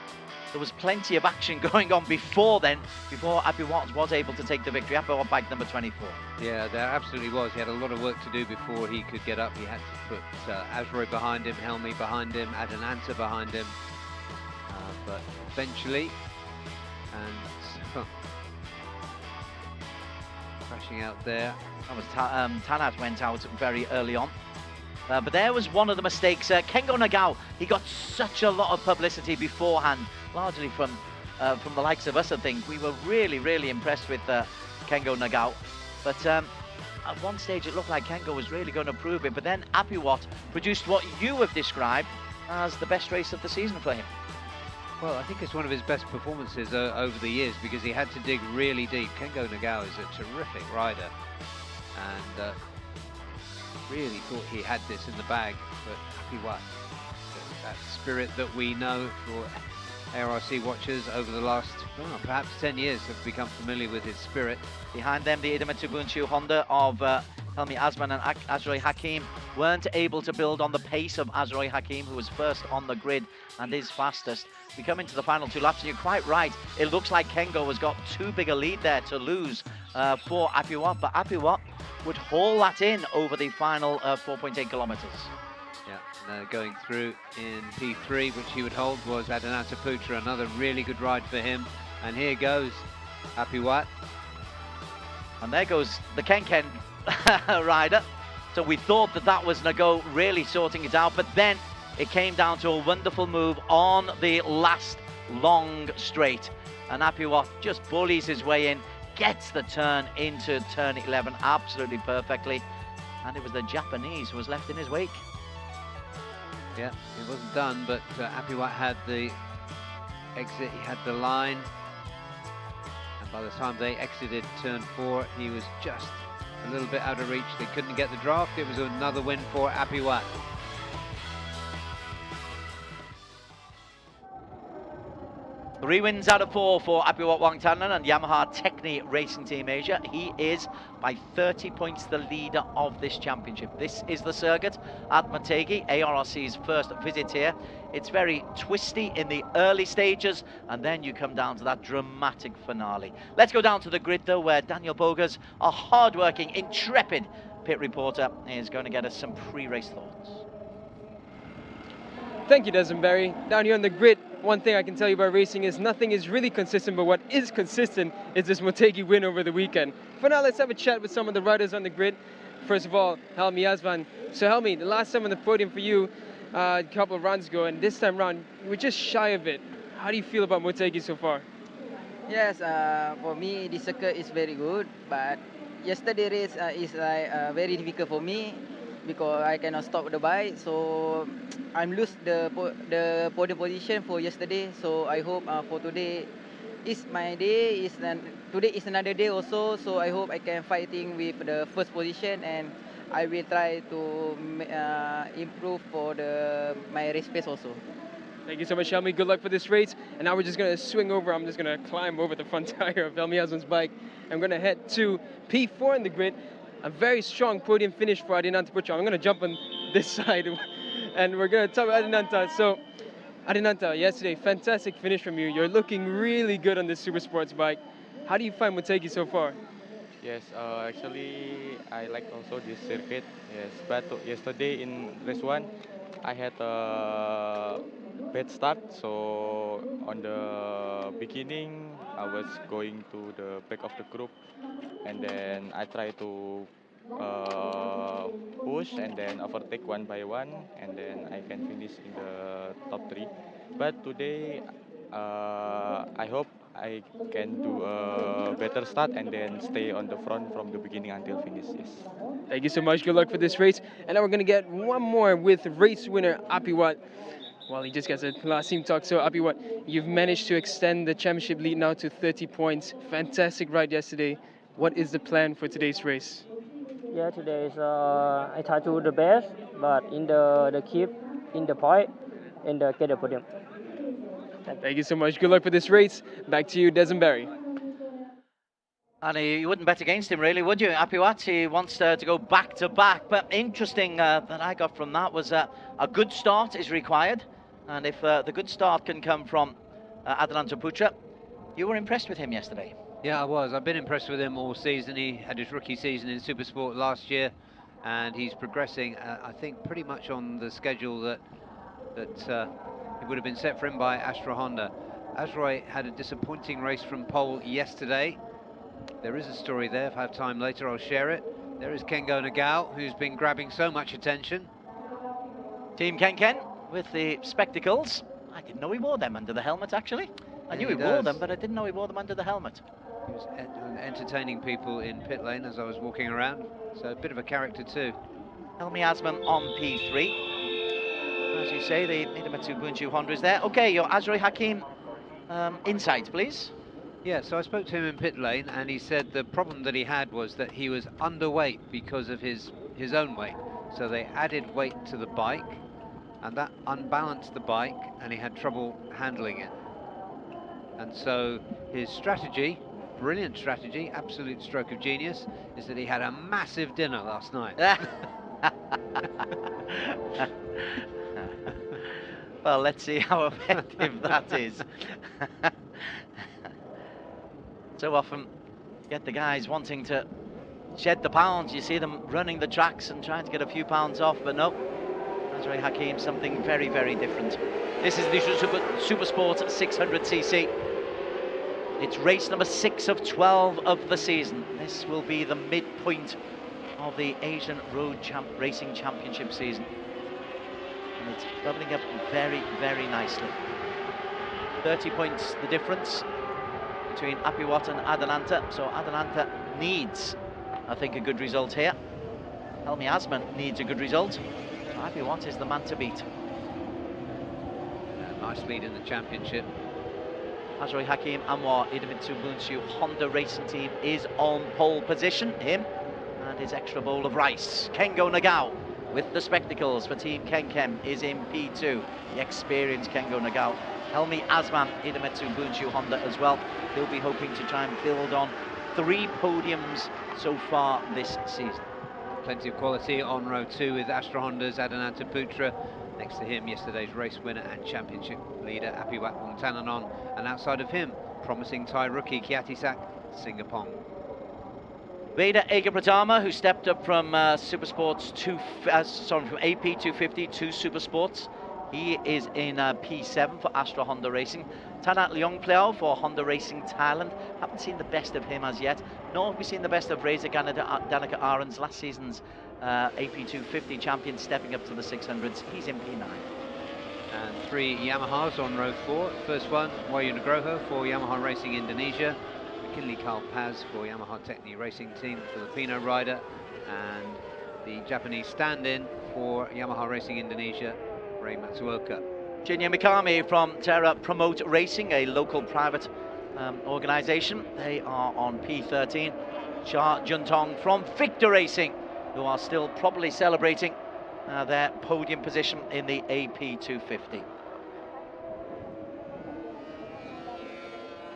there was plenty of action going on before then, before Apiwat was able to take the victory. Apiwat bike number 24. Yeah, there absolutely was. He had a lot of work to do before he could get up. He had to put Azroy behind him, Helmi behind him, Adananta behind him. But eventually, and crashing out there. That was Tanat went out very early on. But there was one of the mistakes. Kengo Nagao, he got such a lot of publicity beforehand, largely from the likes of us, I think. We were really, really impressed with Kengo Nagao. But at one stage, it looked like Kengo was really going to prove it. But then Apiwat produced what you have described as the best race of the season for him. Well, I think it's one of his best performances over the years, because he had to dig really deep. Kengo Nagao is a terrific rider, and really thought he had this in the bag. But Apiwat, that spirit that we know for ARRC watchers over the last, perhaps 10 years, have become familiar with his spirit. Behind them, the Idemitsu Bunshu Honda of Helmi Asman and Azroy Hakim weren't able to build on the pace of Azroy Hakim, who was first on the grid and is fastest. We come into the final two laps, and you're quite right. It looks like Kengo has got too big a lead there to lose for Apiwat, but Apiwat would haul that in over the final 4.8 kilometers. Yeah, going through in P3, which he would hold, was Adananta Putra, another really good ride for him. And here goes Apiwat. And there goes the Ken rider. So we thought that was Nago really sorting it out, but then it came down to a wonderful move on the last long straight. And Apiwat just bullies his way in, gets the turn into turn 11 absolutely perfectly. And it was the Japanese who was left in his wake. Yeah, it wasn't done, but Apiwat had the exit, he had the line. And by the time they exited turn 4, he was just a little bit out of reach. They couldn't get the draft. It was another win for Apiwat. 3 wins out of 4 for Apiwat Wongthananon and Yamaha Techni Racing Team Asia. He is by 30 points the leader of this championship. This is the circuit at Motegi, ARRC's first visit here. It's very twisty in the early stages, and then you come down to that dramatic finale. Let's go down to the grid though, where Daniel Bogas, a hard-working, intrepid pit reporter, is going to get us some pre-race thoughts. Thank you, Desmond Barry. Down here on the grid, one thing I can tell you about racing is nothing is really consistent, but what is consistent is this Motegi win over the weekend. For now, let's have a chat with some of the riders on the grid. First of all, Helmi Asman. So Helmi, the last time on the podium for you, a couple of rounds ago, and this time round, you were just shy of it. How do you feel about Motegi so far? Yes, for me, this circuit is very good, but yesterday race is like very difficult for me because I cannot stop the bike, so I'm lose the podium position for yesterday. So I hope for today is my day. Today is another day also. So I hope I can fighting with the first position, and I will try to improve for my race pace also. Thank you so much, Helmi. Good luck for this race. And now we're just going to swing over. I'm just going to climb over the front tire of Helmi Asman's bike. I'm going to head to P4 in the grid. A very strong podium finish for Adananta Putra. I'm going to jump on this side, and we're going to talk about Adananta. So, Adananta, yesterday, fantastic finish from you. You're looking really good on this super sports bike. How do you find Motegi so far? Yes, actually, I like also this circuit. Yes, but yesterday in race 1, I had a bad start. So on the beginning, I was going to the back of the group, and then I tried to push and then overtake one by one, and then I can finish in the top 3. But today, I hope I can do a better start and then stay on the front from the beginning until finish. Yes. Thank you so much. Good luck for this race. And now we're going to get one more with race winner Apiwat. Well, he just gets a last team talk. So, Apiwat, you've managed to extend the championship lead now to 30 points. Fantastic ride yesterday. What is the plan for today's race? Yeah, today is I try to do the best, but in the keep in the point and get the podium. Thank you so much. Good luck for this race. Back to you, Desenberry. And you wouldn't bet against him, really, would you? Apiwat, he wants to go back to back. But interesting that I got from that was a good start is required. And if the good start can come from Adelanto Putra, you were impressed with him yesterday. Yeah, I was. I've been impressed with him all season. He had his rookie season in Supersport last year, and he's progressing, I think, pretty much on the schedule that it would have been set for him by Astra Honda. Azroy had a disappointing race from pole yesterday. There is a story there. If I have time later, I'll share it. There is Kengo Nagao, who's been grabbing so much attention. Team Ken with the spectacles. I didn't know he wore them under the helmet, actually. I knew he wore them, but I didn't know he wore them under the helmet. He was entertaining people in pit lane as I was walking around, so a bit of a character too. Helmi Asman on P3. As you say, the Idemitsu Bunchu Honda is there. Okay, your Azroy Hakim insight, please. Yeah, so I spoke to him in pit lane, and he said the problem that he had was that he was underweight because of his own weight. So they added weight to the bike, and that unbalanced the bike, and he had trouble handling it. And so his strategy, brilliant strategy, absolute stroke of genius, is that he had a massive dinner last night. Well, let's see how effective that is. So often get the guys wanting to shed the pounds. You see them running the tracks and trying to get a few pounds off, but no. Azroy Hakim, something very, very different. This is the Supersport 600cc. It's race number 6 of 12 of the season. This will be the midpoint of the Asian Road Racing Championship season. And it's bubbling up very, very nicely. 30 points the difference between Apiwat and Adelanta. So Adelanta needs, I think, a good result here. Helmi Asman needs a good result. So Apiwat is the man to beat. Nice lead in the championship. Azroy Hakim Anwar, Idemitsu Bunchu Honda Racing Team is on pole position. Him and his extra bowl of rice. Kengo Nagao with the spectacles for Team Kenkem is in P2. The experienced Kengo Nagao. Helmi Asman, Idemitsu Bunchu Honda as well. He'll be hoping to try and build on 3 podiums so far this season. Plenty of quality on row 2 with Astra Honda's Adelanto Putra. Next to him, yesterday's race winner and championship leader Apiwat Wongtananon, and outside of him, promising Thai rookie Kiatisak Singapong. Veda Ega Pratama, who stepped up from Supersports from AP 250 to Supersports. He is in P7 for Astra Honda Racing. Tanat Leongpleo for Honda Racing Thailand. Haven't seen the best of him as yet. Nor have we seen the best of Reza Danica Arons, last season's AP 250 champion, stepping up to the 600s. He's in P9. And 3 Yamahas on row 4. First one, Wayu Nugroho for Yamaha Racing Indonesia. McKinley Carl Paz for Yamaha Techni Racing Team, Filipino rider. And the Japanese stand-in for Yamaha Racing Indonesia, Ray Matsuoka. Shinya Mikami from Terra Promote Racing, a local private organisation. They are on P13. Cha Juntong from Victor Racing, who are still probably celebrating their podium position in the AP 250.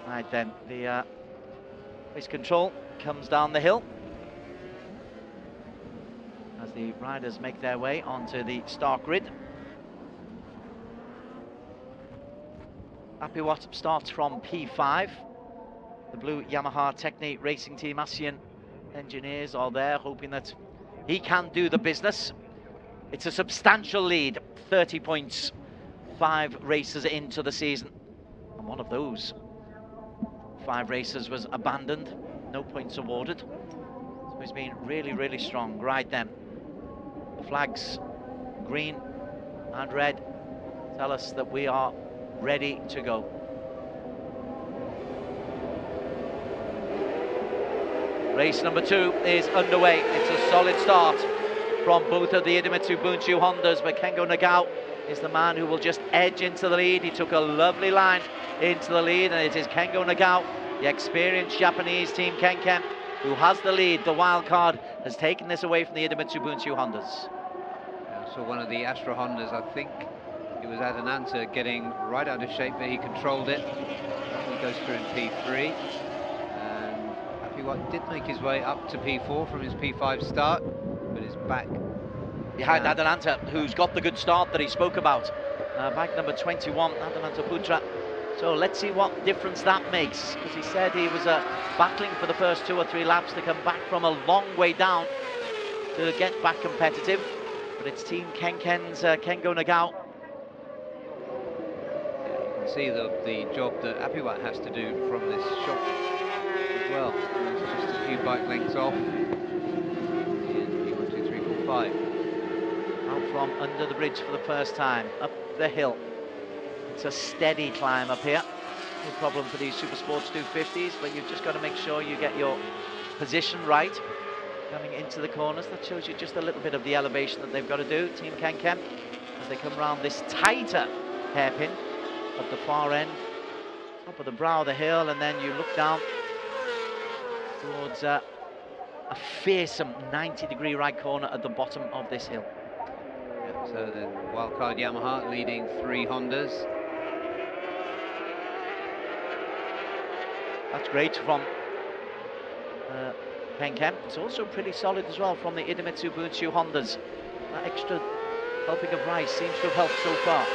Right then, the race control comes down the hill as the riders make their way onto the start grid. Apiwat starts from P5. The blue Yamaha Techni Racing Team ASEAN engineers are there, hoping that he can do the business. It's a substantial lead, 30 points, 5 races into the season. And one of those 5 races was abandoned, no points awarded. So who's been really, really strong. Right then, the flags, green and red, tell us that we are ready to go. Race number 2 is underway. It's a solid start from both of the Idemitsu Bunchu Hondas, but Kengo Nagao is the man who will just edge into the lead. He took a lovely line into the lead, and it is Kengo Nagao, the experienced Japanese team Kenken, who has the lead. The wild card has taken this away from the Idemitsu Bunchu Hondas. So one of the Astra Hondas, I think it was Adananta, getting right out of shape, but he controlled it. He goes through in P3. What did make his way up to P4 from his P5 start, but is back behind Adananta, who's got the good start that he spoke about. Bike number 21, Adananta Putra. So let's see what difference that makes, because he said he was battling for the first 2 or 3 laps to come back from a long way down to get back competitive. But it's Team Kenken's Kengo Nagao. You can see the job that Apiwat has to do from this shot as well. It's just a few bike lengths off in P1, 2, 3, 4, 5. Out from under the bridge for the first time, up the hill. It's a steady climb up here. No problem for these Super Sports 250s, but you've just got to make sure you get your position right. Coming into the corners, that shows you just a little bit of the elevation that they've got to do, Team Kenken, as they come around this tighter hairpin at the far end, top of the brow of the hill, and then you look down towards a fearsome 90-degree right corner at the bottom of this hill. Yeah, so the wildcard Yamaha leading 3 Hondas. That's great from Kenken. It's also pretty solid as well from the Idemitsu Bunchu Hondas. That extra helping of rice seems to have helped so far.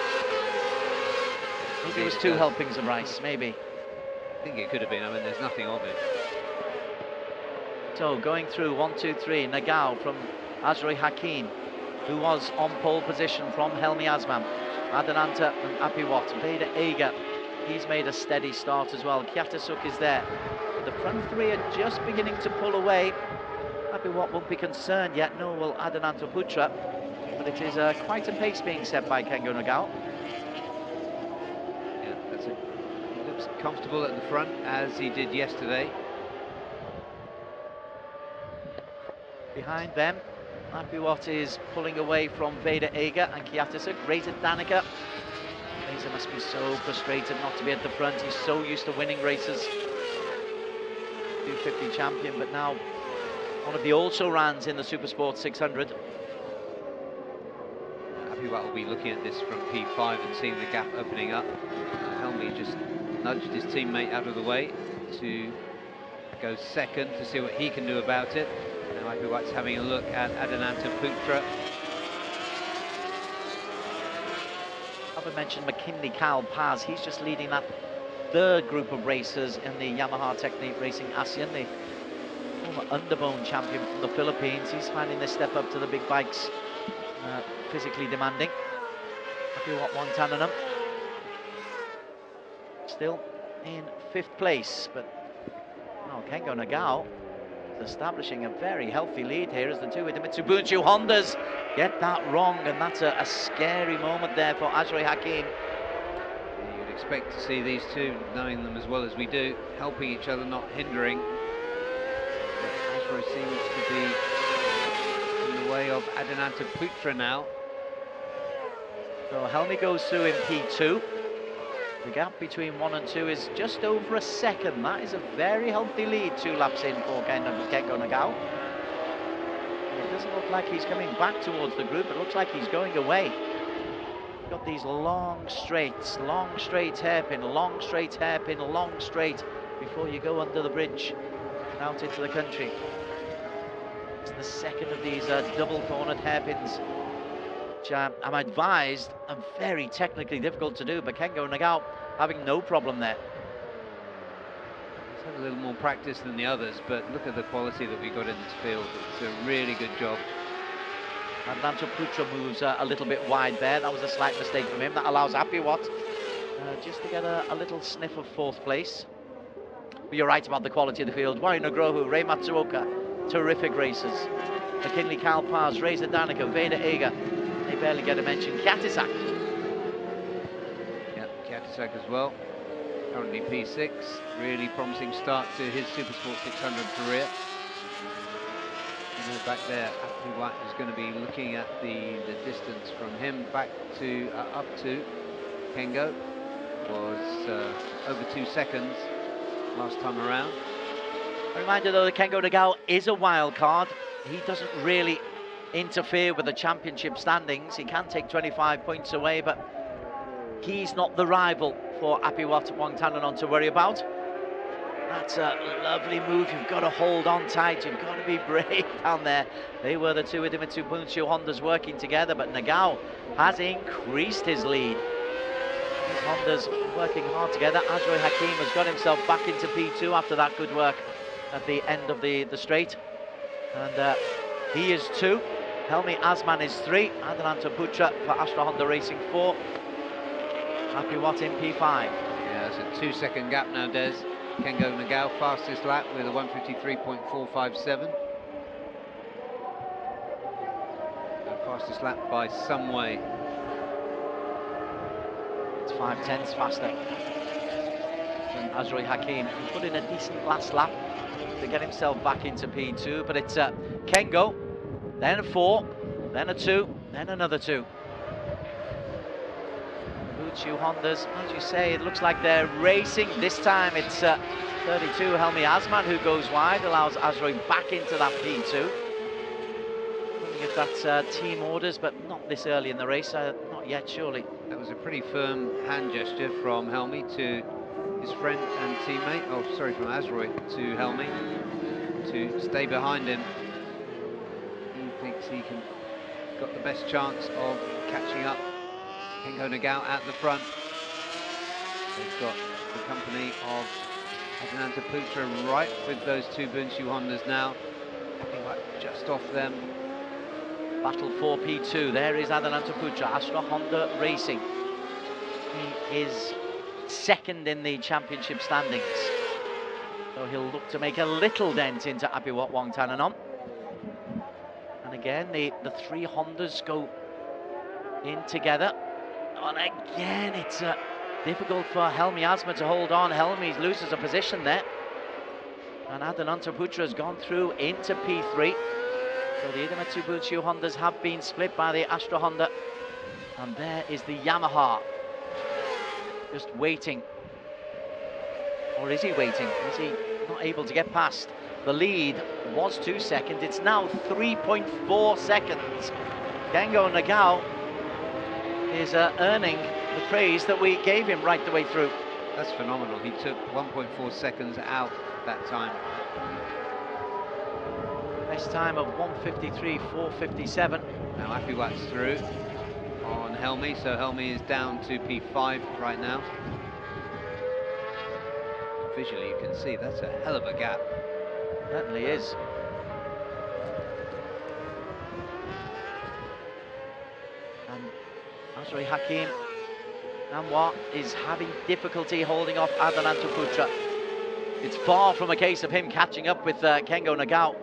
Maybe it was 2 helpings of rice, maybe. I think it could have been. I mean, there's nothing of it. So going through 1, 2, 3, Nagao from Azri Hakim, who was on pole position from Helmi Asman, Adananta and Apiwat, Veda Ega, he's made a steady start as well. Kyatasuk is there. The front 3 are just beginning to pull away. Apiwat won't be concerned yet, nor will Adananta Putra, but it is quite a pace being set by Kengo Nagao. Yeah, that's it. He looks comfortable at the front, as he did yesterday. Behind them, Apiwat is pulling away from Veda Ega and Kyatasuk. Reza Danica. Reza must be so frustrated not to be at the front. He's so used to winning races. 250 champion, but now one of the also-rans in the Supersport 600. Apiwat will be looking at this from P5 and seeing the gap opening up. Helmi just nudged his teammate out of the way to go second to see what he can do about it. Now Apiwat's having a look at Adananta Putra. I mentioned McKinley Kyle Paz. He's just leading that 3rd group of racers in the Yamaha Technique Racing ASEAN, the former Underbone champion from the Philippines. He's finding this step up to the big bikes physically demanding. Apiwat Wantananam still in 5th place, but now Kengo Nagao establishing a very healthy lead here as the 2 Idemitsu Bunchu Hondas get that wrong, and that's a scary moment there for Azri Hakim. You'd expect to see these 2, knowing them as well as we do, helping each other, not hindering. Azri seems to be in the way of Adananta Putra now. So Helmi goes through in P2. The gap between 1 and 2 is just over a second. That is a very healthy lead 2 laps in for Kengo Nagao. It doesn't look like he's coming back towards the group. It looks like he's going away. Got these long straight hairpin, long straight hairpin, long straight before you go under the bridge and out into the country. It's the second of these double cornered hairpins, which I'm advised are very technically difficult to do, but Kengo Nagao having no problem there. He's had a little more practice than the others, but look at the quality that we got in this field. It's a really good job. Adananta Putra moves a little bit wide there. That was a slight mistake from him. That allows Apiwat just to get a little sniff of 4th place. But you're right about the quality of the field. Wari Nagrohu, Rei Matsuoka, terrific racers. McKinley, Kalpaz, Reza Danica, Veda Eger. They barely get a mention. Kiatisak. Yeah, Kiatisak as well. Currently P6. Really promising start to his Supersport 600 career. And back there, Appy White is going to be looking at the distance from him back to up to Kengo. Was over 2 seconds last time around. A reminder though that Kengo Nagao is a wild card. He doesn't really interfere with the championship standings. He can take 25 points away, but he's not the rival for Apiwat Wangtananon to worry about. That's a lovely move. You've got to hold on tight. You've got to be brave down there. They were the two Idemitsu Hondas working together, but Nagao has increased his lead. These Hondas working hard together. Azroy Hakim has got himself back into P2 after that good work at the end of the straight. And he is 2. Helmi Asman is 3. Adelanto Putra for Astra Honda Racing 4. Apiwat in P5. Yeah, it's a 2-second gap now, Des. Kengo Nagao fastest lap with a 1:53.457. Fastest lap by some way. It's 5/10 faster. And Azroy Hakim put in a decent last lap to get himself back into P2, but it's Kengo, then a 4, then a 2, then another 2. Butsu Hondas, as you say, it looks like they're racing. This time it's 32 Helmi Asman who goes wide, allows Azroy back into that P2. Wondering if that's team orders, but not this early in the race, not yet surely. That was a pretty firm hand gesture from Helmi to his friend and teammate, oh sorry, from Azroy to Helmi to stay behind him. He thinks he got the best chance of catching up Kengo Nagao at the front. They've got the company of Adelanto Putra right with those two Bunshu Hondas now. Just off them. Battle for P2. There is Adelanto Putra, Astra Honda Racing. He is second in the championship standings. So he'll look to make a little dent into Apiwat Wangtananon. And again, the 3 Hondas go in together. And again, it's difficult for Helmi Asma to hold on. Helmi loses a position there. And Adelanto Putra has gone through into P3. So the Idemitsu Butsu Hondas have been split by the Astra Honda. And there is the Yamaha. Just waiting. Or is he waiting? Is he not able to get past? The lead was 2 seconds. It's now 3.4 seconds. Kengo Nagao is earning the praise that we gave him right the way through. That's phenomenal. He took 1.4 seconds out that time. Best time of 1:53.457. Now Apiwat's through on Helmi, so Helmi is down to P5 right now. Visually you can see that's a hell of a gap. Certainly is. And Azroy Hakim Namwa is having difficulty holding off Adelanto Putra. It's far from a case of him catching up with Kengo Nagao.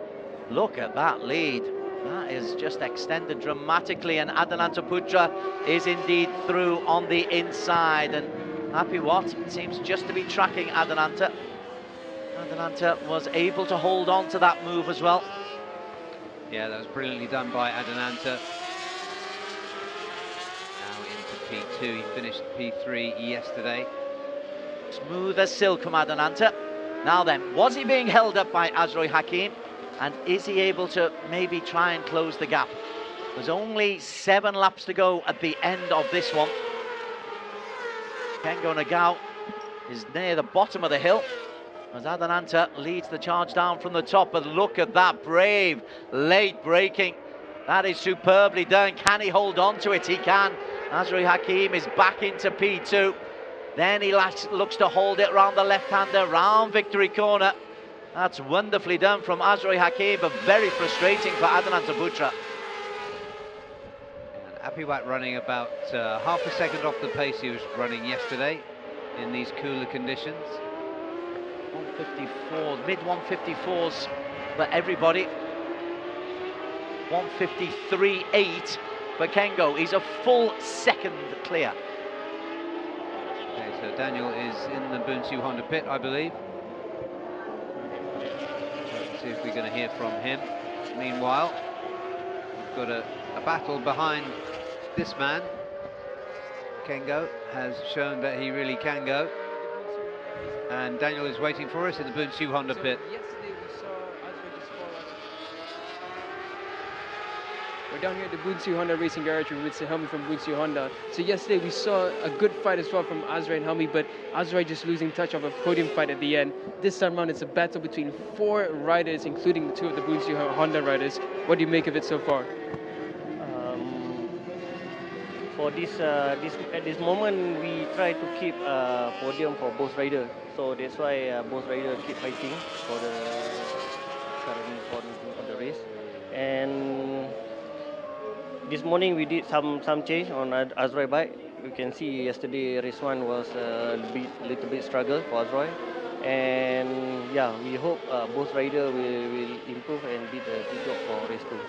Look at that lead. That is just extended dramatically, and Adelanto Putra is indeed through on the inside. And Apiwat seems just to be tracking Adelanto. Adelanto was able to hold on to that move as well. Yeah, that was brilliantly done by Adelanto. Now into P2, he finished P3 yesterday. Smooth as silk from Adelanto. Now then, was he being held up by Azroy Hakim? And is he able to maybe try and close the gap? There's only 7 laps to go at the end of this one. Kengo Nagao is near the bottom of the hill as Adelanto leads the charge down from the top. But look at that, brave late braking. That is superbly done. Can he hold on to it? He can. Azroy Hakim is back into P2. Then he looks to hold it around the left-hander, round victory corner. That's wonderfully done from Azroy Hakim, but very frustrating for Adelanto Putra. Apiwat running about half a second off the pace he was running yesterday in these cooler conditions. 154, mid 154s but everybody. 1:53.8 for Kengo. He's a full second clear. Okay, so Daniel is in the Bunsu Honda pit, I believe. Let's see if we're going to hear from him. Meanwhile, we've got a battle behind this man. Kengo has shown that he really can go. And Daniel is waiting for us in the Bunsu Honda pit. Yesterday we saw Azrai just fall out. We're down here at the Bunsu Honda Racing Garage with Helmi from Bunsu Honda. So yesterday we saw a good fight as well from Azrai and Helmi, but Azrai just losing touch of a podium fight at the end. This time around it's a battle between 4 riders, including the 2 of the Bunsu Honda riders. What do you make of it so far? For this, at this moment, we try to keep podium for both riders. So that's why both riders keep fighting for the current for the race. And this morning we did some change on Azrai bike. You can see yesterday race 1 was a little bit struggle for Azrai. And yeah, we hope both riders will improve and did a good job for race 2.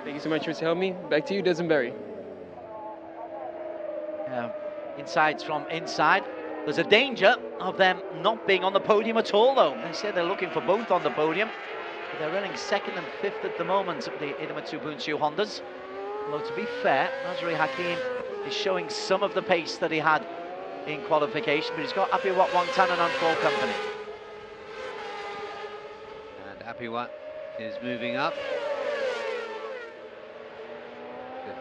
Thank you so much, Mr. Helmi. Back to you, Desmond. Insights from inside. There's a danger of them not being on the podium at all, though. They say they're looking for both on the podium. But they're running 2nd and 5th at the moment, the Idemitsu Bunsu Hondas. Although, to be fair, Azrai Hakim is showing some of the pace that he had in qualification, but he's got Apiwat Wangtanan on full company. And Apiwat is moving up.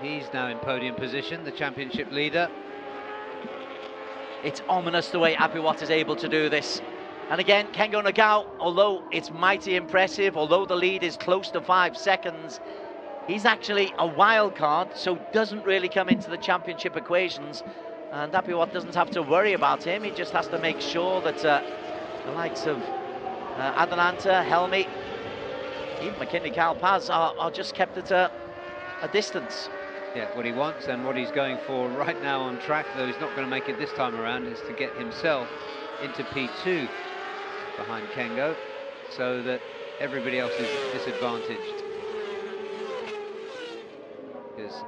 He's now in podium position, the championship leader. It's ominous the way Apiwat is able to do this. And again, Kengo Nagao, although it's mighty impressive, although the lead is close to 5 seconds, he's actually a wild card, so doesn't really come into the championship equations. And Apiwat doesn't have to worry about him. He just has to make sure that the likes of Adelanta, Helmi, even McKinley Kalpaz are just kept at a distance. Yeah, what he wants and what he's going for right now on track, though he's not going to make it this time around, is to get himself into P2 behind Kengo, so that everybody else is disadvantaged. Because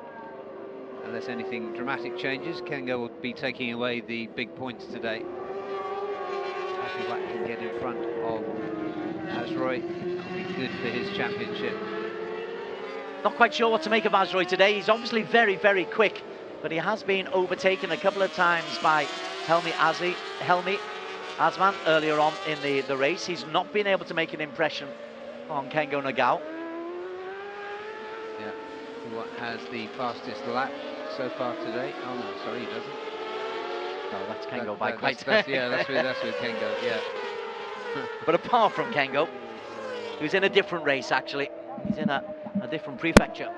unless anything dramatic changes, Kengo will be taking away the big points today. Apiwat can get in front of Azrai. That'll be good for his championship. Not quite sure what to make of Azrai today. He's obviously very, very quick, but he has been overtaken a couple of times by Helmi Azman earlier on in the race. He's not been able to make an impression on Kengo Nagao. Yeah, what has the fastest lap so far today? Oh no, sorry, he doesn't. No, that's Kengo by quite. Yeah, that's with Kengo, yeah. But apart from Kengo, he was in a different race actually. He's in a different prefecture.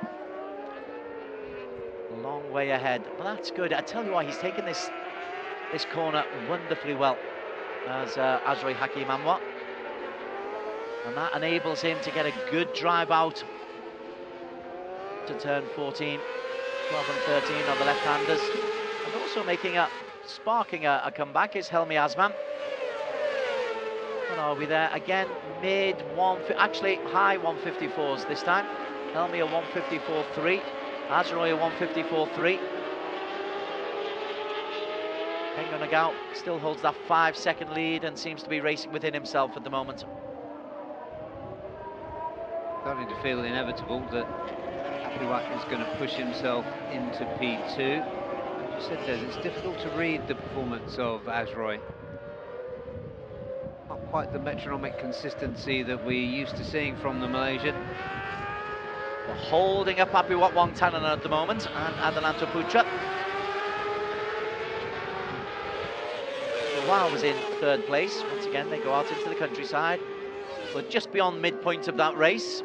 Long way ahead, but that's good. I tell you what, he's taken this corner wonderfully well as Azrai Hakim Anwar. And that enables him to get a good drive out to turn 14, 12 and 13 of the left-handers. And also sparking a comeback is Helmi Azman. What are we there? Again, actually high 154s this time. Helmi a 154.3, Azrai a 154.3. Kengo Nagao still holds that 5-second lead and seems to be racing within himself at the moment. Starting to feel inevitable that Apiwat is going to push himself into P2. As you said, Des, it's difficult to read the performance of Azrai. Not quite the metronomic consistency that we're used to seeing from the Malaysian. We're holding up Apiwat Wangtanan at the moment, and Adelanto Putra. Wow was in 3rd place. Once again, they go out into the countryside. But just beyond midpoint of that race.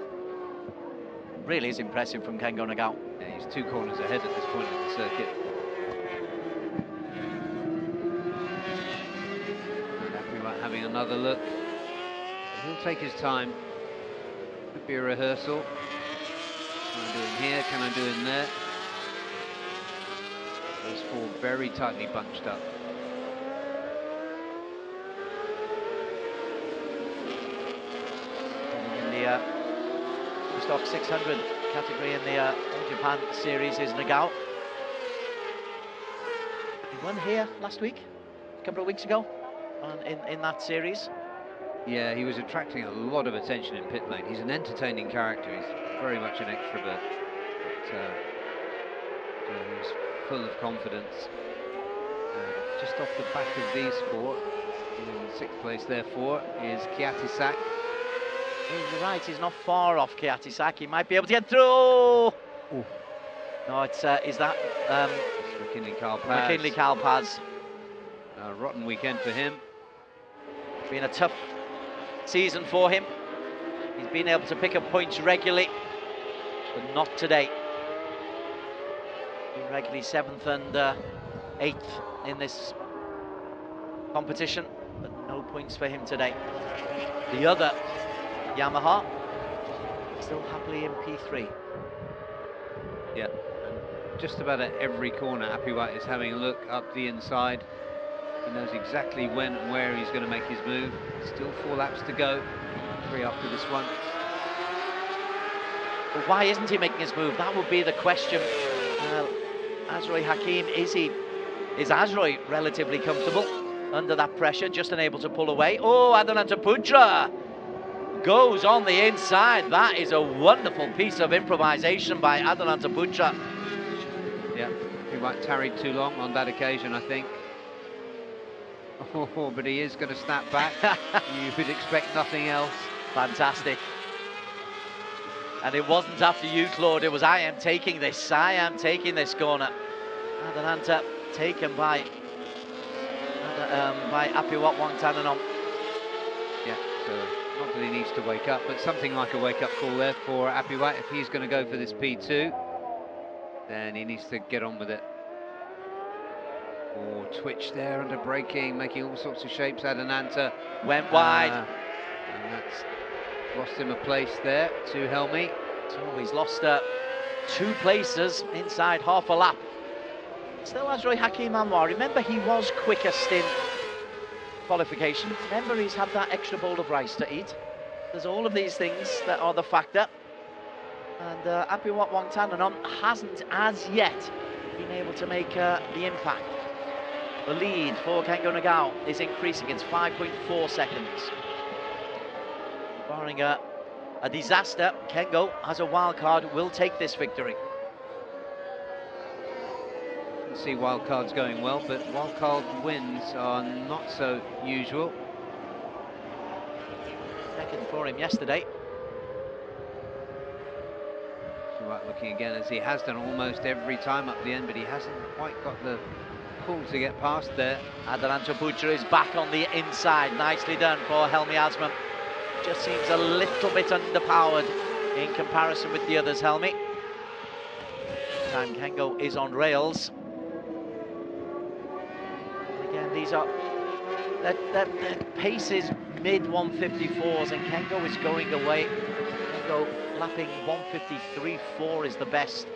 Really is impressive from Kengo Nagao. Yeah, he's 2 corners ahead at this point in the circuit. Apiwat having another look. He'll take his time. Could be a rehearsal. Can I do in here? Can I do in there? Those 4 very tightly bunched up. In the the stock 600 category in the All Japan Series is Nagao. He won here last week, a couple of weeks ago, in that series. Yeah, he was attracting a lot of attention in pit lane. He's an entertaining character. He's very much an extrovert. But, he's full of confidence. Just off the back of these four, in sixth place therefore is Kiatisak. You're right, he's not far off Kiatisak. He might be able to get through. Ooh. No, it's is that McKinley Carl Paz. McKinley Carl Paz. A rotten weekend for him. It's been a tough season for him. He's been able to pick up points regularly, but not today. Been regularly 7th and 8th in this competition, but no points for him today. The other Yamaha still happily in P3. Yeah, and just about at every corner, Apiwat is having a look up the inside. He knows exactly when and where he's going to make his move. Still 4 laps to go, 3 after this one. But why isn't he making his move? That would be the question. Azroy Hakim, is Azroy relatively comfortable under that pressure, just unable to pull away? Oh, Adelantaputra goes on the inside. That is a wonderful piece of improvisation by Adelantaputra. Yeah, he might tarried too long on that occasion, I think. Oh, but he is going to snap back. You would expect nothing else. Fantastic. And it wasn't after you, Claude, it was I am taking this corner. Adelanta taken by Apiwat Wangtananon. Yeah, so not that he needs to wake up, but something like a wake-up call there for Apiwat. If he's going to go for this P2, then he needs to get on with it. Oh, twitch there under braking, making all sorts of shapes. Adelanta went wide. And that's lost him a place there to Helmi. So he's lost 2 places inside half a lap. Still Azroy Hakim Anwar. Remember, he was quickest in qualification. Remember, he's had that extra bowl of rice to eat. There's all of these things that are the factor. And Apiwat Wangtananon hasn't as yet been able to make the impact. The lead for Kengo Nagao is increasing. It's 5.4 seconds. Barring a disaster, Kengo has a wild card, will take this victory. You can see wild cards going well, but wild card wins are not so usual. Second for him yesterday. Right, looking again as he has done almost every time up the end, but he hasn't quite got the pull to get past there. Adelantaputra is back on the inside. Nicely done for Helmi Asman. Just seems a little bit underpowered in comparison with the others, Helmi. This time Kengo is on rails. Again, these are the pace is mid 154s, and Kengo is going away. Kengo lapping 153.4 is the best.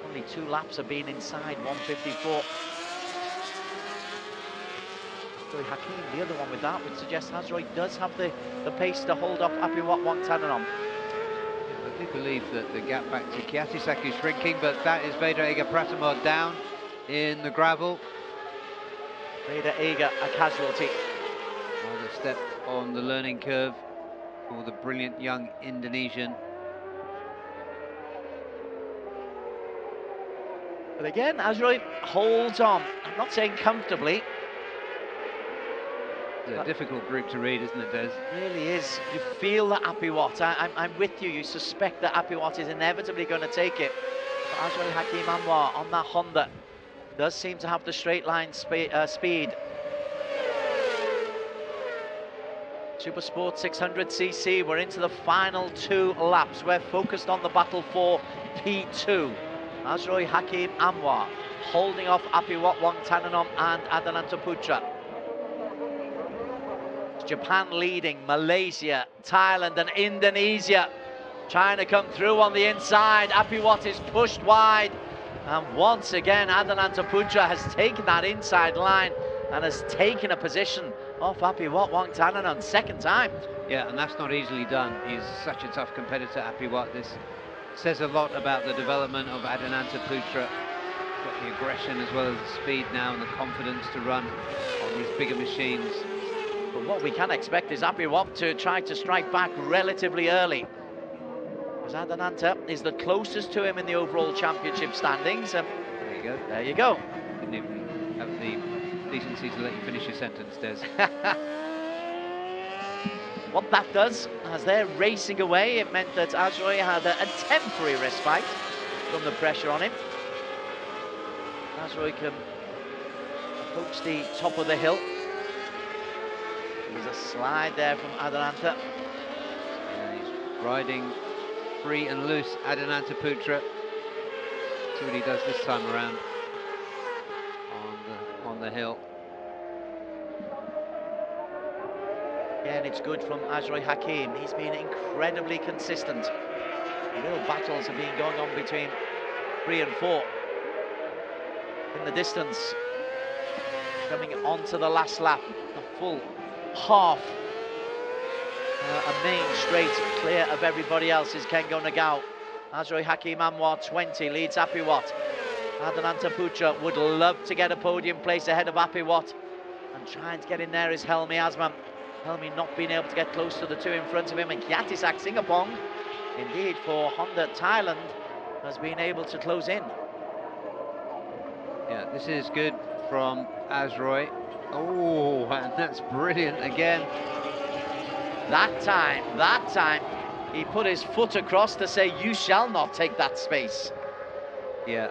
Only 2 laps have been inside 154. Hakim, the other one with that, would suggest Azroy does have the pace to hold off Apiwat Wangtananon. I do believe that the gap back to Kiatisak is shrinking, but that is Veda Ega Pratamod down in the gravel. Veda Ega, a casualty. Another step on the learning curve for the brilliant young Indonesian. But again, Azroy holds on. I'm not saying comfortably. It's a difficult group to read, isn't it, Des? It really is. You feel that Apiwat. I'm with you. You suspect that Apiwat is inevitably going to take it. But Azroy Hakim Anwar on that Honda does seem to have the straight line speed. Super Sport 600cc. We're into the final 2 laps. We're focused on the battle for P2. Azroy Hakim Anwar holding off Apiwat Wangtananon and Adelantaputra. Japan leading, Malaysia, Thailand and Indonesia trying to come through on the inside. Apiwat is pushed wide, and once again Adelantaputra has taken that inside line and has taken a position off Apiwat Wangtananon, second time. Yeah, and that's not easily done. He's such a tough competitor, Apiwat. This says a lot about the development of Adananta Putra. Got the aggression as well as the speed now and the confidence to run on these bigger machines. But what we can expect is Apiwat to try to strike back relatively early. Because Adananta is the closest to him in the overall championship standings. There you go. There you go. Didn't even have the decency to let you finish your sentence, Des. What that does, as they're racing away, it meant that Azroy had a temporary respite from the pressure on him. Azroy can approach the top of the hill. There's a slide there from Adananta. Yeah, he's riding free and loose, Adananta Putra. See what he does this time around on the hill. Yeah, and it's good from Azroy Hakim. He's been incredibly consistent. Real battles have been going on between 3 and 4. In the distance, coming onto the last lap, a full half, a main straight clear of everybody else is Kengo Nagao. Azroy Hakim Anwar 20 leads Apiwat. Adananta Putra would love to get a podium place ahead of Apiwat, and trying to get in there is Helmi Asman. Helmi not being able to get close to the two in front of him, and Kiatisak Singapong, indeed for Honda Thailand, has been able to close in. Yeah, this is good from Azroy. Oh, and that's brilliant again. That time, he put his foot across to say, "You shall not take that space." Yeah.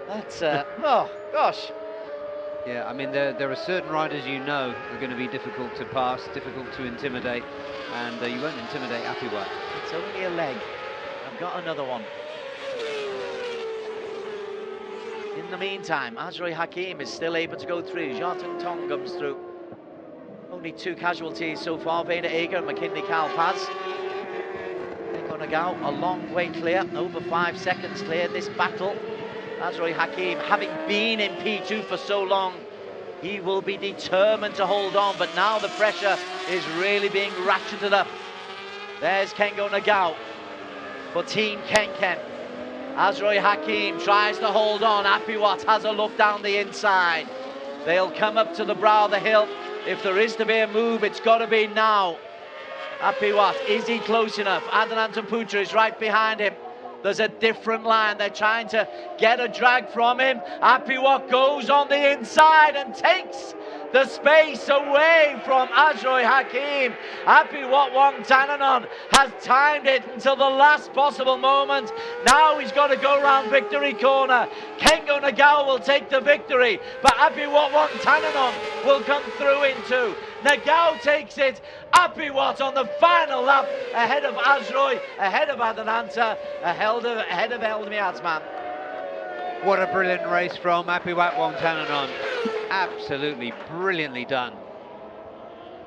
That's, oh, gosh. Yeah, I mean, there are certain riders you know are going to be difficult to pass, difficult to intimidate, and you won't intimidate Apiwat. It's only a leg. I've got another one. In the meantime, Azroy Hakim is still able to go through. Jartan Tong comes through. Only 2 casualties so far, Veda Eger and McKinley Kalpaz. Kengo Nagao a long way clear, over 5 seconds clear this battle. Azroy Hakim, having been in P2 for so long, he will be determined to hold on, but now the pressure is really being ratcheted up. There's Kengo Nagao for Team Kenken. Azroy Hakim tries to hold on. Apiwat has a look down the inside. They'll come up to the brow of the hill. If there is to be a move, it's got to be now. Apiwat, is he close enough? Adananta Putra is right behind him. There's a different line. They're trying to get a drag from him. Apiwat goes on the inside and takes the space away from Azroy Hakim. Apiwat Wangtananon has timed it until the last possible moment. Now he's got to go round victory corner. Kengo Nagao will take the victory, but Apiwat Wangtananon will come through into. Nagao takes it. Apiwat on the final lap, ahead of Azroy, ahead of Adananta, ahead of Helmi Asman. What a brilliant race from Apiwat Wangtananon. Absolutely brilliantly done.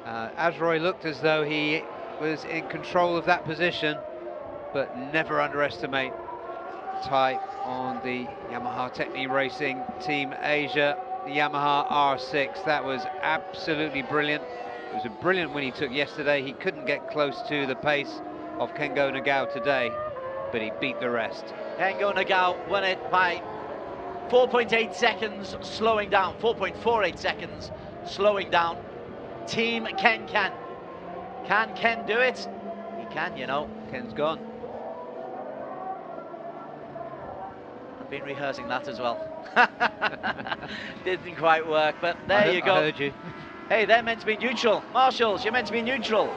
Azroy looked as though he was in control of that position, but never underestimate type on the Yamaha Techni Racing Team Asia, the Yamaha R6. That was absolutely brilliant. It was a brilliant win he took yesterday. He couldn't get close to the pace of Kengo Nagao today, but he beat the rest. Kengo Nagao won it by 4.8 seconds, slowing down. 4.48 seconds, slowing down. Team Ken. Can Ken do it? He can, you know. Ken's gone. I've been rehearsing that as well. Didn't quite work, but there you go. I heard you. Hey, they're meant to be neutral. Marshals, you're meant to be neutral.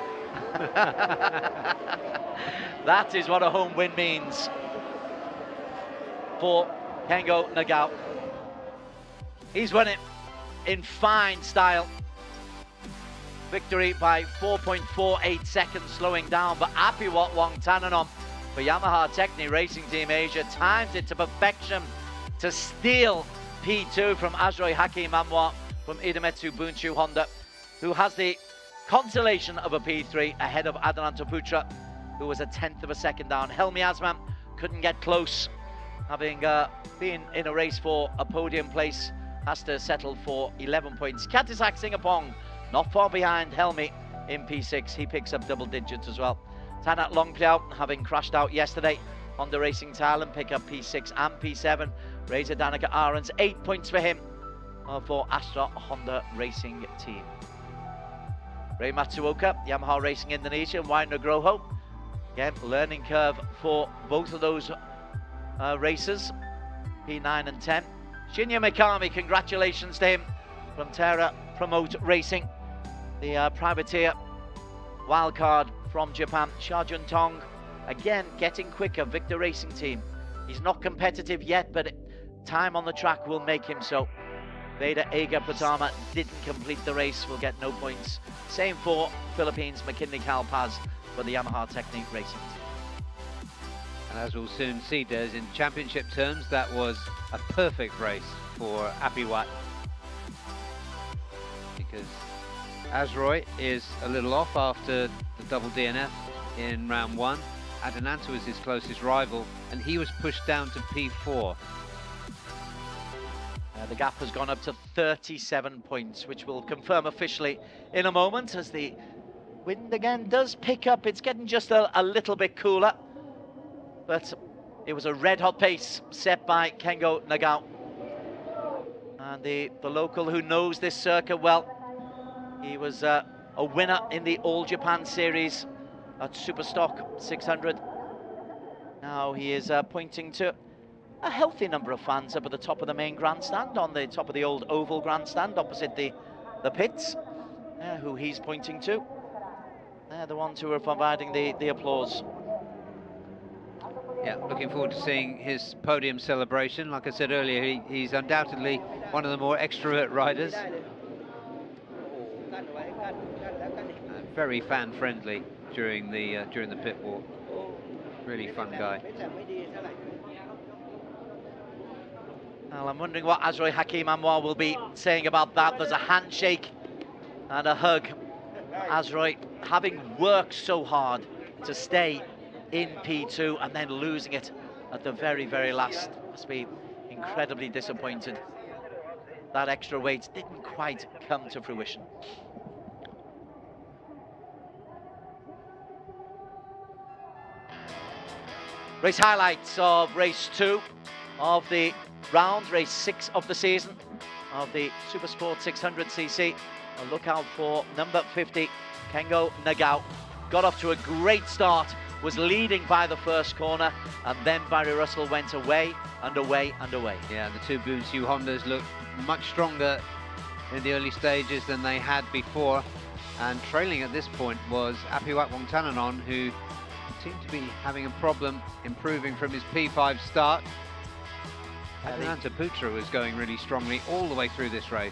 That is what a home win means for Kengo Nagao. He's won it in fine style. Victory by 4.48 seconds, slowing down, but Apiwat Wangtananon for Yamaha Techni Racing Team Asia timed it to perfection to steal P2 from Azroy Hakim Anwar from Idemitsu Bunchu Honda, who has the consolation of a P3 ahead of Adananta Putra, who was a 1/10 of a second down. Helmi Asman couldn't get close, having been in a race for a podium place, has to settle for 11 points. Kiatisak Singapong not far behind Helmi in P6. He picks up double digits as well. Tanat Longpiao, having crashed out yesterday, Honda Racing Thailand pick up P6 and P7. Reza Danica Ahrens, 8 points for him for Astra Honda Racing Team. Ray Matsuoka, Yamaha Racing Indonesia, and Wayne Nugroho. Again, learning curve for both of those racers, P9 and 10. Shinya Mikami, congratulations to him from Terra Promote Racing, the privateer wildcard from Japan. Sha-Jun Tong, again, getting quicker, Victor Racing Team. He's not competitive yet, but time on the track will make him so. Veda Ega Pratama didn't complete the race, will get no points. Same for Philippines, McKinley Kalpaz for the Yamaha Technique Racing Team. And as we'll soon see, Des, in championship terms, that was a perfect race for Apiwat. Because Azroy is a little off after the double DNF in round 1. Adananta was his closest rival, and he was pushed down to P4. The gap has gone up to 37 points, which we'll confirm officially in a moment as the wind again does pick up. It's getting just a little bit cooler, but it was a red-hot pace set by Kengo Nagao. And the local who knows this circuit well, he was a winner in the All Japan Series at Superstock 600. Now he is pointing to a healthy number of fans up at the top of the main grandstand, on the top of the old oval grandstand opposite the pits, who he's pointing to. They're the ones who are providing the applause. Yeah, looking forward to seeing his podium celebration. Like I said earlier, he's undoubtedly one of the more extrovert riders. Very fan-friendly during the pit walk. Really fun guy. Well, I'm wondering what Azroy Hakim Anwar will be saying about that. There's a handshake and a hug. Azroy, having worked so hard to stay in P2 and then losing it at the very, very last, must be incredibly disappointed. That extra weight didn't quite come to fruition. Race highlights of race 2 of the round, race 6 of the season of the Supersport 600cc. A look out for number 50, Kengo Nagao. Got off to a great start, was leading by the first corner, and then Barry Russell went away and away and away. Yeah, the two Bunsu Hondas looked much stronger in the early stages than they had before, and trailing at this point was Apiwat Wongtananon, who seemed to be having a problem improving from his P5 start. Adananta Putra was going really strongly all the way through this race.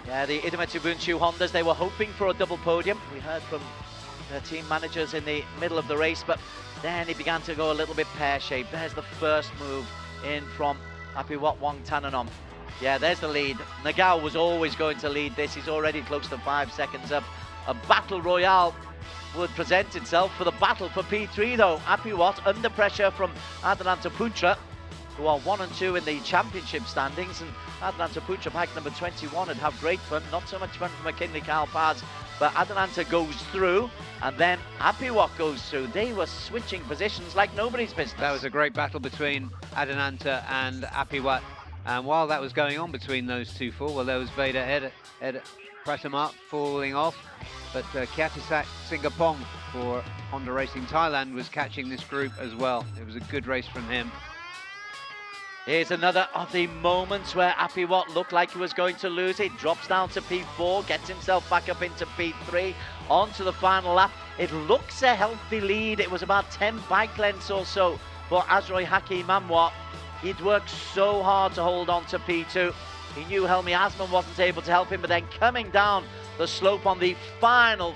Yeah, the Idemitsu Bunsu Hondas, they were hoping for a double podium. We heard from their team managers in the middle of the race, but then it began to go a little bit pear-shaped. There's the first move in from Apiwat Wongtananon. Yeah, there's the lead. Nagao was always going to lead this. He's already close to 5 seconds up. A battle royale would present itself for the battle for P3 though. Apiwat under pressure from Adananta Putra, who are 1 and 2 in the championship standings, and Adananta Putra, bike number 21, would have great fun. Not so much fun for McKinley Kalpaz, but Adananta goes through, and then Apiwat goes through. They were switching positions like nobody's business. That was a great battle between Adananta and Apiwat, and while that was going on between those two four, well, there was Veda Ed Pratama falling off, but Kiatisak Singapong for Honda Racing Thailand was catching this group as well. It was a good race from him. Here's another of the moments where Apiwat looked like he was going to lose it. Drops down to P4, gets himself back up into P3, onto the final lap. It looks a healthy lead. It was about 10 bike lengths or so for Azroy Hakim Anwar. He'd worked so hard to hold on to P2. He knew Helmi Asman wasn't able to help him, but then coming down the slope on the final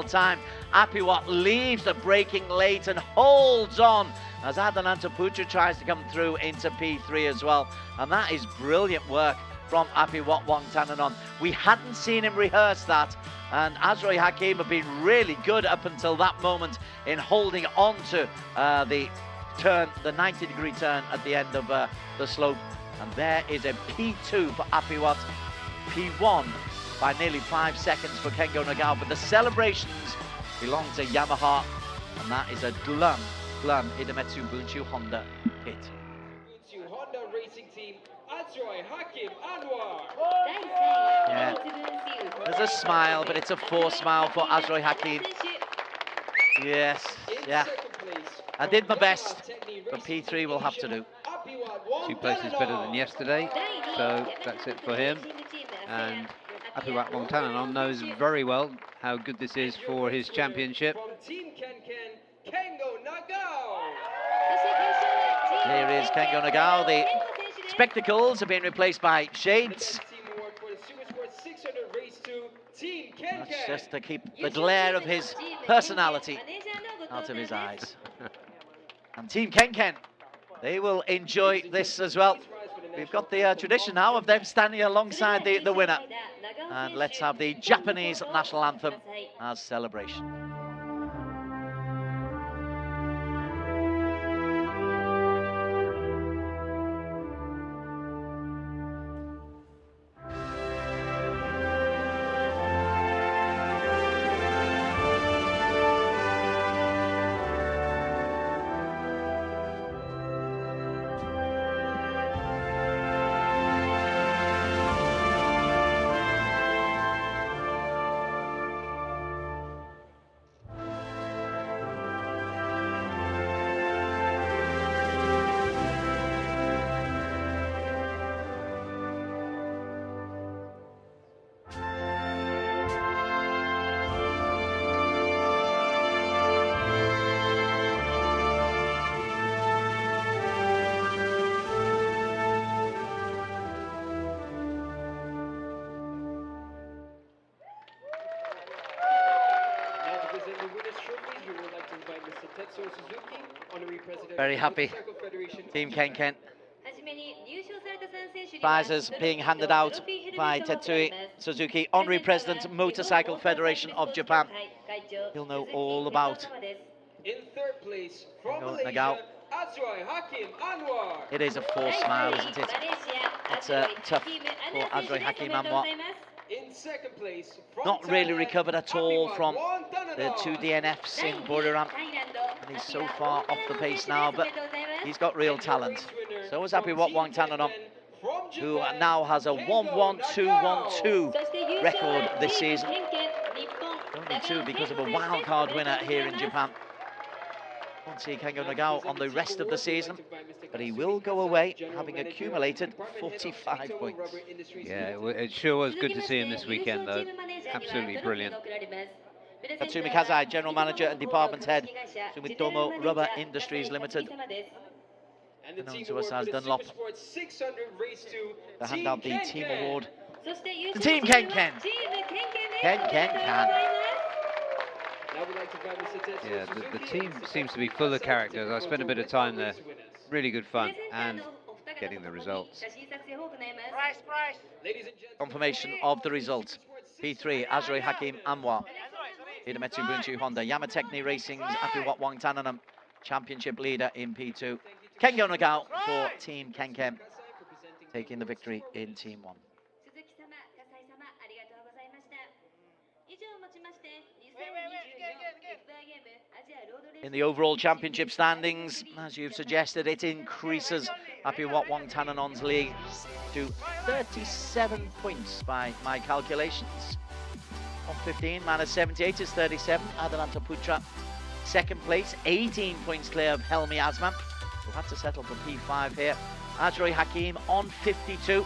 time, Apiwat leaves the braking late and holds on as Adananta Putra tries to come through into P3 as well. And that is brilliant work from Apiwat Wongtananon. We hadn't seen him rehearse that, and Azroy Hakim have been really good up until that moment in holding on to the turn, the 90-degree turn at the end of the slope. And there is a P2 for Apiwat, P1 by nearly 5 seconds for Kengo Nagao, but the celebrations belong to Yamaha, and that is a glum Idemitsu Bunchu Honda pit. Bunchu Honda Racing Team, Azroy Hakim Anwar. Yeah, there's a smile, but it's a forced smile for Azroy Hakim. Yes, yeah. I did my best, but P3 will have to do. 2 places better than yesterday, so that's it for him. And Apiwat Wongtananon knows very well how good this is for his championship. From Team Ken, Kengo Nagao. Here is Kengo Nagao. The spectacles have been replaced by shades. That's just to keep the glare of his personality out of his eyes. And Team Ken, they will enjoy this as well. We've got the tradition now of them standing alongside the winner. And let's have the Japanese national anthem as celebration. Very happy, Team Ken. Prizes being handed out by Tetsui Suzuki, Honorary President, Motorcycle Federation of Japan. He'll know all about In third place from Kengo Malaysia, Nagao. Azroy Hakim Anwar. It is a forced smile, isn't it? It's tough for Azroy Hakim Anwar. In second place from Not really Thailand, recovered at all Apiwat from Wongtananon. the 2 DNFs in Buriram. And he's so far off the pace now, but he's got real talent. So is Apiwat Wongtananon, who now has a 1-1-2-1-2 record this season. Only 2 because of a wildcard winner here in Japan. Won't see Kengo Nagao on the rest of the season, but he will go away having accumulated 45 points. Yeah, it sure was good to see him this weekend, though. Absolutely brilliant. Tatsumi Kazai, General Manager and Department Head, Sumitomo Rubber Industries Limited, known to us as Dunlop, to hand out the team award. The Team Ken. Ken can. Yeah, the team seems to be full of characters. I spent a bit of time there. Really good fun and getting the results. Confirmation of the results. P3, Azroy Hakim Anwar. Idemitsu Bunchu Honda. Yamatechni Racing's Apiwat Wongtananon, championship leader in P2. Kengo Nagao for Team Ken, taking the victory in Team 1. In the overall championship standings, as you've suggested, it increases Apiwat Wongtananon's league to 37 points by my calculations. On 15, minus 78 is 37. Adelanta Putra, second place, 18 points clear of Helmi Asman, who had to settle for P5 here. Azroy Hakim on 52.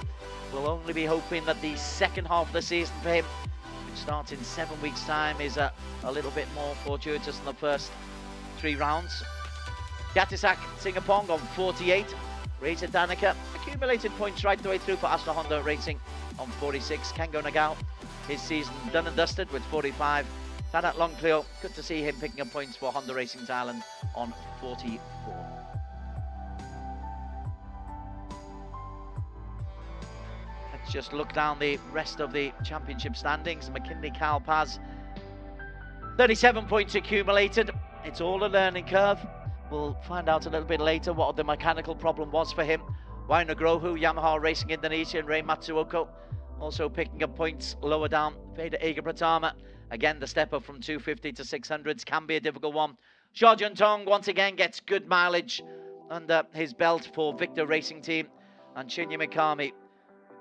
We'll only be hoping that the second half of the season for him, which starts in 7 weeks' time, is a little bit more fortuitous than the first 3 rounds. Yatisak Singapong on 48. Reza Danica accumulated points right the way through for Astra Honda Racing on 46. Kengo Nagao, his season done and dusted with 45. Tadat Longplio, good to see him picking up points for Honda Racing Thailand on 44. Let's just look down the rest of the championship standings. McKinley Kalpaz, 37 points accumulated. It's all a learning curve. We'll find out a little bit later what the mechanical problem was for him. Waino Grohu, Yamaha Racing Indonesia, and Ray Matsuoko Also picking up points lower down, Veda Ega Pratama. Again, the step up from 250 to 600s can be a difficult one. Xiaojun Tong once again gets good mileage under his belt for Victor Racing Team. And Shinya Mikami,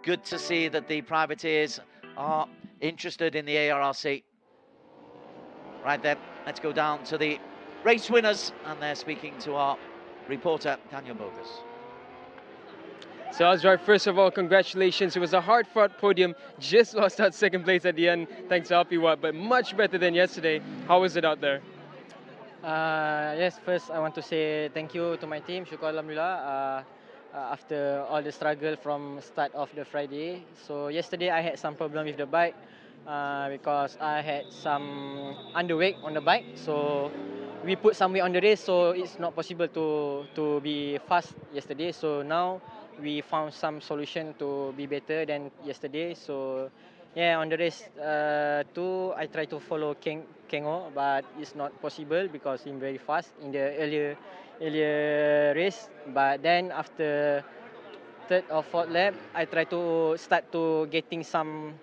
good to see that the privateers are interested in the ARRC. Right then, let's go down to the race winners, and they're speaking to our reporter, Daniel Bogus. So Azrai, first of all, congratulations. It was a hard-fought podium. Just lost out second place at the end, thanks to Apiwat, but much better than yesterday. How was it out there? Yes, first I want to say thank you to my team, Syukur Alhamdulillah, after all the struggle from start of the Friday. So yesterday I had some problem with the bike because I had some underweight on the bike. So we put some weight on the race, so it's not possible to be fast yesterday. So now we found some solution to be better than yesterday. So yeah, on the race two, I try to follow Kengo, but it's not possible because he's very fast in the earlier race. But then after third or fourth lap, I try to start to getting some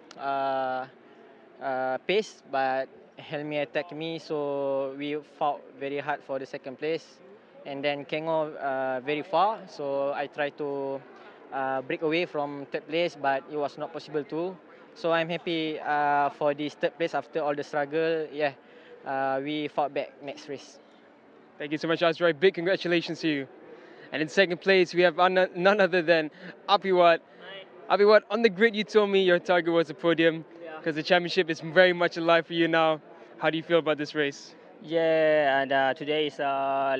pace, but Helmi attacked me, so we fought very hard for the second place. And then Kengo very far, so I tried to break away from third place, but it was not possible too. So I'm happy for this third place after all the struggle. Yeah, we fought back next race. Thank you so much, Azrai. Big congratulations to you. And in second place, we have none other than Apiwat. Apiwat, on the grid, you told me your target was a podium because the championship is very much alive for you now. How do you feel about this race? Yeah, and today is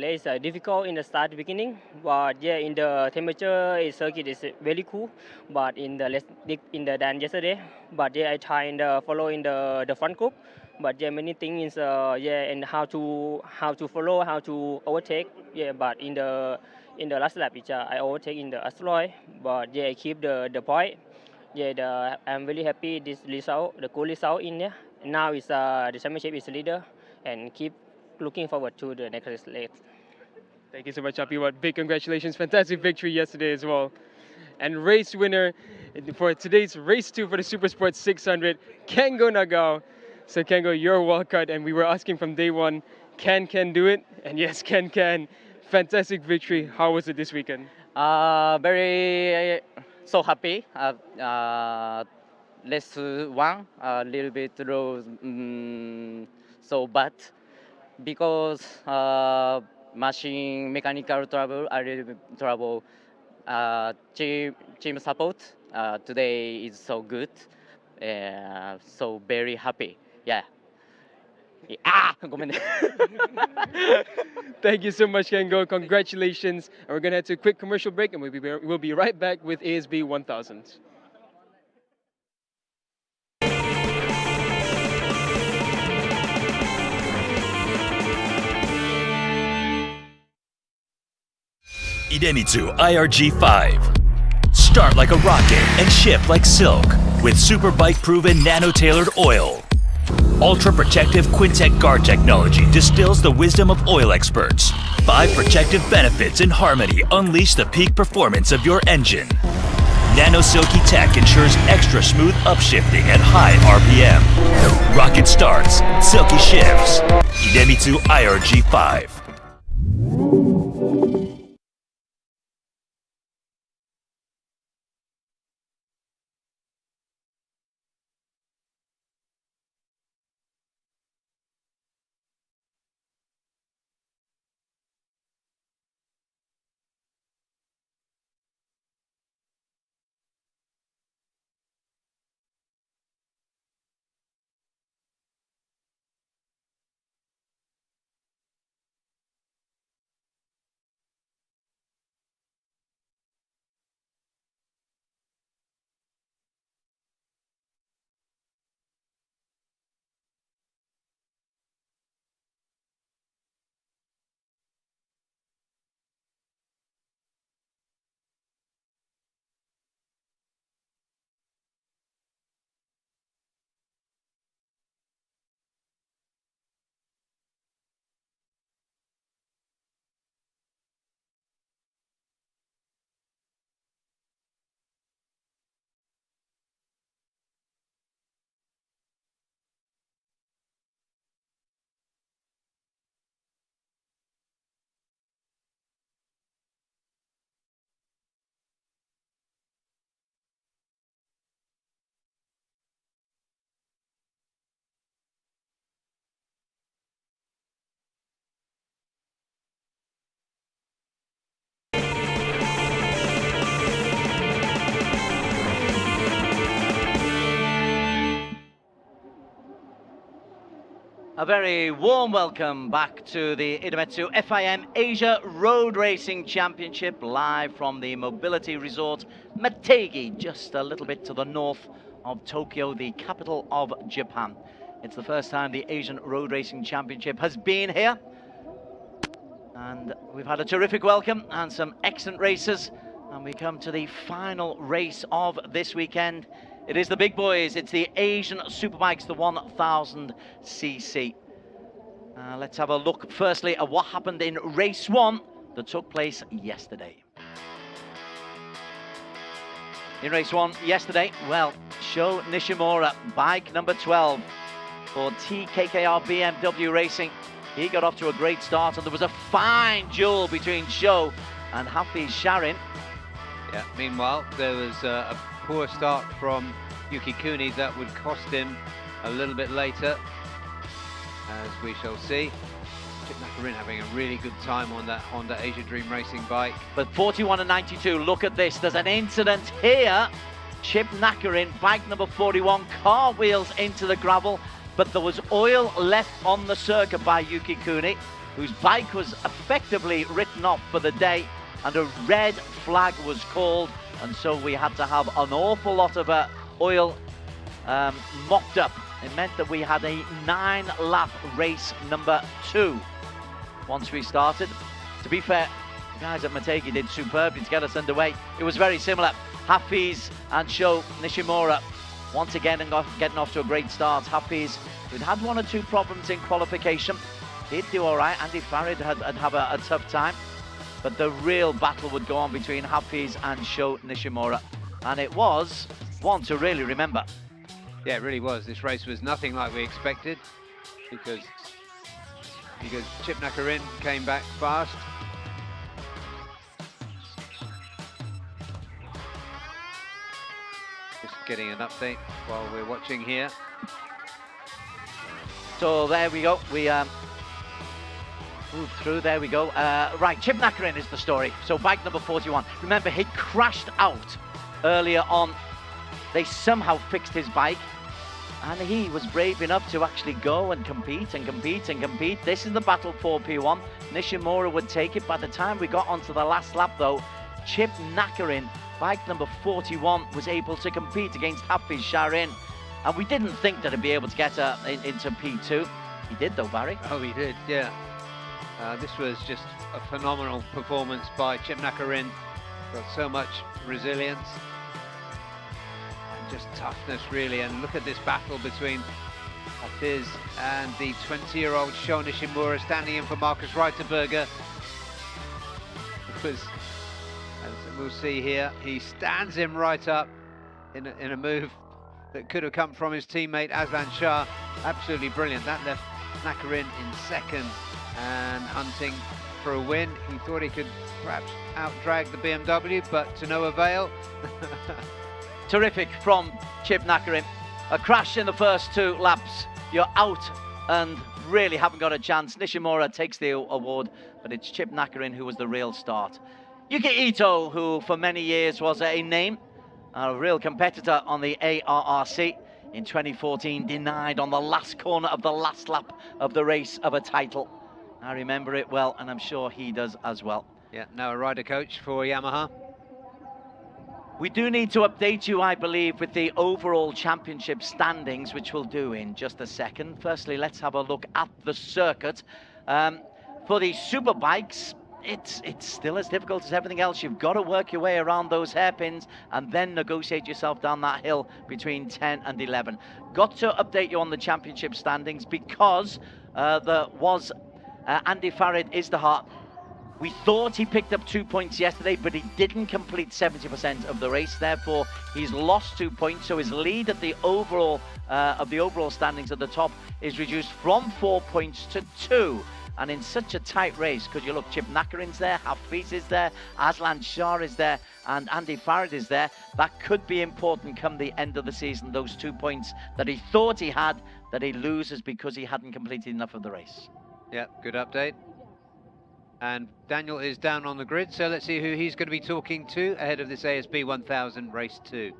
race difficult in the start beginning, but yeah, in the temperature, circuit is very cool. But in the less deep in the than yesterday, but yeah, I try and follow in the front group. But yeah, many things yeah, and how to follow, how to overtake. Yeah, but in the last lap, I overtake in the asteroid, but yeah, I keep the point. Yeah, I'm really happy this result, the cool result in there. Now is the championship is leader, and keep looking forward to the next race. Thank you so much, Apiwat. Big congratulations. Fantastic victory yesterday as well. And race winner for today's race 2 for the Super Sport 600, Kengo Nagao. So Kengo, you're a wild card, and we were asking from day one, can do it? And yes, can. Fantastic victory. How was it this weekend? Very so happy. Less one, a little bit low, so bad because machine mechanical trouble, a little bit trouble. Team support today is so good, so very happy. Yeah. ごめんね Thank you so much, Kengo. Congratulations. And we're going to head to a quick commercial break, and we'll be right back with ASB 1000. Idemitsu IRG5. Start like a rocket and ship like silk with super bike proven nano-tailored oil. Ultra protective Quintec guard technology distills the wisdom of oil experts. 5 protective benefits in harmony unleash the peak performance of your engine. Nano Silky Tech ensures extra smooth upshifting at high RPM. Rocket starts, silky shifts. Idemitsu IRG5. A very warm welcome back to the Idemitsu FIM Asia Road Racing Championship, live from the mobility resort Motegi, just a little bit to the north of Tokyo, the capital of Japan. It's the first time the Asian Road Racing Championship has been here, and we've had a terrific welcome and some excellent races, and we come to the final race of this weekend. It is the big boys. It's the Asian Superbikes, the 1000cc. Let's have a look firstly at what happened in race 1 that took place yesterday. In race 1 yesterday, well, Sho Nishimura, bike number 12 for TKKR BMW Racing. He got off to a great start, and there was a fine duel between Sho and Hafiz Sharin. Yeah, meanwhile, there was a poor start from Yuki Kuni that would cost him a little bit later, as we shall see. Chip Nakarin having a really good time on that Honda Asia Dream Racing bike. But 41 and 92, look at this. There's an incident here. Chip Nakarin, bike number 41, cartwheels into the gravel, but there was oil left on the circuit by Yuki Kuni, whose bike was effectively written off for the day, and a red flag was called, and so we had to have an awful lot of oil mopped up. It meant that we had a 9-lap race number 2 once we started. To be fair, the guys at Motegi did superbly to get us underway. It was very similar. Hafiz and Sho Nishimura once again getting off to a great start. Hafiz, who'd had 1 or 2 problems in qualification, did do all right. Andy Farid had have a tough time, but the real battle would go on between Hafiz and Sho Nishimura, and it was one to really remember. Yeah, it really was. This race was nothing like we expected, because Chip Nakarin came back fast. Just getting an update while we're watching here. So there we go. We moved through. There we go. Right, Chip Nakarin is the story. So bike number 41. Remember, he crashed out earlier on. They somehow fixed his bike, and he was brave enough to actually go and compete and compete and compete. This is the battle for P1. Nishimura would take it. By the time we got onto the last lap, though, Chip Nakarin, bike number 41, was able to compete against Hafiz Sharin, and we didn't think that he'd be able to get into P2. He did, though, Barry. Oh, he did, yeah. This was just a phenomenal performance by Chip Nakarin. Got so much resilience. Just toughness, really, and look at this battle between Hafiz and the 20-year-old Sho Nishimura, standing in for Marcus Reiterberger. Because, as we'll see here, he stands him right up in a move that could have come from his teammate Aslan Shah. Absolutely brilliant. That left Nakarin in second and hunting for a win. He thought he could perhaps out-drag the BMW, but to no avail. Terrific from Chip Nakarin. A crash in the first 2 laps. You're out and really haven't got a chance. Nishimura takes the award, but it's Chip Nakarin who was the real start. Yuki Ito, who for many years was a name, a real competitor on the ARRC, in 2014 denied on the last corner of the last lap of the race of a title. I remember it well, and I'm sure he does as well. Yeah, now a rider coach for Yamaha. We do need to update you, I believe, with the overall championship standings, which we'll do in just a second. Firstly, let's have a look at the circuit. For the superbikes, it's still as difficult as everything else. You've got to work your way around those hairpins and then negotiate yourself down that hill between 10 and 11. Got to update you on the championship standings because there was Andy Farid is the heart. We thought he picked up 2 points yesterday, but he didn't complete 70% of the race. Therefore, he's lost 2 points. So his lead at the overall standings at the top is reduced from 4 points to 2. And in such a tight race, because you look, Chip Nakarin's there, Hafiz is there, Aslan Shah is there, and Andy Farid is there. That could be important come the end of the season. Those 2 points that he thought he had, that he loses because he hadn't completed enough of the race. Yeah, good update. And Daniel is down on the grid, so let's see who he's going to be talking to ahead of this ASB 1000 race 2.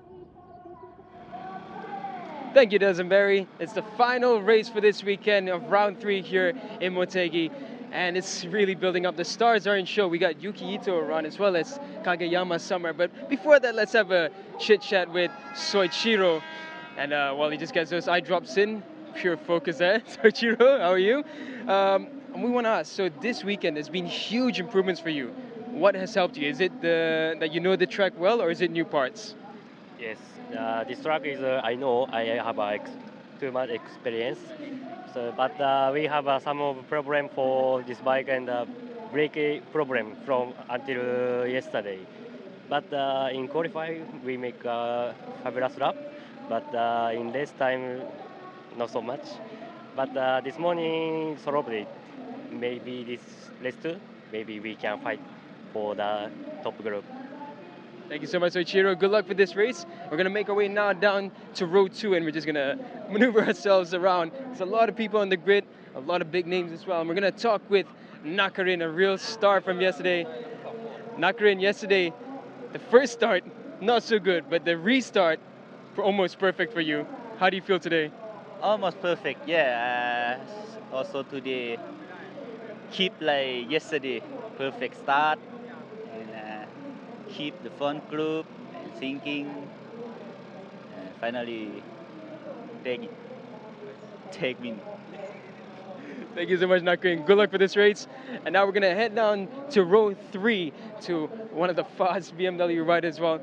Thank you, Desenberry. It's the final race for this weekend of round 3 here in Motegi. And it's really building up. The stars are in show. We got Yuki Ito around as well as Kageyama somewhere. But before that, let's have a chit chat with Soichiro. And while he just gets those eye drops in, pure focus there. Soichiro, how are you? And we want to ask, so this weekend there's been huge improvements for you. What has helped you? Is it that you know the track well, or is it new parts? Yes, this track is I know I have too much experience. So, but we have some of problem for this bike and brake problem from until yesterday. But in qualifying we make fabulous lap. But in race time not so much. But this morning solved it. Maybe this race too. Maybe we can fight for the top group. Thank you so much, Soichiro. Good luck for this race. We're going to make our way now down to row 2, and we're just going to maneuver ourselves around. There's a lot of people on the grid, a lot of big names as well. And we're going to talk with Nakarin, a real star from yesterday. Nakarin, yesterday, the first start, not so good, but the restart, almost perfect for you. How do you feel today? Almost perfect, yeah. Also today, keep like yesterday, perfect start. And keep the front group and thinking, and finally take me. Thank you so much, Nakarin. Good luck for this race. And now we're going to head down to row 3 to one of the fast BMW riders as well.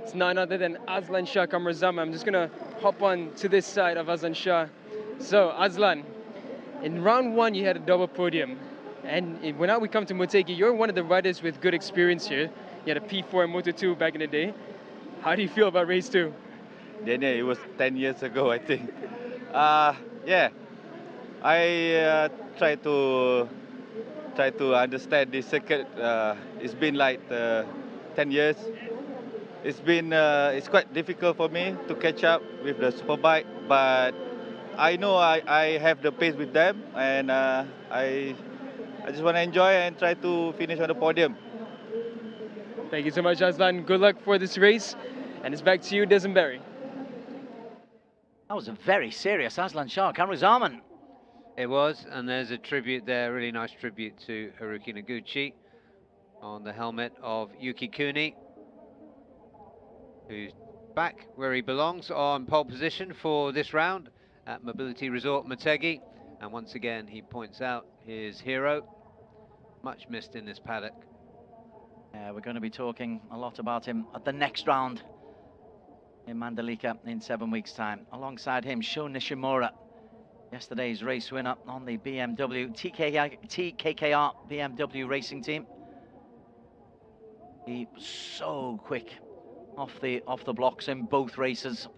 It's none other than Aslan Shah Kamrazama. I'm just going to hop on to this side of Aslan Shah. So, Aslan, in round 1 you had a double podium. And when now we come to Motegi, you're one of the riders with good experience here. You had a P4 in Moto2 back in the day. How do you feel about race 2? Then it was 10 years ago, I think. Yeah, I try to understand this circuit. It's been like 10 years. It's quite difficult for me to catch up with the superbike, but I know I have the pace with them, and I just want to enjoy and try to finish on the podium. Thank you so much, Aslan. Good luck for this race. And it's back to you, Desenberry. That was a very serious Aslan Shah Kamrazama. It was, and there's a tribute there, a really nice tribute to Haruki Noguchi on the helmet of Yuki Kuni, who's back where he belongs on pole position for this round at Mobility Resort Motegi. And once again, he points out his hero, much missed in this paddock. Yeah, we're going to be talking a lot about him at the next round in Mandalika in 7 weeks' time. Alongside him, Sho Nishimura, yesterday's race winner on the BMW TKKR BMW racing team. He was so quick off the blocks in both races.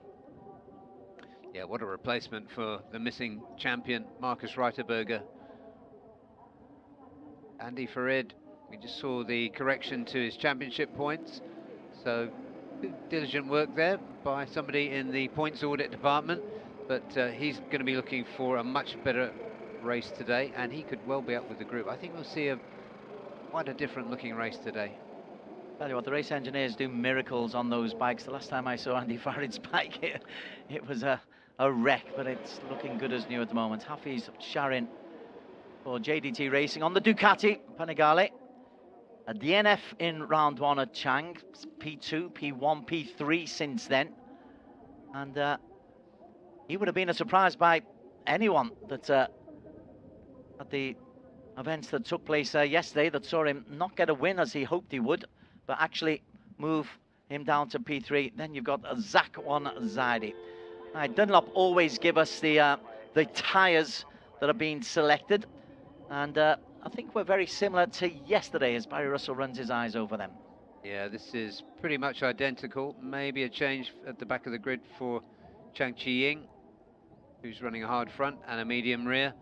Yeah, what a replacement for the missing champion, Marcus Reiterberger. Andy Farid, we just saw the correction to his championship points. So diligent work there by somebody in the points audit department. But he's going to be looking for a much better race today, and he could well be up with the group. I think we'll see quite a different looking race today. Tell you what, the race engineers do miracles on those bikes. The last time I saw Andy Farid's bike, it was a wreck, but it's looking good as new at the moment. Hafiz Sharin for JDT Racing on the Ducati Panigale. A DNF in round 1 at Chang, P2, P1, P3 since then. And he would have been a surprise by anyone that at the events that took place yesterday that saw him not get a win as he hoped he would, but actually move him down to P3. Then you've got Zach One Zaidi. Dunlop always give us the tyres that are being selected, and I think we're very similar to yesterday as Barry Russell runs his eyes over them. Yeah, this is pretty much identical. Maybe a change at the back of the grid for Chang Chi-ying, who's running a hard front and a medium rear.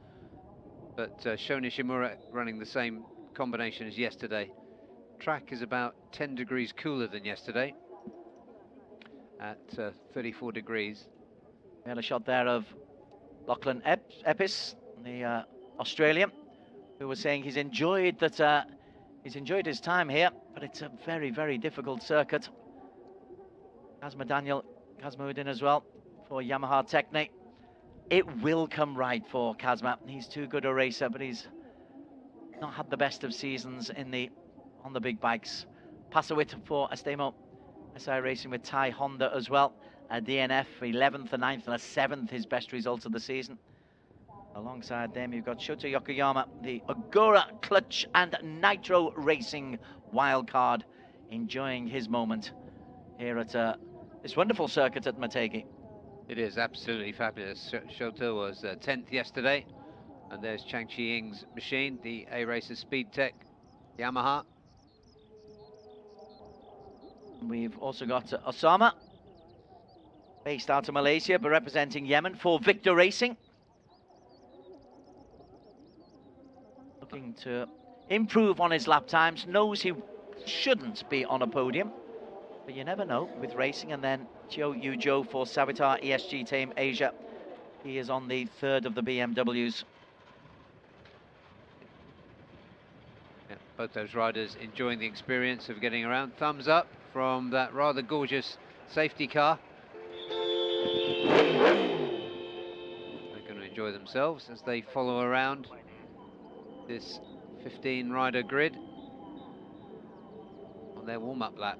But Sho Nishimura running the same combination as yesterday. Track is about 10 degrees cooler than yesterday at 34 degrees. We had a shot there of Lachlan Epis, the Australian, who was saying he's enjoyed his time here, but it's a very, very difficult circuit. Kazma Daniel Kazmouddin as well, for Yamaha Technic. It will come right for Kazma. He's too good a racer, but he's not had the best of seasons on the big bikes. Passawit for Estemo SI Racing with Thai Honda as well. A DNF 11th, a 9th, and a 7th, his best results of the season. Alongside them, you've got Shota Yokoyama, the Agora Clutch and Nitro Racing wildcard, enjoying his moment here at this wonderful circuit at Motegi. It is absolutely fabulous. Shota was 10th yesterday, and there's Chang Chi-ying's machine, the A-Racer Speed Tech Yamaha. We've also got Osama, based out of Malaysia, but representing Yemen for Victor Racing. Looking to improve on his lap times, knows he shouldn't be on a podium, but you never know with racing. And then Chiu Yu-jo for Savitar ESG Team Asia. He is on the 3rd of the BMWs. Yeah, both those riders enjoying the experience of getting around. Thumbs up from that rather gorgeous safety car. They're going to enjoy themselves as they follow around this 15-rider grid on their warm-up lap.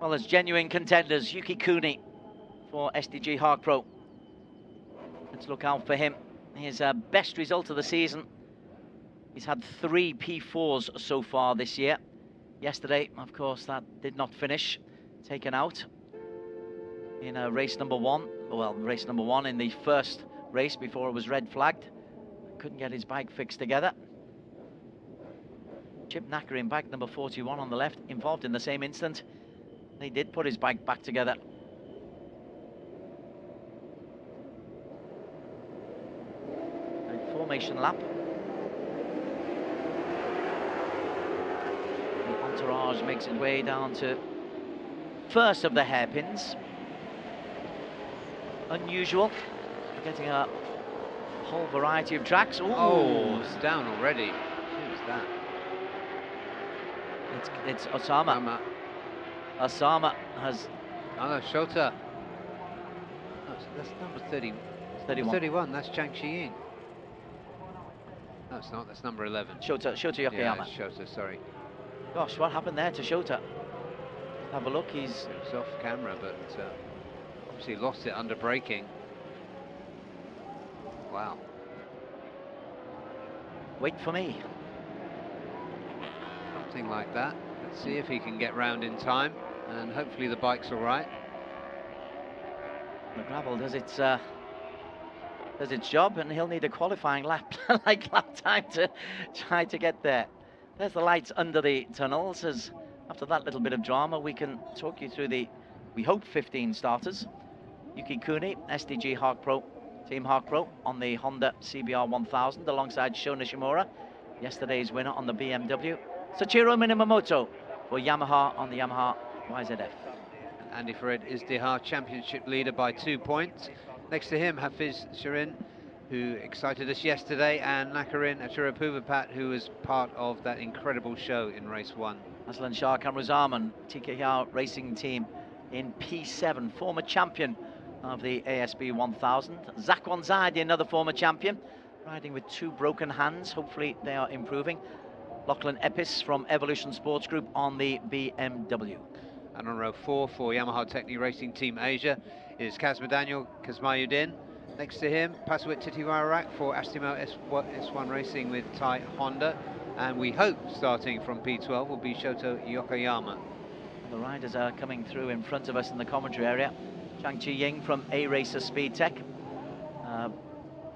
Well, as genuine contenders, Yuki Kuni for SDG Hark Pro. Let's look out for him. His best result of the season. He's had 3 P4s so far this year. Yesterday, of course, that did not finish. Taken out in race number 1. Well, race number 1 in the first race before it was red flagged. Couldn't get his bike fixed together. Chip Nacker in bike number 41 on the left, involved in the same instant. He did put his bike back together. Right, formation lap. The entourage makes its way down to first of the hairpins. Unusual. Getting a whole variety of tracks. Ooh. Oh, it's down already. Who was that? It's Osama. Osama has... Oh no, Shota. No, that's number 30. 31. 31, that's Chang Chi-ying. No, it's not, that's number 11. Shota Yokoyama. Yeah, Shota, sorry. Gosh, what happened there to Shota? Have a look, It was off camera, but obviously lost it under braking. Wow. Wait for me. Something like that. Let's see if he can get round in time, and hopefully the bike's all right. The gravel does its job, and he'll need a qualifying lap, like lap time, to try to get there. There's the lights under the tunnels. As after that little bit of drama, we can talk you through the, we hope, 15 starters. Yuki Kuni, SDG Hark Pro, Team Hark Pro on the Honda CBR 1000 alongside Sho Nishimura, yesterday's winner on the BMW. Sachiro Minamoto for Yamaha on the Yamaha YZF. Andy Farid is the championship leader by 2 points. Next to him, Hafiz Shirin, who excited us yesterday, and Nakarin Achirapuvapat, who was part of that incredible show in race 1. Aslan Shah Kamruzaman, TKR Racing Team in P7, former champion of the ASB 1000. Zakwan Zaidi, another former champion, riding with 2 broken hands. Hopefully they are improving. Lachlan Epis from Evolution Sports Group on the BMW. And on row 4 for Yamaha Technic Racing Team Asia is Kazma Daniel Kazmayuddin. Next to him, Paswit Titiwarak for Astemo S1 Racing with Thai Honda. And we hope, starting from P12, will be Shota Yokoyama. The riders are coming through in front of us in the commentary area. Chang Chi-ying from A-Racer Speed Tech.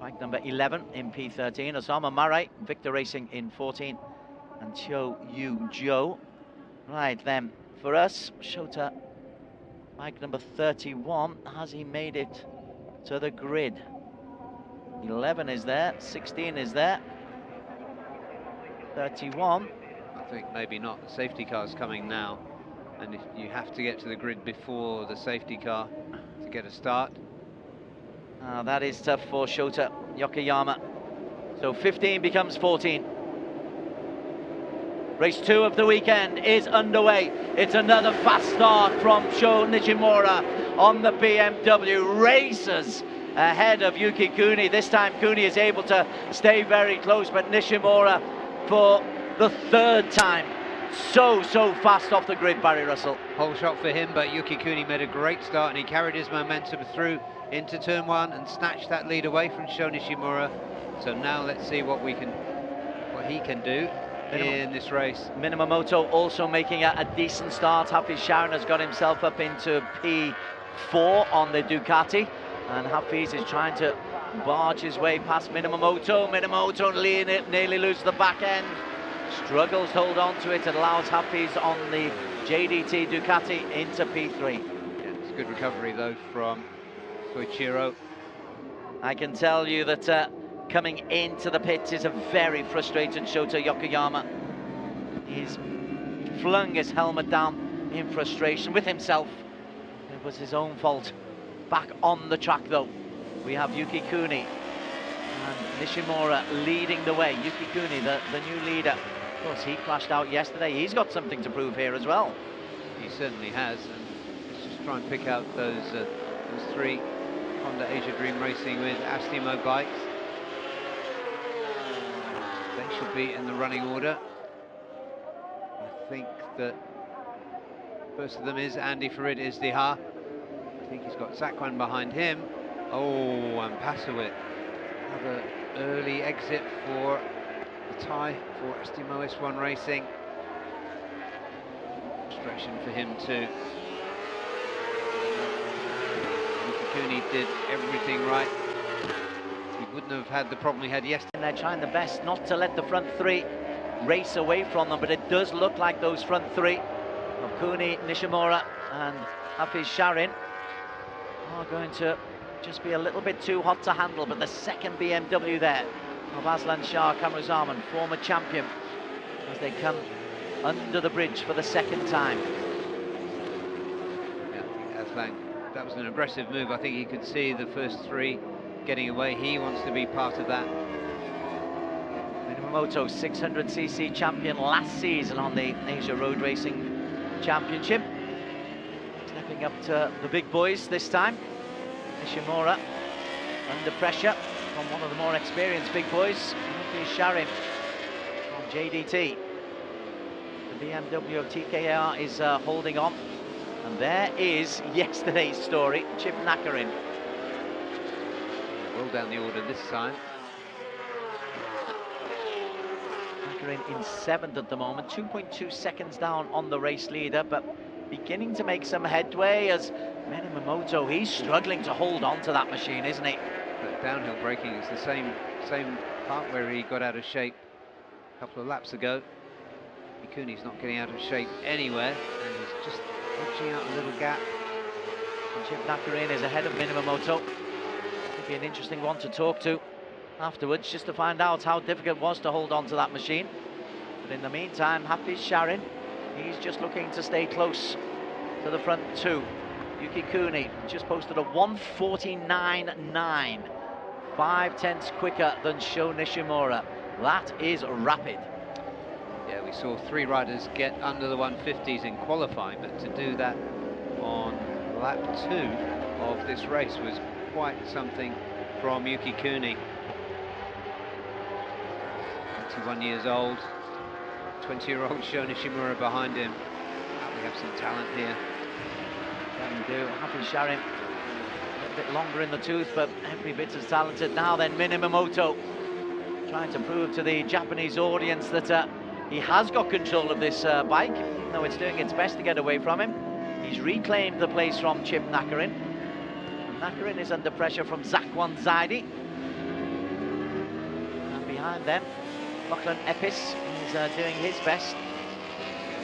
Bike number 11 in P13. Osama Marai, Victor Racing in 14. And Chiu Yu-jo. Right then, for us, Shota, bike number 31. Has he made it to the grid? 11 is there, 16 is there. 31. I think maybe not. The safety car's coming now. And if you have to get to the grid before the safety car to get a start. That is tough for Shota Yokoyama. So 15 becomes 14. Race 2 of the weekend is underway. It's another fast start from Sho Nishimura on the BMW, races ahead of Yuki Kuni. This time Kuni is able to stay very close, but Nishimura for the third time so fast off the grid, Barry Russell. Whole shot for him, but Yuki Kuni made a great start and he carried his momentum through into turn one and snatched that lead away from Sho Nishimura. So now let's see what he can do in this race. Minamoto also making a decent start. Hafiz Sharon has got himself up into P4 on the Ducati, and Hafiz is trying to barge his way past Minamoto. Minamoto nearly loses the back end, struggles to hold on to it, and allows Hafiz on the JDT Ducati into P3. Yeah, it's a good recovery though from Soichiro. I can tell you that coming into the pits is a very frustrated Shota Yokoyama. He's flung his helmet down in frustration with himself. It was his own fault. Back on the track though, we have Yuki Kuni and Nishimura leading the way. Yuki Kuni, the new leader. Of course, he crashed out yesterday. He's got something to prove here as well. He certainly has. And let's just try and pick out those three Honda Asia Dream Racing with Astimo bikes. They should be in the running order. I think that first of them is Andy Farid Izdiha. I think he's got Zakwan behind him. Oh, and Pasowit. Another early exit for the tie for Astimo S1 Racing. Frustration for him too. Kuni did everything right. He wouldn't have had the problem he had yesterday. And they're trying the best not to let the front three race away from them, but it does look like those front three of Kuni, Nishimura and Hafiz Sharin are going to just be a little bit too hot to handle. But the second BMW there of Aslan Shah Kamruzaman, former champion, as they come under the bridge for the second time. Yeah, I think Aslan, that was an aggressive move. I think he could see the first three getting away. He wants to be part of that. Minamoto, 600cc champion last season on the Asia Road Racing Championship. Stepping up to the big boys this time. Nishimura under pressure from one of the more experienced big boys, Sharin from JDT. The BMW of TKR is holding on. And there is yesterday's story, Chip Nakarin. Well down the order this time. Nakarin in 7th at the moment, 2.2 seconds down on the race leader, but beginning to make some headway as Minamoto, he's struggling to hold on to that machine, isn't he? But downhill braking is the same part where he got out of shape a couple of laps ago. Mikuni's not getting out of shape anywhere, and he's just watching out a little gap. And Chip Nakarin is ahead of Minamoto. Could be an interesting one to talk to afterwards, just to find out how difficult it was to hold on to that machine. But in the meantime, Hafiz Sharin, he's just looking to stay close to the front two. Yuki Kuni just posted a 1:49.9, 5/10 quicker than Sho Nishimura. That is rapid. Yeah, we saw three riders get under the 150s in qualifying, but to do that on lap 2 of this race was quite something from Yuki Kuni. 21 years old, 20-year-old Sho Nishimura behind him. We have some talent here. Can do. Hafiz Sharin a little bit longer in the tooth, but every bit as talented. Now then, Minamoto trying to prove to the Japanese audience that he has got control of this bike, even though it's doing its best to get away from him. He's reclaimed the place from Chip Nakarin. And Nakarin is under pressure from Zakwan Zaidi. And behind them, Lachlan Epis is doing his best.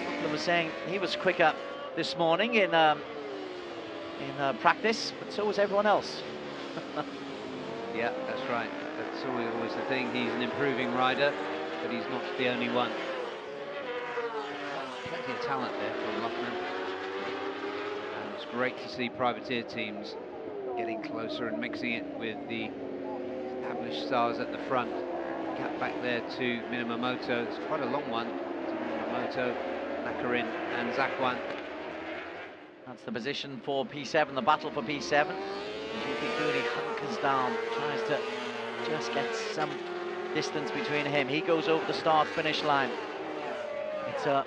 Lachlan was saying he was quicker this morning in practice, but so was everyone else. Yeah, that's right. That's always the thing. He's an improving rider, but he's not the only one. Plenty of talent there from Lachlan. And it's great to see privateer teams getting closer and mixing it with the established stars at the front. Gap back there to Minamoto. It's quite a long one to Minamoto, Nakarin and Zakwan. That's the position for P7, the battle for P7. Yukikuni hunkers down, tries to just get some distance between him. He goes over the start-finish line. It's a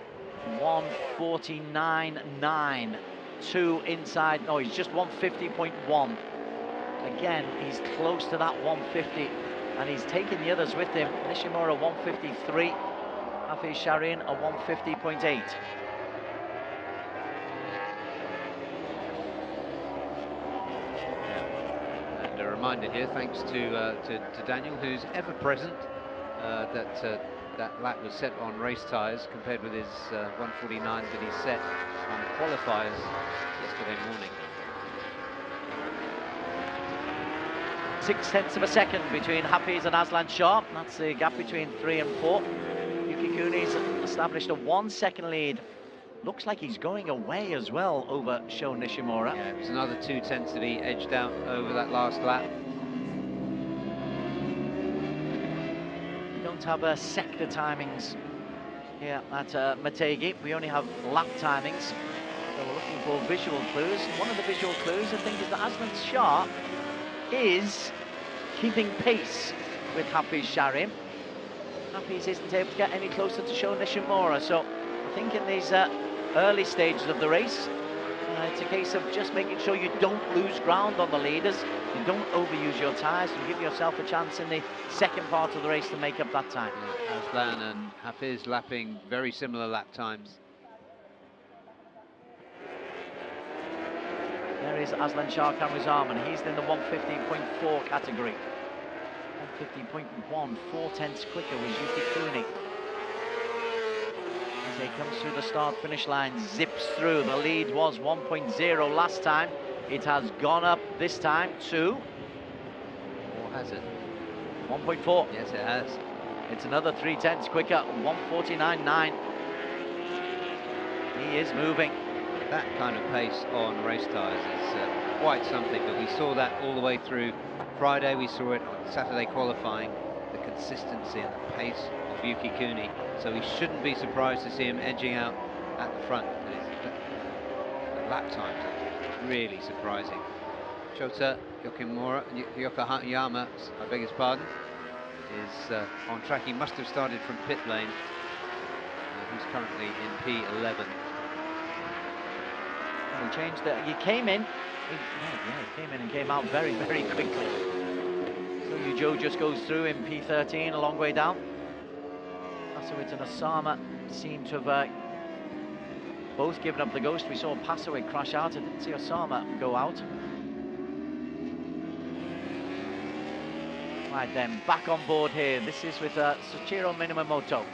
1:49.9. 2 inside. No, he's just 1:50.1. Again, he's close to that 1:50, and he's taking the others with him. Nishimura 1:53. Hafiz Sharin a 1:50.8. And a reminder here, thanks to Daniel, who's ever present, that lap was set on race tyres compared with his 1:49 that he set on qualifiers yesterday morning. 0.6 of a second between Hafiz and Aslan Shah. That's the gap between 3 and 4. Yukikuni's established a 1 second lead. Looks like he's going away as well over Sho Nishimura. Yeah, it was another 2/10 that he edged out over that last lap. We don't have sector timings here at Motegi. We only have lap timings. So we're looking for visual clues. One of the visual clues, I think, is that Aslan Shah is keeping pace with Hafiz Sharim. Hafiz isn't able to get any closer to Sho Nishimura, so I think in these early stages of the race, it's a case of just making sure you don't lose ground on the leaders, you don't overuse your tyres, and give yourself a chance in the second part of the race to make up that time. Aslan and Hafiz lapping very similar lap times. There is Aslan Shah Kamrizarman. He's in the 1:15.4 category. 1:50.1, 4/10 quicker was Yukikuni. As he comes through the start-finish line, zips through. The lead was 1.0 last time. It has gone up this time to... Or has it? 1.4. Yes, it has. It's another 3/10 quicker, 1:49.9. He is moving. That kind of pace on race tyres is quite something, but we saw that all the way through Friday. We saw it on Saturday qualifying, the consistency and the pace of Yukikuni. So we shouldn't be surprised to see him edging out at the front. The lap times are really surprising. Shota Yokohama, I beg his pardon, is on track. He must have started from pit lane. He's currently in P11. He changed it. He came in. He came in and came out very, very quickly. So Joe just goes through in P13 a long way down. Pasowitz and Osama seem to have both given up the ghost. We saw Pasowitz crash out. I didn't see Osama go out. Right then, back on board here. This is with Soichiro Minamoto.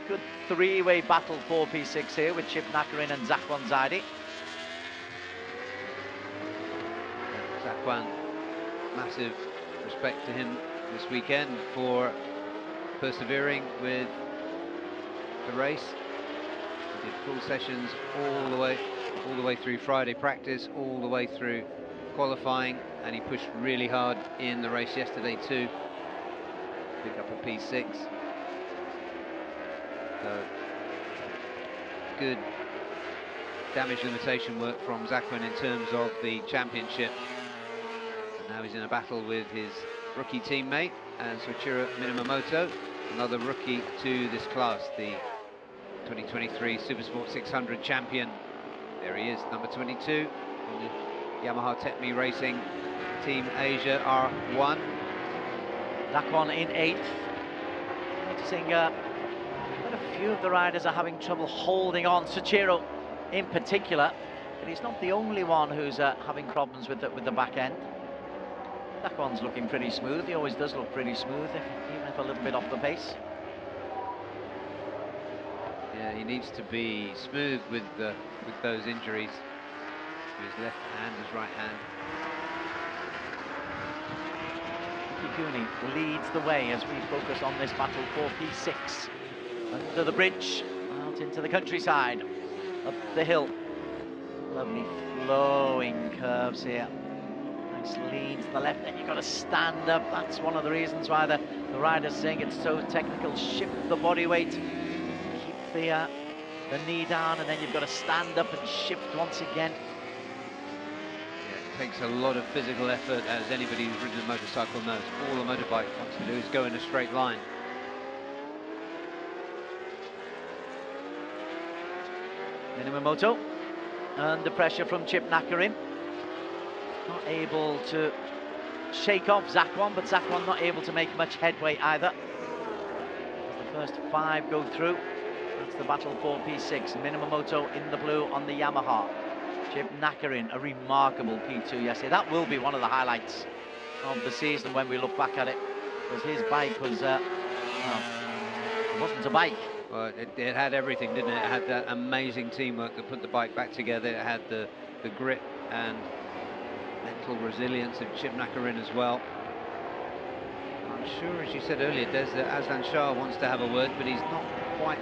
Good three-way battle for P6 here with Chip Nakarin and Zakwan Zaidi. Zakwan, massive respect to him this weekend for persevering with the race. He did full sessions all the way through Friday practice, all the way through qualifying, and he pushed really hard in the race yesterday too. Pick up a P6. So good damage limitation work from Zakwan in terms of the championship. And now he's in a battle with his rookie teammate and Soichiro Minamoto, another rookie to this class, the 2023 Supersport 600 champion. There he is, number 22 in the Yamaha Techmi Racing Team Asia R1. Zakwan in 8th. Noticing quite a few of the riders are having trouble holding on. Soichiro in particular, but he's not the only one who's having problems with the back end. Zakwan's looking pretty smooth. He always does look pretty smooth, even if a little bit off the pace. Yeah, he needs to be smooth with those injuries to his left and his right hand. Yukikuni leads the way as we focus on this battle for P6. Under the bridge, out into the countryside, up the hill. Lovely flowing curves here. Nice lean to the left, then you've got to stand up. That's one of the reasons why the riders saying it's so technical. Shift the body weight, keep the knee down, and then you've got to stand up and shift once again. takes a lot of physical effort, as anybody who's ridden a motorcycle knows. All a motorbike wants to do is go in a straight line. Minimomoto under pressure from Chip Nakarin. Not able to shake off Zakwan, but Zakwan not able to make much headway either. As the first 5 go through, that's the battle for P6. Minimomoto in the blue on the Yamaha. Chip Nakarin, a remarkable P2 yesterday. That will be one of the highlights of the season when we look back at it, because his bike was, well, it wasn't a bike. Well, it had everything, didn't it? It had that amazing teamwork that put the bike back together. It had the grit and mental resilience of Chip Nakarin as well. I'm sure, as you said earlier, Des, that Aslan Shah wants to have a word, but he's not quite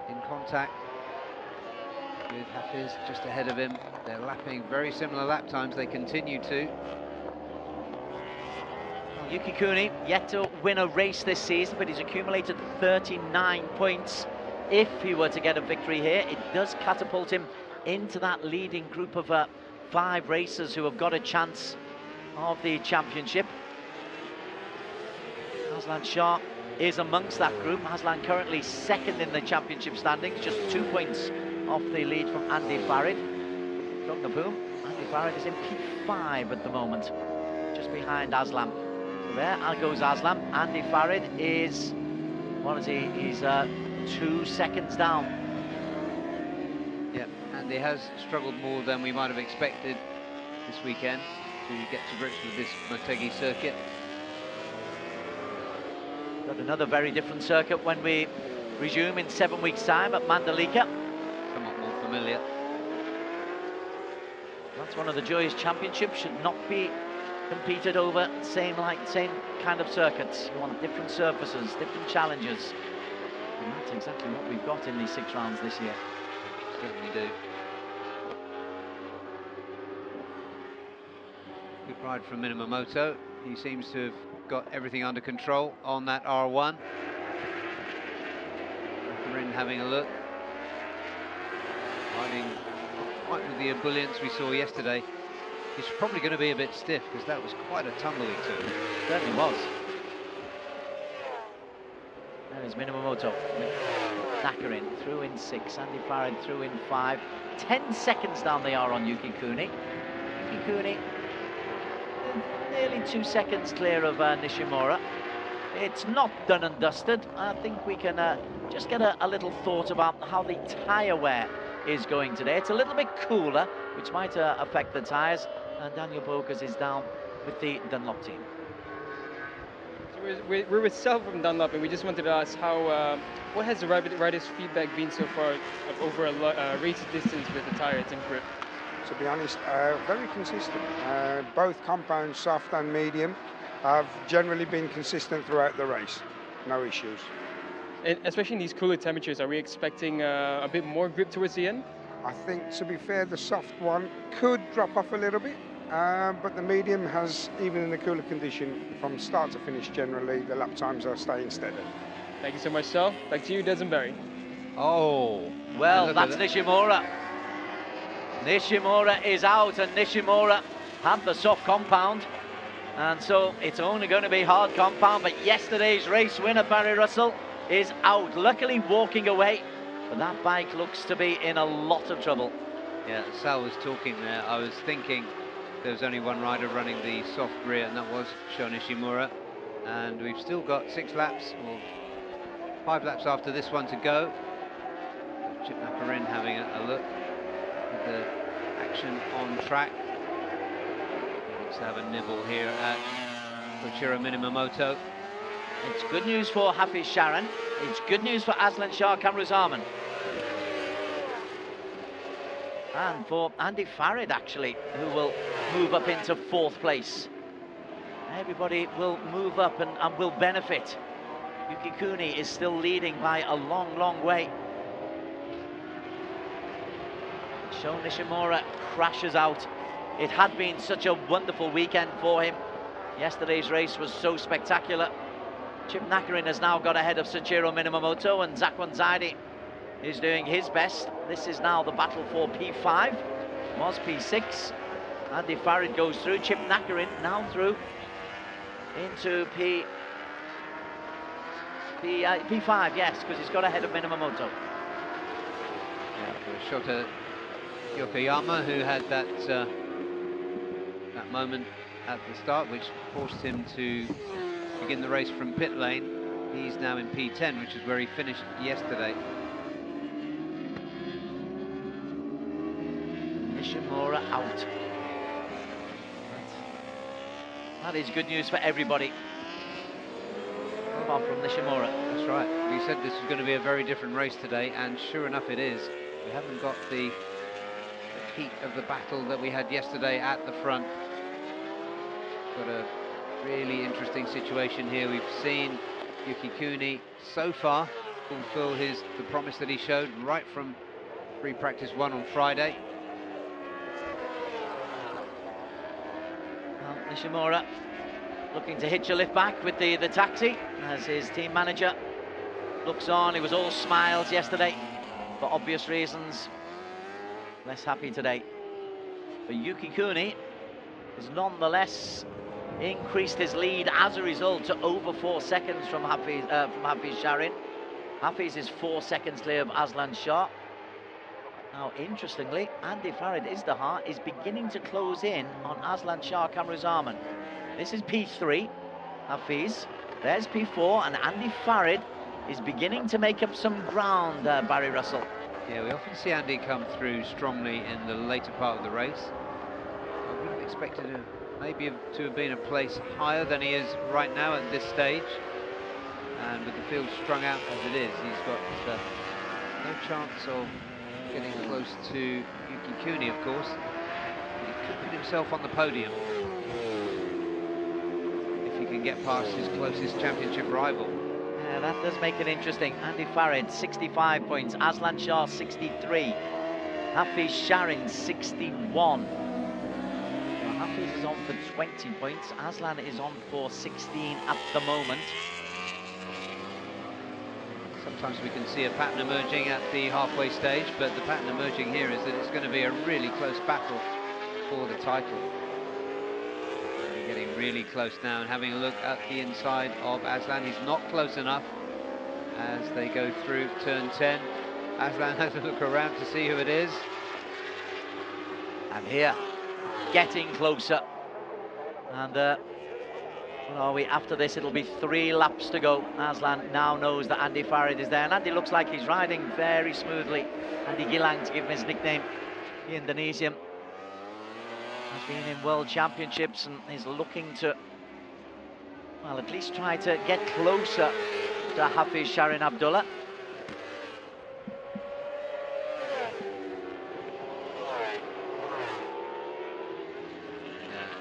in contact with Hafiz just ahead of him. They're lapping very similar lap times. They continue to. Yuki Kuni yet to win a race this season, but he's accumulated 39 points. If he were to get a victory here, it does catapult him into that leading group of 5 racers who have got a chance of the championship. Aslan Shah is amongst that group. Aslan currently second in the championship standings, just 2 points off the lead from Andy Farid. From the boom, Andy Farid is in P5 at the moment, just behind Aslan. There goes Aslan. Andy Farid is, what is he? He's 2 seconds down. Yeah, Andy has struggled more than we might have expected this weekend to get to grips with this Motegi circuit. Got another very different circuit when we resume in 7 weeks' time at Mandalika. Somewhat more familiar. That's one of the joys. Championships should not be competed over same kind of circuits. You want different surfaces, different challenges, and that's exactly what we've got in these 6 rounds this year. Certainly do. Good ride from Minimomoto. He seems to have got everything under control on that R1. Nakarin having a look. Riding quite with the ebullience we saw yesterday. He's probably going to be a bit stiff, because that was quite a tumble he took. Certainly was. There is Minimomoto. Nakarin through in 6, Andy Farid through in 5. 10 seconds down they are on Yuki Kuni. Yuki Kuni nearly 2 seconds clear of Nishimura. It's not done and dusted. I think we can just get a little thought about how the tyre wear is going today. It's a little bit cooler, which might affect the tyres, and Daniel Bokas is down with the Dunlop team. So we're with Sal from Dunlop, and we just wanted to ask how, what has the riders' feedback been so far over a race distance with the tyres and grip? To be honest, very consistent. Both compound, soft and medium, have generally been consistent throughout the race. No issues. And especially in these cooler temperatures, are we expecting a bit more grip towards the end? I think, to be fair, the soft one could drop off a little bit, but the medium has, even in the cooler condition, from start to finish generally, the lap times are staying steady. Thank you so much, Sal. Back to you, Des and Barry. Oh, well, that's Nishimura. Nishimura is out, and Nishimura had the soft compound, and so it's only going to be hard compound. But yesterday's race winner, Barry Russell, is out, luckily walking away, but that bike looks to be in a lot of trouble. Yeah, Sal was talking there. I was thinking there was only one rider running the soft rear, and that was Sho Nishimura. And we've still got 6 laps, or 5 laps after this one to go. Chip Nakarin having a look at the action on track. He wants to have a nibble here at Koichiro Minimomoto. It's good news for Hafiz Sharan. It's good news for Aslan Shah Kamruzaman. And for Andy Farid, actually, who will move up into 4th place. Everybody will move up and will benefit. Yuki Kuni is still leading by a long, long way. Sho Nishimura crashes out. It had been such a wonderful weekend for him. Yesterday's race was so spectacular. Chip Nakarin has now got ahead of Soichiro Minimomoto, and Zakwan Zaidi is doing his best. This is now the battle for P5. Was P6. Andy Farid goes through, Chip Nakarin now through into P5, yes, because he's got ahead of Minamoto. Yeah, for Shota Yokoyama, who had that that moment at the start, which forced him to begin the race from pit lane. He's now in P10, which is where he finished yesterday. Nishimura out. That is good news for everybody. Apart from Nishimura. That's right. We said this was going to be a very different race today, and sure enough it is. We haven't got the heat of the battle that we had yesterday at the front. Got a really interesting situation here. We've seen Yuki Kuni so far fulfill the promise that he showed right from free practice 1 on Friday. Well, Nishimura looking to hitch a lift back with the taxi as his team manager looks on. He was all smiles yesterday for obvious reasons. Less happy today. But Yuki Kuni has nonetheless increased his lead as a result to over 4 seconds from Hafiz Sharin. Hafiz is 4 seconds clear of Aslan Shah. Now, interestingly, Andy Farid Izdihar is beginning to close in on Aslan Shah Kamruzaman. This is P3, Hafiz. There's P4, and Andy Farid is beginning to make up some ground, Barry Russell. Yeah, we often see Andy come through strongly in the later part of the race. I would have expected him maybe to have been a place higher than he is right now at this stage. And with the field strung out as it is, he's got no chance of getting close to Yuki Kuni, of course. He could put himself on the podium if he can get past his closest championship rival. Yeah, that does make it interesting. Andy Farid, 65 points. Aslan Shah, 63. Hafiz Sharin, 61. Well, Hafiz is on for 20 points. Aslan is on for 16 at the moment. Sometimes we can see a pattern emerging at the halfway stage, but the pattern emerging here is that it's going to be a really close battle for the title. We're getting really close now, and having a look at the inside of Aslan, he's not close enough as they go through turn 10. Aslan has a look around to see who it is. And here, getting closer. And what are we? After this, it'll be 3 laps to go. Aslan now knows that Andy Farid is there, and Andy looks like he's riding very smoothly. Andy Gilang, to give him his nickname, the Indonesian, has been in World Championships and is looking to, well, at least try to get closer to Hafiz Sharin Abdullah.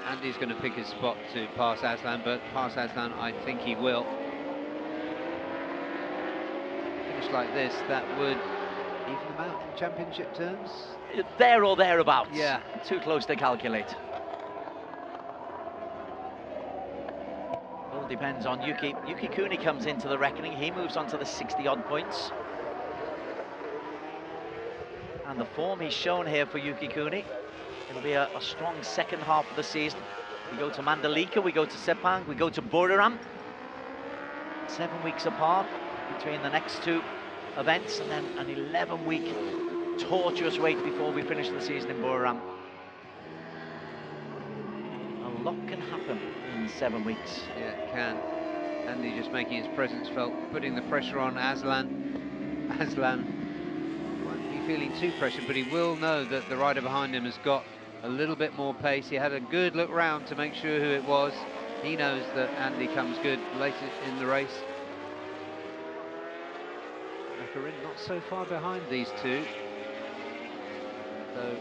Andy's going to pick his spot to pass Aslan, but pass Aslan, I think he will. Finish like this, that would even them out in championship terms? There or thereabouts. Yeah. Too close to calculate. All depends on Yuki. Yuki Kuni comes into the reckoning. He moves on to the 60-odd points. And the form he's shown here for Yuki Kuni, it'll be a strong second half of the season. We go to Mandalika, we go to Sepang, we go to Buriram. 7 weeks apart between the next 2 events, and then an 11-week tortuous wait before we finish the season in Buriram. A lot can happen in 7 weeks. Yeah, it can. Andy just making his presence felt, putting the pressure on Aslan. Aslan won't be feeling too pressured, but he will know that the rider behind him has got a little bit more pace. He had a good look round to make sure who it was. He knows that Andy comes good later in the race. Nakarin not so far behind these two. So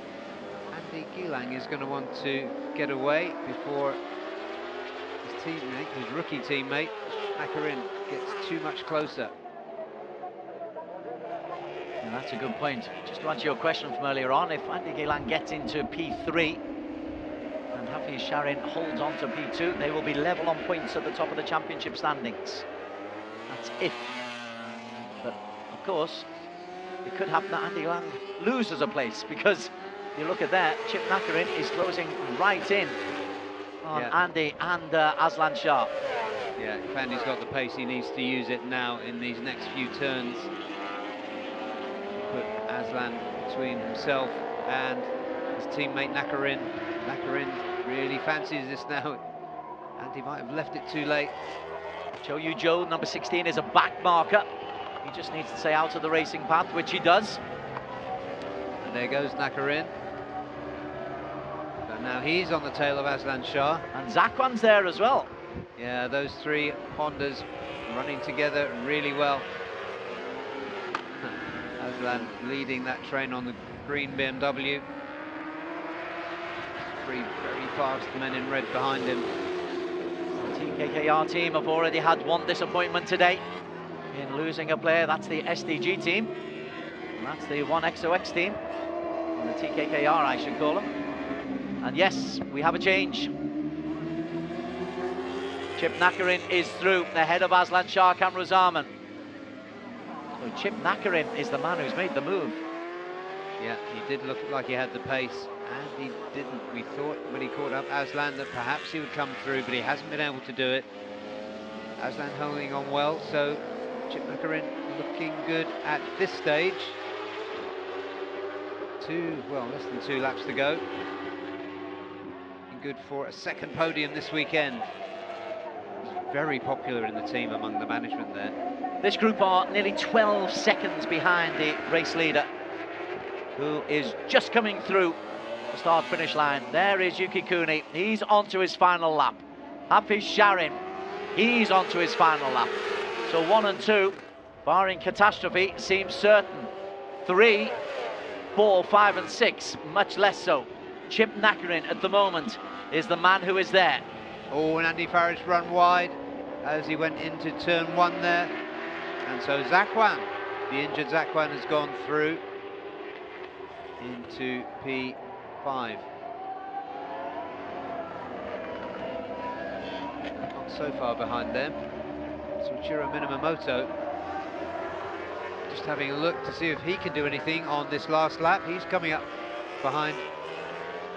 Andy Gilang is going to want to get away before his teammate, his rookie teammate, Nakarin, gets too much closer. Yeah, that's a good point. Just to answer your question from earlier on, if Andy Gilang gets into P3 and Hafiz Sharin holds on to P2, they will be level on points at the top of the championship standings. That's if. But of course, it could happen that Andy Gilang loses a place, because you look at that, Chip Nakarin is closing right in on Andy and Aslan Shah. Yeah, if Andy's got the pace, he needs to use it now in these next few turns. Put Aslan between himself and his teammate Nakarin. Nakarin really fancies this now. Andy might have left it too late. Joe, number 16, is a back marker. He just needs to stay out of the racing path, which he does. And there goes Nakarin. But now he's on the tail of Aslan Shah. And Zakwan's there as well. Yeah, those three Hondas running together really well. Aslan leading that train on the green BMW. Three very fast men in red behind him. The TKKR team have already had one disappointment today in losing a player. That's the SDG team. And that's the 1XOX team. And the TKKR, I should call them. And yes, we have a change. Chip Nakarin is through ahead of Aslan Shah Kamruzaman. So Chip Nakarin is the man who's made the move. Yeah, he did look like he had the pace, and he didn't. We thought when he caught up Aslan that perhaps he would come through, but he hasn't been able to do it. Aslan holding on well, so Chip Nakarin looking good at this stage. Less than 2 laps to go. Good for a second podium this weekend. Very popular in the team among the management there. This group are nearly 12 seconds behind the race leader, who is just coming through the start-finish line. There is Yuki Kuni. He's onto his final lap. Hafiz Sharin, he's onto his final lap. So 1 and 2, barring catastrophe, seems certain. 3, 4, 5 and 6, much less so. Chip Nakarin at the moment is the man who is there. Oh, and Andy Farage run wide as he went into turn 1 there. And so Zakwan, the injured Zakwan, has gone through into P5. Not so far behind them. Tsuchiro Minamoto just having a look to see if he can do anything on this last lap. He's coming up behind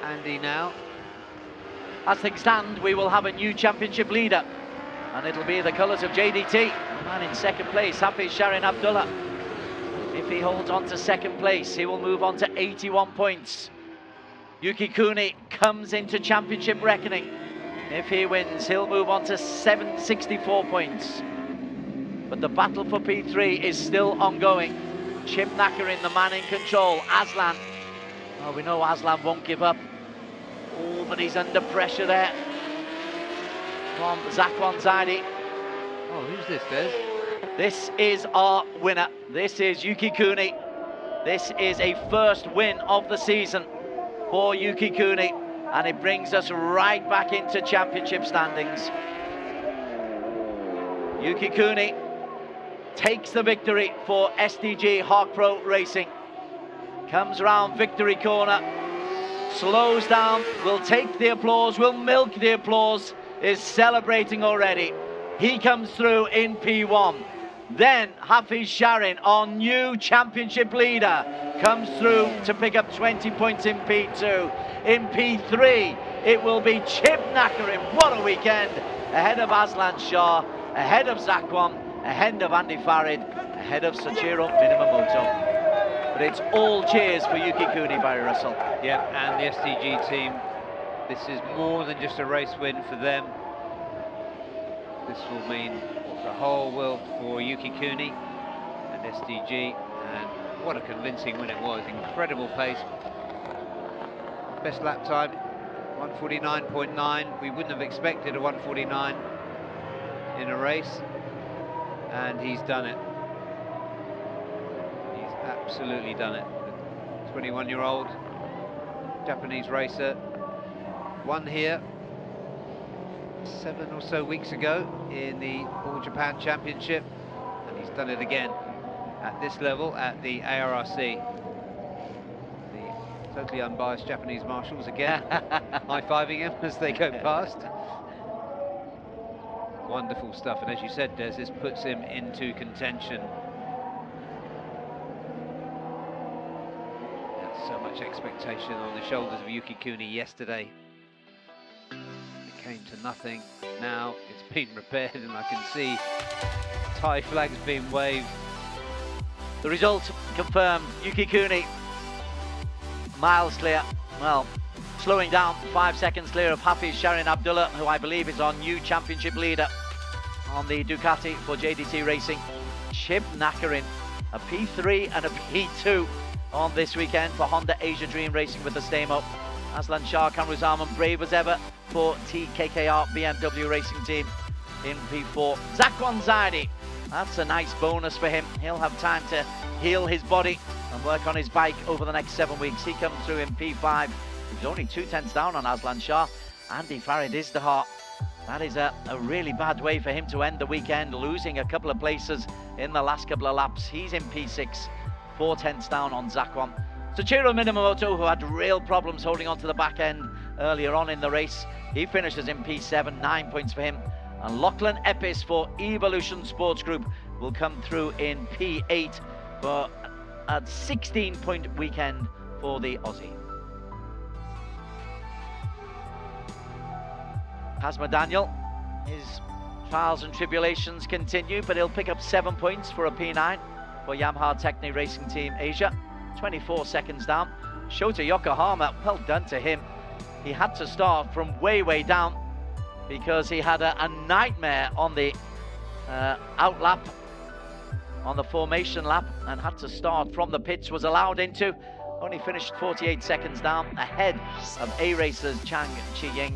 Andy now. As things stand, we will have a new championship leader, and it'll be the colours of JDT. The man in second place, Hafiz Sharin Abdullah. If he holds on to second place, he will move on to 81 points. Yuki Kuni comes into championship reckoning. If he wins, he'll move on to 764 points. But the battle for P3 is still ongoing. Chip Nakarin, the man in control. Aslan. Well, we know Aslan won't give up. Oh, but he's under pressure there from Zakwan Zaidi. Oh, who's this, Des? This is our winner. This is Yuki Kuni. This is a first win of the season for Yuki Kuni, and it brings us right back into championship standings. Yuki Kuni takes the victory for SDG Hawk Pro Racing. Comes around victory corner, slows down, will take the applause, will milk the applause, is celebrating already. He comes through in P1. Then Hafiz Sharin, our new championship leader, comes through to pick up 20 points in P2. In P3, it will be Chip Nakarin. What a weekend! Ahead of Aslan Shah, ahead of Zakwan, ahead of Andy Farid, ahead of Soichiro Minamoto. But it's all cheers for Yuki Kuni, Barry Russell. Yeah, and the SDG team, this is more than just a race win for them. This will mean the whole world for Yuki Kuni and SDG, and what a convincing win it was. Incredible pace. Best lap time, 149.9. We wouldn't have expected a 149 in a race, and he's done it. He's absolutely done it. The 21-year-old Japanese racer won here 7 or so weeks ago in the All Japan Championship, and he's done it again at this level at the ARRC. The totally unbiased Japanese marshals again high-fiving him as they go past. Wonderful stuff, and as you said, Des, this puts him into contention. so much expectation on the shoulders of Yuki Kuni yesterday. It came to nothing. Now it's been repaired, and I can see Thai flags being waved. The result confirmed. Yuki Kuni, miles clear. Well, slowing down, 5 seconds clear of Hafiz Sharin Abdullah, who I believe is our new championship leader on the Ducati for JDT Racing. Chip Nakarin, a P3 and a P2 on this weekend for Honda Asia Dream Racing with the Stamo. Aslan Shah Kamruzaman, brave as ever for TKKR BMW Racing Team in P4. Zakwan Zaidi, that's a nice bonus for him. He'll have time to heal his body and work on his bike over the next 7 weeks. He comes through in P5. He was only 2 tenths down on Aslan Shah. Andy Farid is the heart. That is a really bad way for him to end the weekend, losing a couple of places in the last couple of laps. He's in P6, 4 tenths down on Zakwan. Soichiro Minamoto, who had real problems holding on to the back end earlier on in the race, he finishes in P7, 9 points for him. And Lachlan Epis for Evolution Sports Group will come through in P8 for a 16-point weekend for the Aussie. Hasma Daniel, his trials and tribulations continue, but he'll pick up 7 points for a P9 for Yamaha Techni Racing Team Asia. 24 seconds down. Shota Yokohama, well done to him. He had to start from way down because he had a nightmare on the out lap, on the formation lap, and had to start from the pits. Was allowed into, only finished 48 seconds down, ahead of A-Racers Chang Chi-Ying,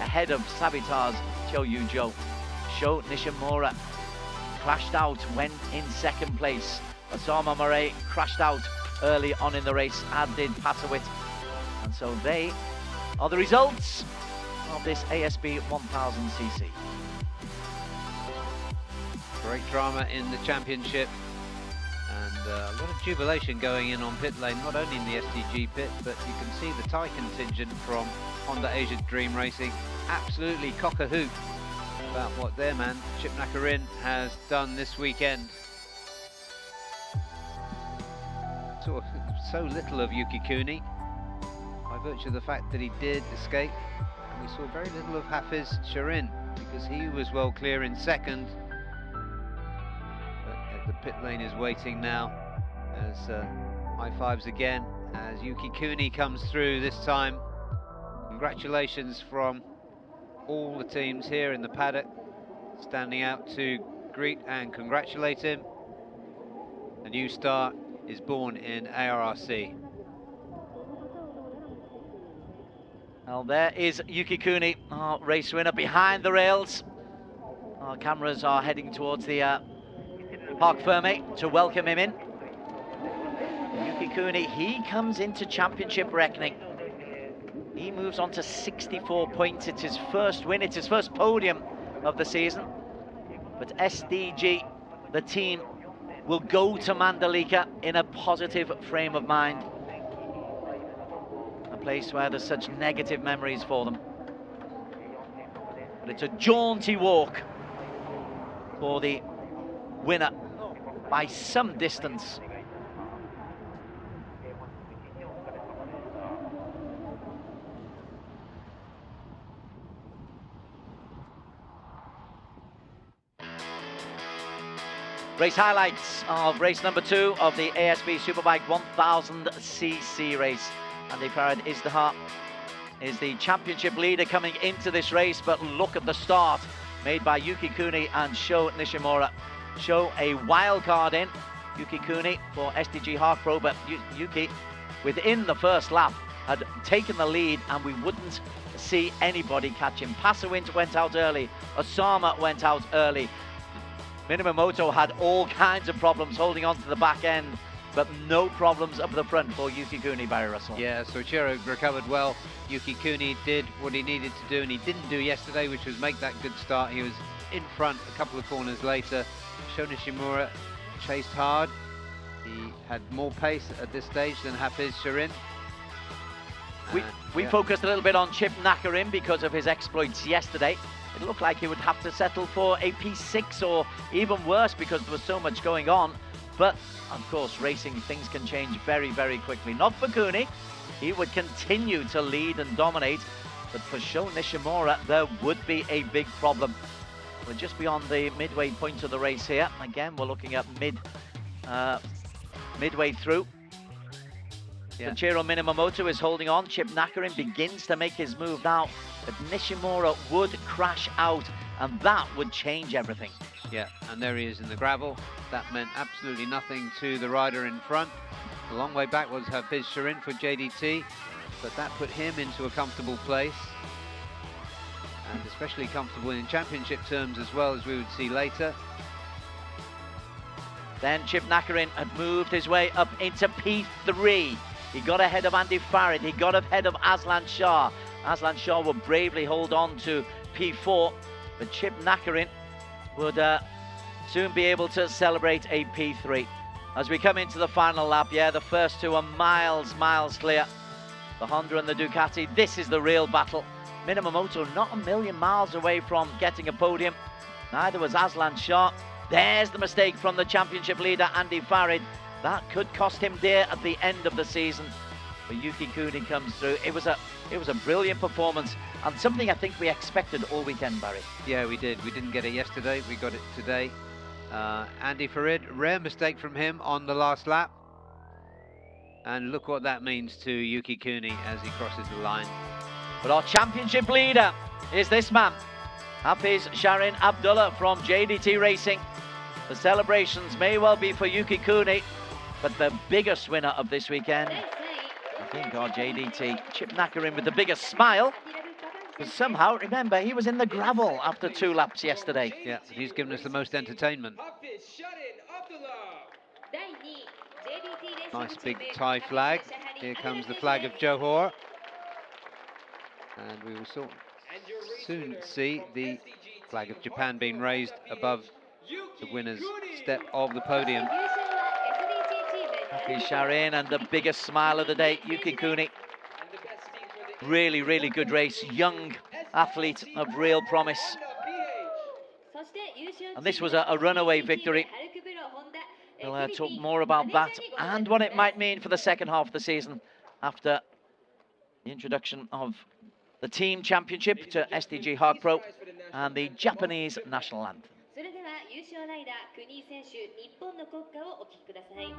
ahead of Savitar's Cho Yu-Jo. Sho Nishimura crashed out, went in second place. Osama Murray crashed out early on in the race, as did Pasawit. And so they are the results of this ASB 1000cc. Great drama in the championship, and a lot of jubilation going in on pit lane, not only in the STG pit, but you can see the Thai contingent from Honda Asia Dream Racing absolutely cock a hoop about what their man Chip Nakarin has done this weekend. Saw so little of Yuki Kuni by virtue of the fact that he did escape, and we saw very little of Hafiz Sharin because he was well clear in second. But the pit lane is waiting now as high fives again as Yuki Kuni comes through this time. Congratulations from all the teams here in the paddock, standing out to greet and congratulate him. A new star is born in ARRC. Well, there is Yuki Kuni, our race winner, behind the rails. Our cameras are heading towards the Parc Ferme to welcome him in. Yuki Kuni, he comes into championship reckoning. He moves on to 64 points. It's his first win, it's his first podium of the season. But SDG, the team, will go to Mandalika in a positive frame of mind. A place where there's such negative memories for them. But it's a jaunty walk for the winner by some distance. Race highlights of race number 2 of the ASB Superbike 1000cc race. Andy Farid Izdihar is the championship leader coming into this race, but look at the start made by Yuki Kuni and Sho Nishimura. Sho a wild card in, Yuki Kuni for SDG Hark Pro, but Yuki within the first lap had taken the lead and we wouldn't see anybody catch him. Pasawint went out early, Osama went out early. Minamoto had all kinds of problems holding on to the back end, but no problems up the front for Yuki Kuni, Barry Russell. Yeah, Soichiro recovered well. Yuki Kuni did what he needed to do, and he didn't do yesterday, which was make that good start. He was in front a couple of corners later. Sho Nishimura chased hard. He had more pace at this stage than Hafiz Sharin. We focused a little bit on Chip Nakarin because of his exploits yesterday. It looked like he would have to settle for a P6 or even worse because there was so much going on. But, of course, racing, things can change very, very quickly. Not for Kuni. He would continue to lead and dominate. But for Sho Nishimura, there would be a big problem. We're just beyond the midway point of the race here. Again, we're looking at midway through. Yeah. Kenshiro Minamoto is holding on. Chip Nakarin begins to make his move now. But Nishimura would crash out, and that would change everything. Yeah, and there he is in the gravel. That meant absolutely nothing to the rider in front. The long way back was Hafiz Sharin for JDT, but that put him into a comfortable place. And especially comfortable in championship terms as well, as we would see later. Then Chip Nakarin had moved his way up into P3. He got ahead of Andy Farid. He got ahead of Aslan Shah. Aslan Shah would bravely hold on to P4, but Chip Nakarin would soon be able to celebrate a P3. As we come into the final lap, yeah, the first two are miles clear. The Honda and the Ducati, this is the real battle. Minamoto not a million miles away from getting a podium. Neither was Aslan Shah. There's the mistake from the championship leader, Andy Farid. That could cost him dear at the end of the season. But Yuki Kuni comes through. It was a brilliant performance, and something I think we expected all weekend, Barry. Yeah, we did. We didn't get it yesterday. We got it today. Andy Farid, rare mistake from him on the last lap. And look what that means to Yuki Kuni as he crosses the line. But our championship leader is this man, Hafiz Sharin Abdullah from JDT Racing. The celebrations may well be for Yuki Kuni, but the biggest winner of this weekend, I think, our JDT. Chip Nakarin with the biggest smile. Because somehow, remember, he was in the gravel after 2 laps yesterday. Yeah, he's given us the most entertainment. Nice big Thai flag. Here comes the flag of Johor. And we will soon see the flag of Japan being raised above the winner's step of the podium. Hafiz Sharin, and the biggest smile of the day, Yuki Kuni. Really, really good race. Young athlete of real promise. And this was a runaway victory. We'll talk more about that and what it might mean for the second half of the season after the introduction of the team championship to SDG Hard Pro and the Japanese national anthem. それでは優勝ライダー国井選手日本の国歌をお聴きください。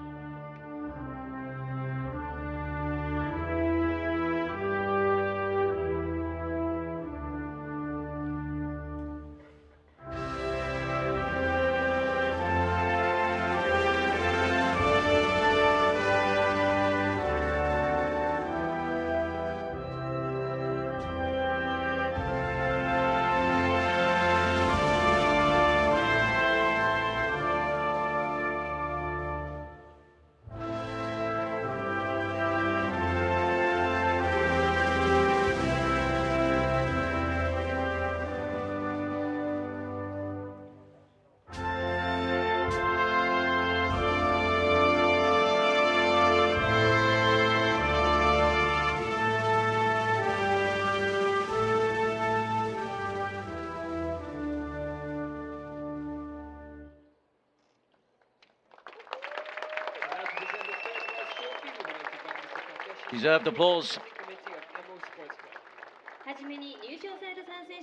Deserved applause.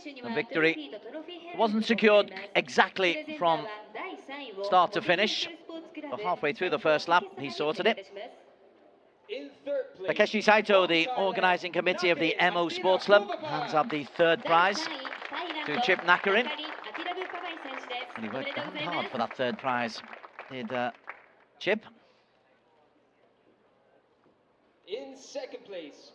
The victory wasn't secured exactly from start to finish, but halfway through the first lap, he sorted it. Takeshi Saito, the organising committee of the MO Sports Club, hands out the third prize to Chip Nakarin. And he worked damn hard for that third prize, did Chip. In second place.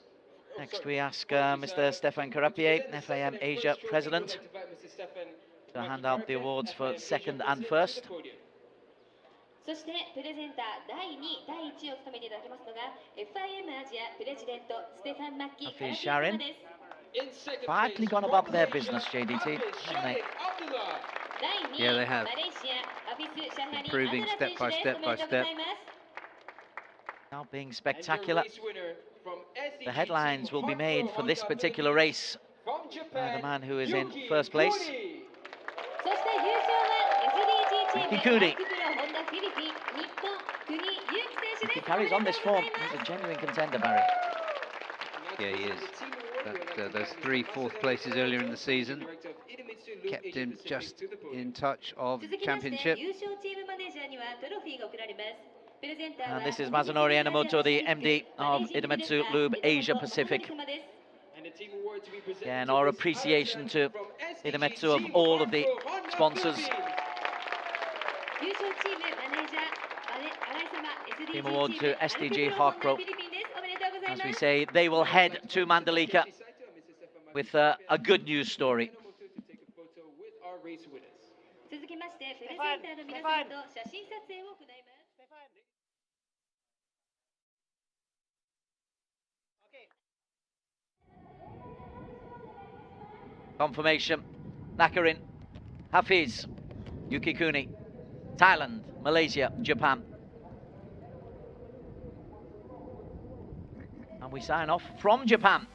Next we ask Mr. Stefan Karapier, FIM Asia President, to hand out the awards for second and first. そしてプレゼンター第2、第1を務めていただきますのが FIM アジアプレジデントステファン・マッキー・カラピア様です。 Quietly gone about their business, JDT, haven't they? Yeah, they have. Improving step by step by step. Now being spectacular. The headlines will be made for this particular race by the man who is in first place. Yuki Kuni. he carries on this form, he's a genuine contender, Barry. Yeah, he is. But those 3 fourth places earlier in the season kept him just in touch of championship. And this is Masanori Enomoto, the MD of Idemitsu Lube Asia Pacific. Again, our appreciation to Idemitsu of all of the sponsors. Team award to SDG Harkro. As we say, they will head to Mandalika with a good news story. Confirmation, Nakarin, Hafiz, Yukikuni, Thailand, Malaysia, Japan. And we sign off from Japan.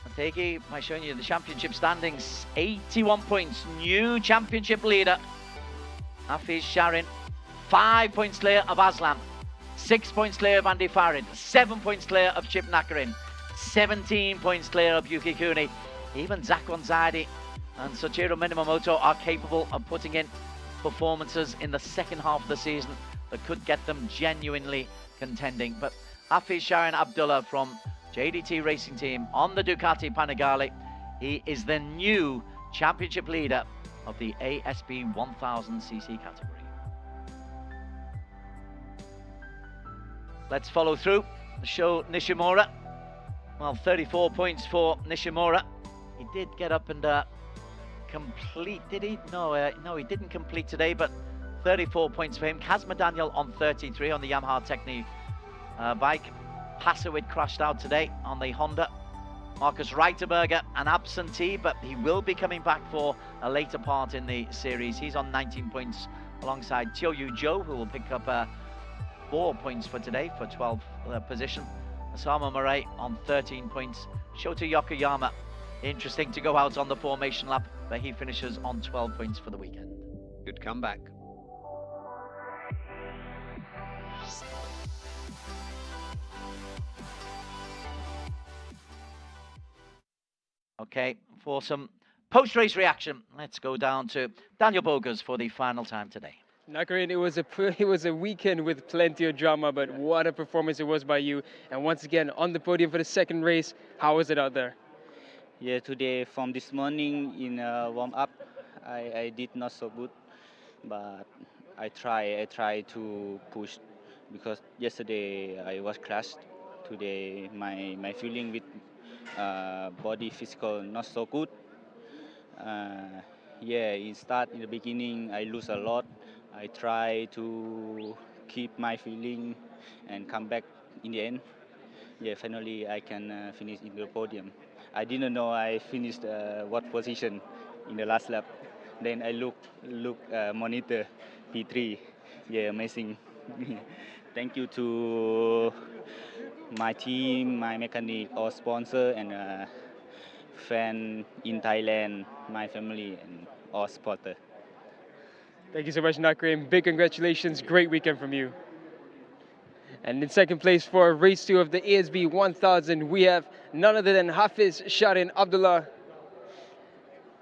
Motegi, by showing you the championship standings, 81 points, new championship leader. Hafiz Sharin, 5 points clear of Aslam, 6 points clear of Andy Farid, 7 points clear of Chip Nakarin, 17 points clear of Yuki Kuni. Even Zakwan Zaidi and Soichiro Minamoto are capable of putting in performances in the second half of the season that could get them genuinely contending. But Hafiz Sharin Abdullah from JDT Racing Team on the Ducati Panigale, he is the new championship leader of the ASB 1000cc category. Let's follow through. Show Nishimura. Well, 34 points for Nishimura. He did get up and complete, did he? No, no, he didn't complete today, but 34 points for him. Kazma Daniel on 33 on the Yamaha Technique bike. Passowit crashed out today on the Honda. Marcus Reiterberger, an absentee, but he will be coming back for a later part in the series. He's on 19 points alongside Tioyu Joe, who will pick up 4 points for today for 12th position. Osama Murray on 13 points. Shota Yokoyama, interesting to go out on the formation lap, but he finishes on 12 points for the weekend. Good comeback. Okay, for some post-race reaction, let's go down to Daniel Bogas for the final time today. Nakarin, it was a weekend with plenty of drama, but what a performance it was by you. And once again, on the podium for the second race, how was it out there? Yeah, today from this morning in warm-up, I did not so good, but I try to push because yesterday I was crashed. Today my feeling with body physical not so good. Yeah, in the beginning I lose a lot. I try to keep my feeling and come back in the end. Yeah, finally I can finish in the podium. I didn't know I finished what position in the last lap. Then I look monitor P3. Yeah, amazing. Thank you to my team, my mechanic, our sponsor, and fan in Thailand, my family, and all supporter. Thank you so much, Nakarin. Big congratulations. Great weekend from you. And in second place for race 2 of the ASB 1000, we have none other than Hafiz Sharin Abdullah.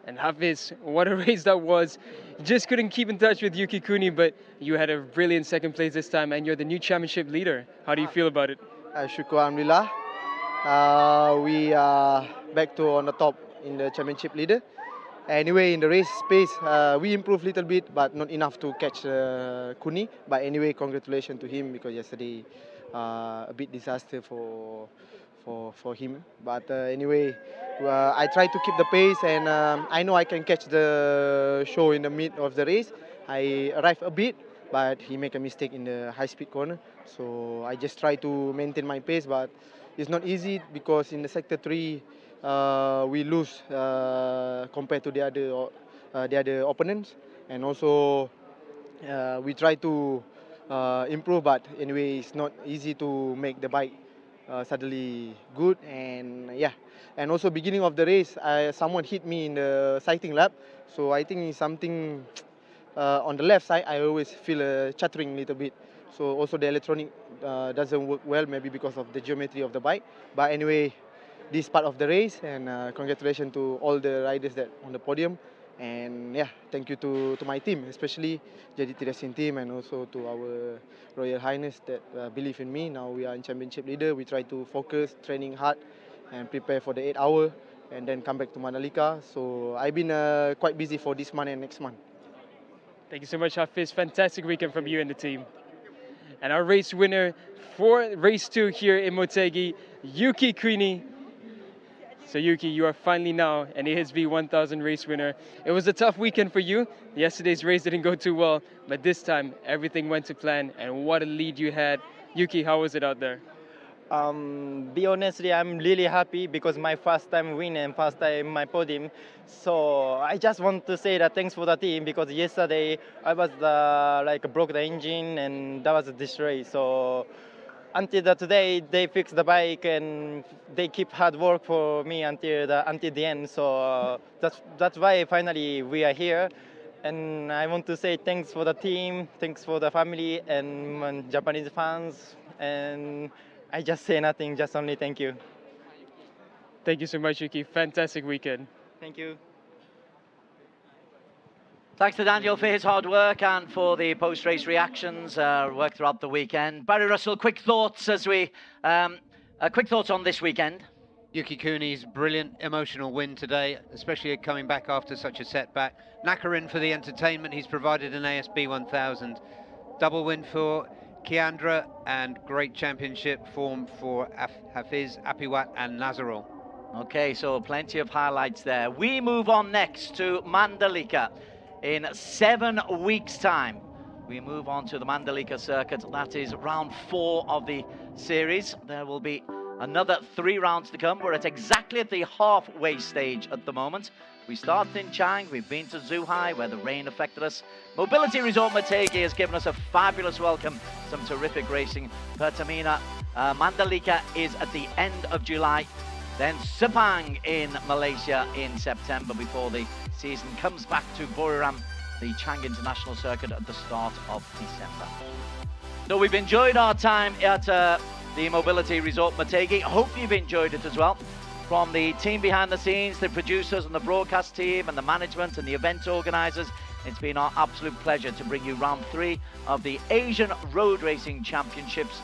And Hafiz, what a race that was. Just couldn't keep in touch with Yuki Kuni, but you had a brilliant second place this time, and you're the new championship leader. How do you feel about it? Syukur Alhamdulillah. We are back to on the top in the championship leader. Anyway, in the race pace, we improved a little bit, but not enough to catch Kuni. But anyway, congratulations to him because yesterday a bit disaster for him. But anyway, I try to keep the pace, and I know I can catch the show in the mid of the race. I arrived a bit, but he make a mistake in the high-speed corner. So I just try to maintain my pace, but it's not easy because in the sector 3, we lose compared to the other opponents, and also we try to improve. But anyway, it's not easy to make the bike suddenly good. And yeah, and also beginning of the race, someone hit me in the sighting lap, so I think it's something on the left side, I always feel a chattering a little bit. So also the electronic doesn't work well, maybe because of the geometry of the bike. But anyway, this part of the race, and congratulations to all the riders that on the podium. And yeah, thank you to my team, especially JDT Racing team, and also to our Royal Highness that believe in me. Now we are in championship leader. We try to focus, training hard, and prepare for the 8 hour, and then come back to Mandalika. So I've been quite busy for this month and next month. Thank you so much, Hafiz. Fantastic weekend from you and the team. And our race winner for race 2 here in Motegi, Yuki Queenie. So Yuki, you are finally now an ASB 1000 race winner. It was a tough weekend for you. Yesterday's race didn't go too well, but this time everything went to plan, and what a lead you had. Yuki, how was it out there? Be honestly, I'm really happy because my first time win and first time my podium. So I just want to say that thanks for the team, because yesterday I was broke the engine and that was this race. So until today they fixed the bike and they keep hard work for me until the end. So that's why finally we are here. And I want to say thanks for the team, thanks for the family and Japanese fans. And I just say nothing, just only thank you. Thank you so much, Yuki. Fantastic weekend. Thank you. Thanks to Daniel for his hard work and for the post-race reactions, work throughout the weekend. Barry Russell, quick thoughts on this weekend. Yuki Kuni's brilliant emotional win today, especially coming back after such a setback. Nakarin for the entertainment, he's provided an ASB 1000. Double win for Kiandra, and great championship form for Hafiz, Apiwat and Nazarol. Okay, so plenty of highlights there. We move on next to Mandalika. In 7 weeks' time, we move on to the Mandalika circuit. That is round 4 of the series. There will be another 3 rounds to come. We're exactly at the halfway stage at the moment. We started in Chang, we've been to Zhuhai, where the rain affected us. Mobility Resort Motegi has given us a fabulous welcome, some terrific racing. Pertamina, Mandalika is at the end of July. Then Sepang in Malaysia in September, before the season comes back to Buriram, the Chang International Circuit, at the start of December. So we've enjoyed our time at the Mobility Resort Motegi. Hope you've enjoyed it as well. From the team behind the scenes, the producers and the broadcast team and the management and the event organisers, it's been our absolute pleasure to bring you round 3 of the Asian Road Racing Championships,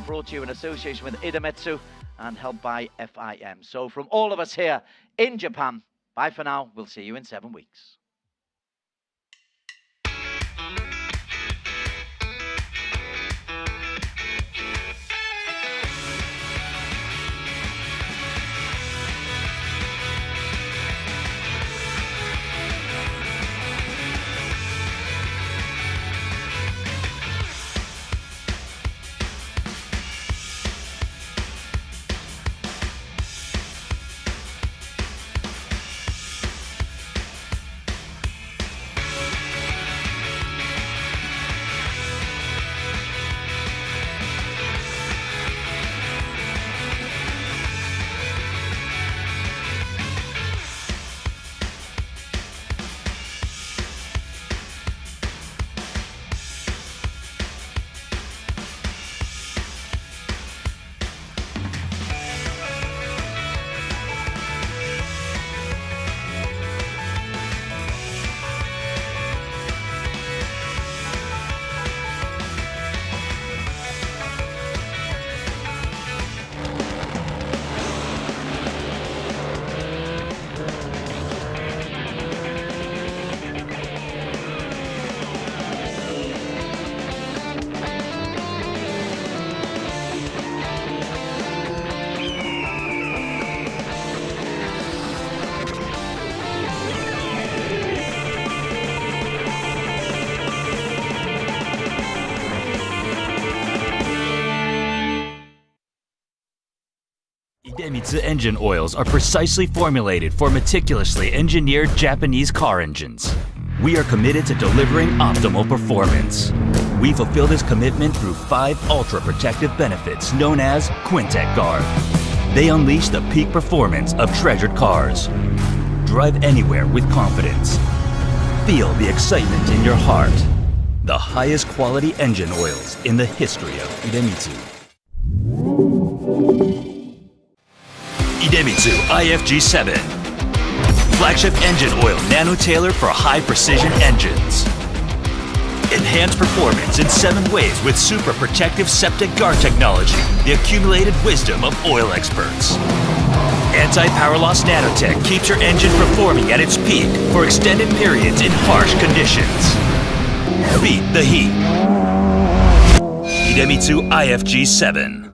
brought to you in association with Idemitsu and helped by FIM. So from all of us here in Japan, bye for now. We'll see you in 7 weeks. Idemitsu engine oils are precisely formulated for meticulously engineered Japanese car engines. We are committed to delivering optimal performance. We fulfill this commitment through 5 ultra-protective benefits known as Quintec Guard. They unleash the peak performance of treasured cars. Drive anywhere with confidence. Feel the excitement in your heart. The highest quality engine oils in the history of Idemitsu. Idemitsu IFG7. Flagship engine oil nano-tailored for high-precision engines. Enhanced performance in 7 ways with super protective septic guard technology, the accumulated wisdom of oil experts. Anti-power loss nanotech keeps your engine performing at its peak for extended periods in harsh conditions. Beat the heat. Idemitsu IFG7.